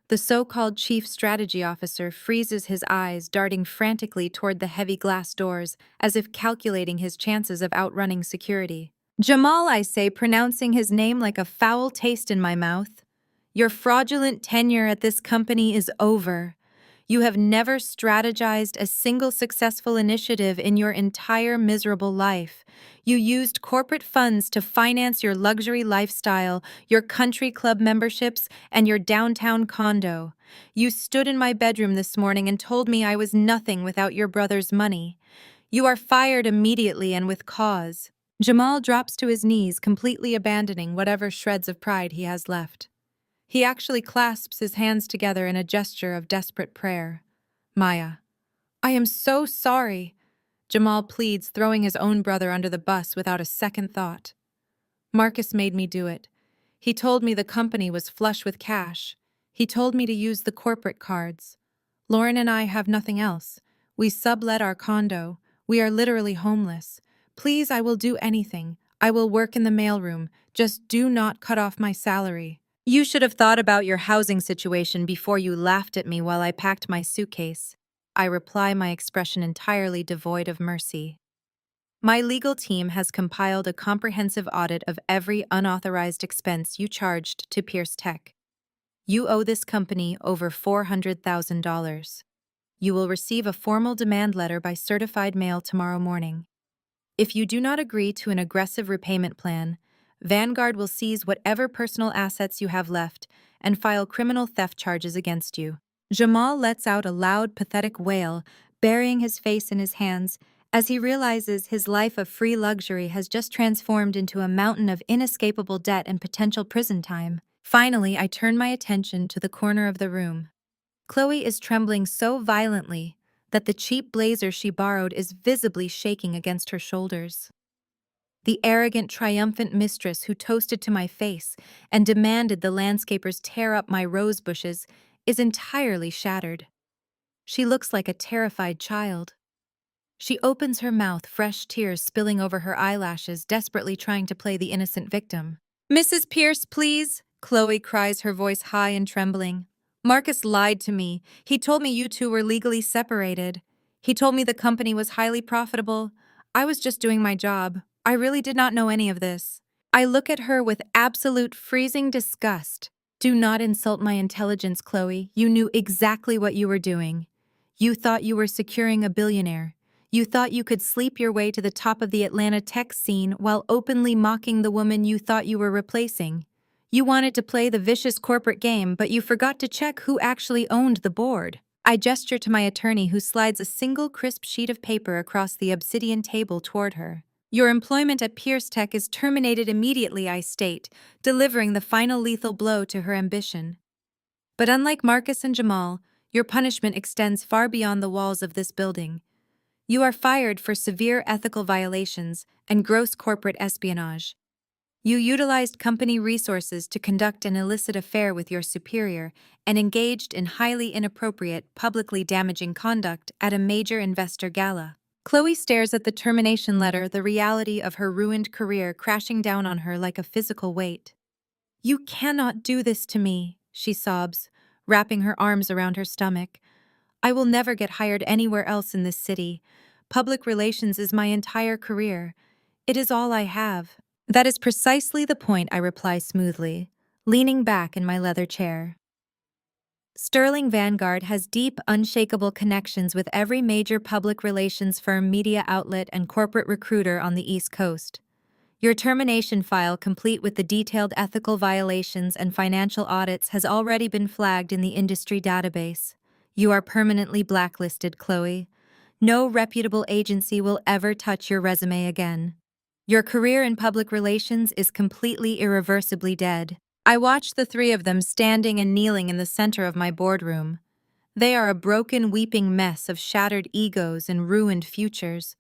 The so-called chief strategy officer freezes his eyes, darting frantically toward the heavy glass doors, as if calculating his chances of outrunning security. Jamal, I say, pronouncing his name like a foul taste in my mouth. Your fraudulent tenure at this company is over. You have never strategized a single successful initiative in your entire miserable life. You used corporate funds to finance your luxury lifestyle, your country club memberships, and your downtown condo. You stood in my bedroom this morning and told me I was nothing without your brother's money. You are fired immediately and with cause. Jamal drops to his knees, completely abandoning whatever shreds of pride he has left. He actually clasps his hands together in a gesture of desperate prayer. Maya. I am so sorry, Jamal pleads, throwing his own brother under the bus without a second thought. Marcus made me do it. He told me the company was flush with cash. He told me to use the corporate cards. Lauren and I have nothing else. We sublet our condo. We are literally homeless. Please, I will do anything. I will work in the mailroom. Just do not cut off my salary. You should have thought about your housing situation before you laughed at me while I packed my suitcase. I reply, my expression entirely devoid of mercy. My legal team has compiled a comprehensive audit of every unauthorized expense you charged to Pierce Tech. You owe this company over $400,000. You will receive a formal demand letter by certified mail tomorrow morning. If you do not agree to an aggressive repayment plan, Vanguard will seize whatever personal assets you have left and file criminal theft charges against you. Jamal lets out a loud, pathetic wail, burying his face in his hands, as he realizes his life of free luxury has just transformed into a mountain of inescapable debt and potential prison time. Finally, I turn my attention to the corner of the room. Chloe is trembling so violently that the cheap blazer she borrowed is visibly shaking against her shoulders. The arrogant, triumphant mistress who toasted to my face and demanded the landscapers tear up my rose bushes is entirely shattered. She looks like a terrified child. She opens her mouth, fresh tears spilling over her eyelashes, desperately trying to play the innocent victim. Mrs. Pierce, please, Chloe cries, her voice high and trembling. Marcus lied to me. He told me you two were legally separated. He told me the company was highly profitable. I was just doing my job. I really did not know any of this. I look at her with absolute freezing disgust. Do not insult my intelligence, Chloe. You knew exactly what you were doing. You thought you were securing a billionaire. You thought you could sleep your way to the top of the Atlanta tech scene while openly mocking the woman you thought you were replacing. You wanted to play the vicious corporate game, but you forgot to check who actually owned the board. I gesture to my attorney, who slides a single crisp sheet of paper across the obsidian table toward her. Your employment at Pierce Tech is terminated immediately, I state, delivering the final lethal blow to her ambition. But unlike Marcus and Jamal, your punishment extends far beyond the walls of this building. You are fired for severe ethical violations and gross corporate espionage. You utilized company resources to conduct an illicit affair with your superior and engaged in highly inappropriate, publicly damaging conduct at a major investor gala. Chloe stares at the termination letter, the reality of her ruined career crashing down on her like a physical weight. You cannot do this to me, she sobs, wrapping her arms around her stomach. I will never get hired anywhere else in this city. Public relations is my entire career. It is all I have. That is precisely the point, I reply smoothly, leaning back in my leather chair. Sterling Vanguard has deep, unshakable connections with every major public relations firm, media outlet, and corporate recruiter on the East Coast. Your termination file, complete with the detailed ethical violations and financial audits, has already been flagged in the industry database. You are permanently blacklisted, Chloe. No reputable agency will ever touch your resume again. Your career in public relations is completely irreversibly dead. I watch the three of them standing and kneeling in the center of my boardroom. They are a broken, weeping mess of shattered egos and ruined futures.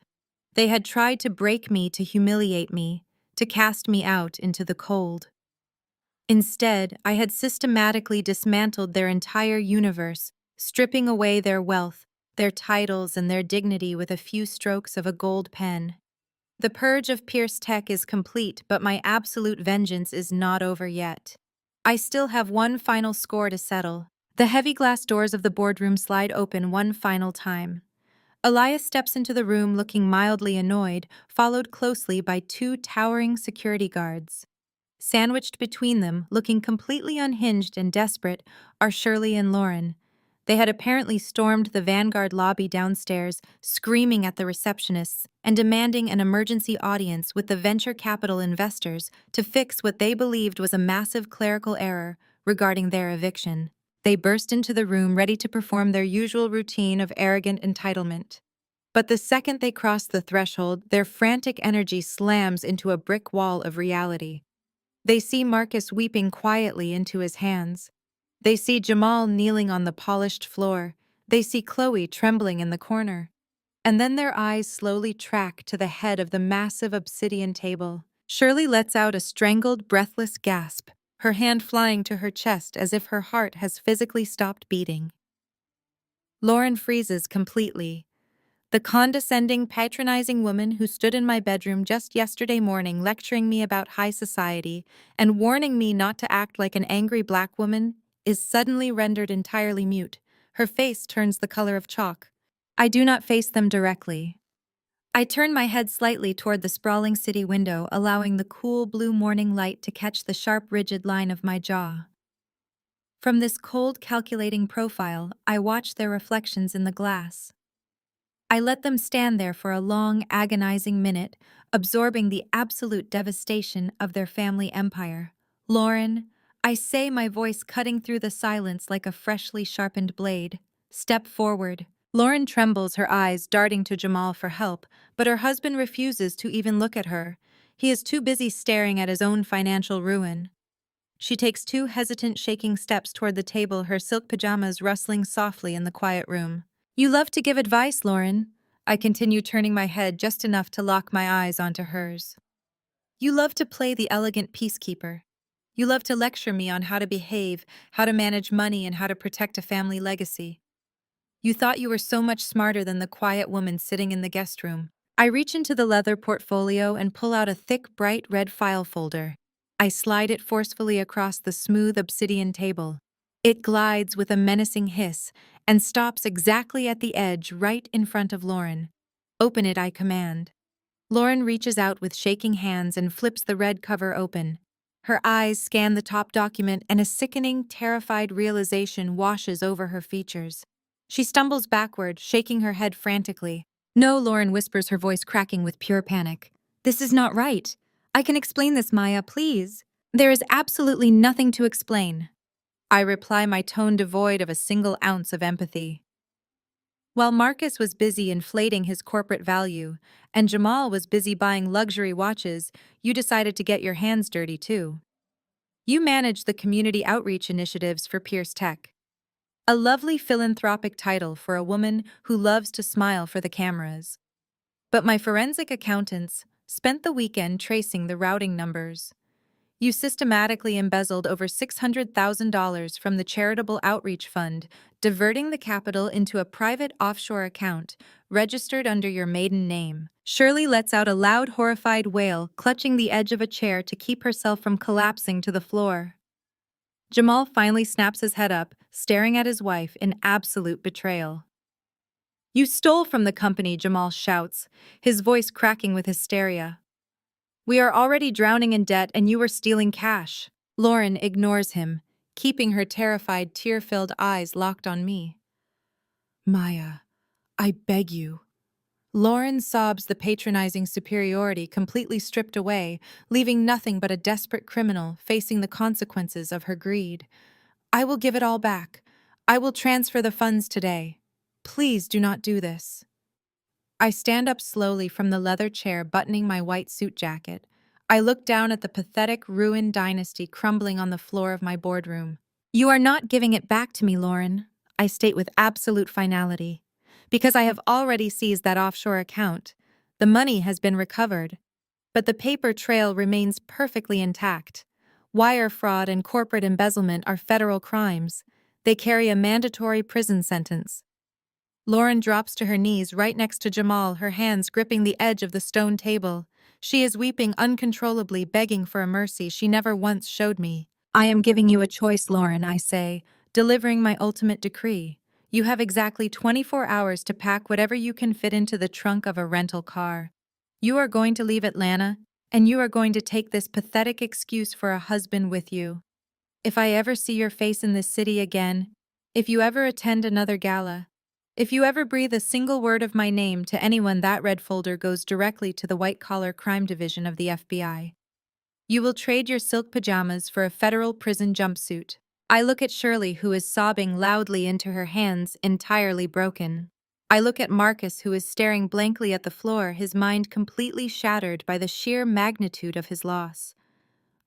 They had tried to break me, to humiliate me, to cast me out into the cold. Instead, I had systematically dismantled their entire universe, stripping away their wealth, their titles, and their dignity with a few strokes of a gold pen. The purge of Pierce Tech is complete, but my absolute vengeance is not over yet. I still have one final score to settle. The heavy glass doors of the boardroom slide open one final time. Elias steps into the room looking mildly annoyed, followed closely by two towering security guards. Sandwiched between them, looking completely unhinged and desperate, are Shirley and Lauren. They had apparently stormed the Vanguard lobby downstairs, screaming at the receptionists and demanding an emergency audience with the venture capital investors to fix what they believed was a massive clerical error regarding their eviction. They burst into the room ready to perform their usual routine of arrogant entitlement. But the second they cross the threshold, their frantic energy slams into a brick wall of reality. They see Marcus weeping quietly into his hands. They see Jamal kneeling on the polished floor. They see Chloe trembling in the corner. And then their eyes slowly track to the head of the massive obsidian table. Shirley lets out a strangled, breathless gasp, her hand flying to her chest as if her heart has physically stopped beating. Lauren freezes completely. The condescending, patronizing woman who stood in my bedroom just yesterday morning lecturing me about high society and warning me not to act like an angry black woman is suddenly rendered entirely mute. Her face turns the color of chalk. I do not face them directly. I turn my head slightly toward the sprawling city window, allowing the cool blue morning light to catch the sharp, rigid line of my jaw. From this cold, calculating profile, I watch their reflections in the glass. I let them stand there for a long, agonizing minute, absorbing the absolute devastation of their family empire. Lauren, I say, my voice cutting through the silence like a freshly sharpened blade. Step forward. Lauren trembles, her eyes darting to Jamal for help, but her husband refuses to even look at her. He is too busy staring at his own financial ruin. She takes two hesitant, shaking steps toward the table, her silk pajamas rustling softly in the quiet room. You love to give advice, Lauren. I continue, turning my head just enough to lock my eyes onto hers. You love to play the elegant peacekeeper. You love to lecture me on how to behave, how to manage money, and how to protect a family legacy. You thought you were so much smarter than the quiet woman sitting in the guest room. I reach into the leather portfolio and pull out a thick, bright red file folder. I slide it forcefully across the smooth obsidian table. It glides with a menacing hiss and stops exactly at the edge right in front of Lauren. Open it, I command. Lauren reaches out with shaking hands and flips the red cover open. Her eyes scan the top document and a sickening, terrified realization washes over her features. She stumbles backward, shaking her head frantically. No, Lauren whispers, her voice cracking with pure panic. This is not right. I can explain this, Maya, please. There is absolutely nothing to explain. I reply, my tone devoid of a single ounce of empathy. While Marcus was busy inflating his corporate value, and Jamal was busy buying luxury watches, you decided to get your hands dirty too. You managed the community outreach initiatives for Pierce Tech. A lovely philanthropic title for a woman who loves to smile for the cameras. But my forensic accountants spent the weekend tracing the routing numbers. You systematically embezzled over $600,000 from the charitable outreach fund, diverting the capital into a private offshore account registered under your maiden name. Shirley lets out a loud, horrified wail, clutching the edge of a chair to keep herself from collapsing to the floor. Jamal finally snaps his head up, staring at his wife in absolute betrayal. You stole from the company, Jamal shouts, his voice cracking with hysteria. We are already drowning in debt and you were stealing cash. Lauren ignores him, keeping her terrified, tear-filled eyes locked on me. Maya, I beg you. Lauren sobs, the patronizing superiority completely stripped away, leaving nothing but a desperate criminal facing the consequences of her greed. I will give it all back. I will transfer the funds today. Please do not do this. I stand up slowly from the leather chair, buttoning my white suit jacket. I look down at the pathetic, ruined dynasty crumbling on the floor of my boardroom. You are not giving it back to me, Lauren, I state with absolute finality. Because I have already seized that offshore account. The money has been recovered. But the paper trail remains perfectly intact. Wire fraud and corporate embezzlement are federal crimes. They carry a mandatory prison sentence. Lauren drops to her knees right next to Jamal, her hands gripping the edge of the stone table. She is weeping uncontrollably, begging for a mercy she never once showed me. I am giving you a choice, Lauren, I say, delivering my ultimate decree. You have exactly 24 hours to pack whatever you can fit into the trunk of a rental car. You are going to leave Atlanta, and you are going to take this pathetic excuse for a husband with you. If I ever see your face in this city again, if you ever attend another gala, if you ever breathe a single word of my name to anyone, that red folder goes directly to the white-collar crime division of the FBI. You will trade your silk pajamas for a federal prison jumpsuit. I look at Shirley, who is sobbing loudly into her hands, entirely broken. I look at Marcus, who is staring blankly at the floor, his mind completely shattered by the sheer magnitude of his loss.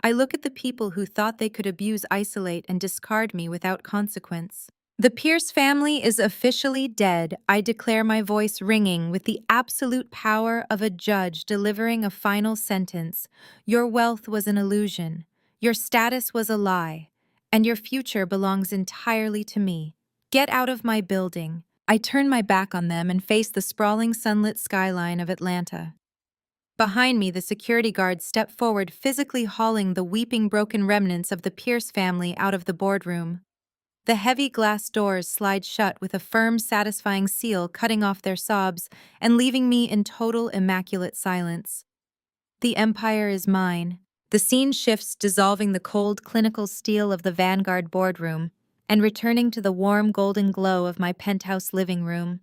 I look at the people who thought they could abuse, isolate, and discard me without consequence. The Pierce family is officially dead, I declare, my voice ringing with the absolute power of a judge delivering a final sentence. Your wealth was an illusion, your status was a lie, and your future belongs entirely to me. Get out of my building. I turn my back on them and face the sprawling sunlit skyline of Atlanta. Behind me, the security guards step forward, physically hauling the weeping, broken remnants of the Pierce family out of the boardroom. The heavy glass doors slide shut with a firm, satisfying seal, cutting off their sobs and leaving me in total, immaculate silence. The empire is mine. The scene shifts, dissolving the cold, clinical steel of the Vanguard boardroom and returning to the warm, golden glow of my penthouse living room.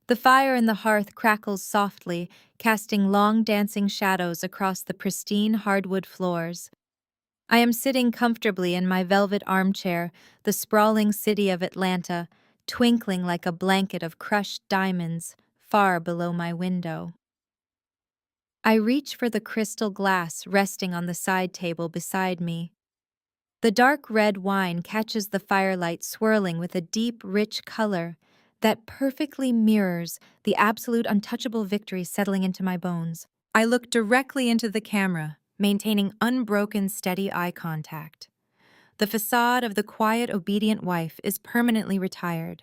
The fire in the hearth crackles softly, casting long, dancing shadows across the pristine hardwood floors. I am sitting comfortably in my velvet armchair, the sprawling city of Atlanta, twinkling like a blanket of crushed diamonds, far below my window. I reach for the crystal glass resting on the side table beside me. The dark red wine catches the firelight, swirling with a deep, rich color that perfectly mirrors the absolute untouchable victory settling into my bones. I look directly into the camera, maintaining unbroken, steady eye contact. The facade of the quiet, obedient wife is permanently retired.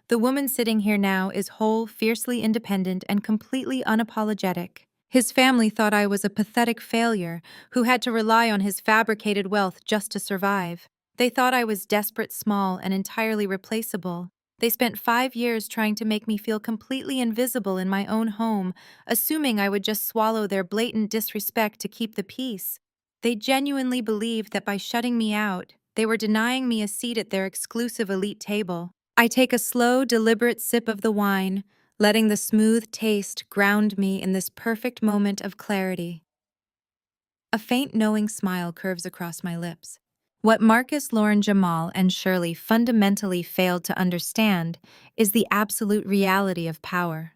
The woman sitting here now is whole, fiercely independent, and completely unapologetic. His family thought I was a pathetic failure who had to rely on his fabricated wealth just to survive. They thought I was desperate, small, and entirely replaceable. They spent 5 years trying to make me feel completely invisible in my own home, assuming I would just swallow their blatant disrespect to keep the peace. They genuinely believed that by shutting me out, they were denying me a seat at their exclusive elite table. I take a slow, deliberate sip of the wine, letting the smooth taste ground me in this perfect moment of clarity. A faint, knowing smile curves across my lips. What Marcus, Lauren, Jamal, and Shirley fundamentally failed to understand is the absolute reality of power.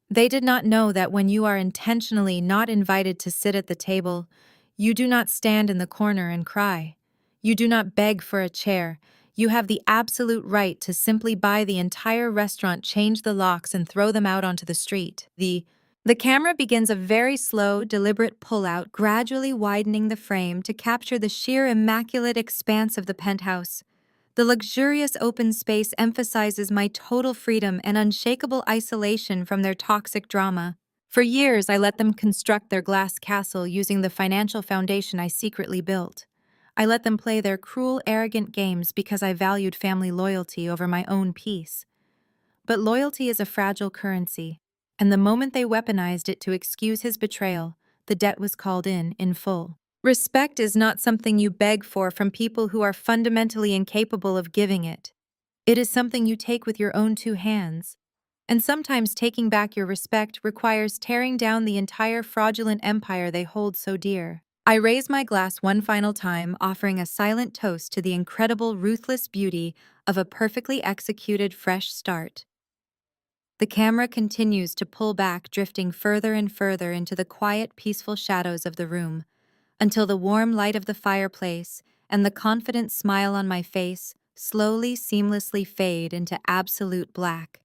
They did not know that when you are intentionally not invited to sit at the table, you do not stand in the corner and cry. You do not beg for a chair. You have the absolute right to simply buy the entire restaurant, change the locks, and throw them out onto the street. The camera begins a very slow, deliberate pull-out, gradually widening the frame to capture the sheer immaculate expanse of the penthouse. The luxurious open space emphasizes my total freedom and unshakable isolation from their toxic drama. For years, I let them construct their glass castle using the financial foundation I secretly built. I let them play their cruel, arrogant games because I valued family loyalty over my own peace. But loyalty is a fragile currency, and the moment they weaponized it to excuse his betrayal, the debt was called in full. Respect is not something you beg for from people who are fundamentally incapable of giving it. It is something you take with your own two hands. And sometimes taking back your respect requires tearing down the entire fraudulent empire they hold so dear. I raise my glass one final time, offering a silent toast to the incredible, ruthless beauty of a perfectly executed fresh start. The camera continues to pull back, drifting further and further into the quiet, peaceful shadows of the room, until the warm light of the fireplace and the confident smile on my face slowly, seamlessly fade into absolute black.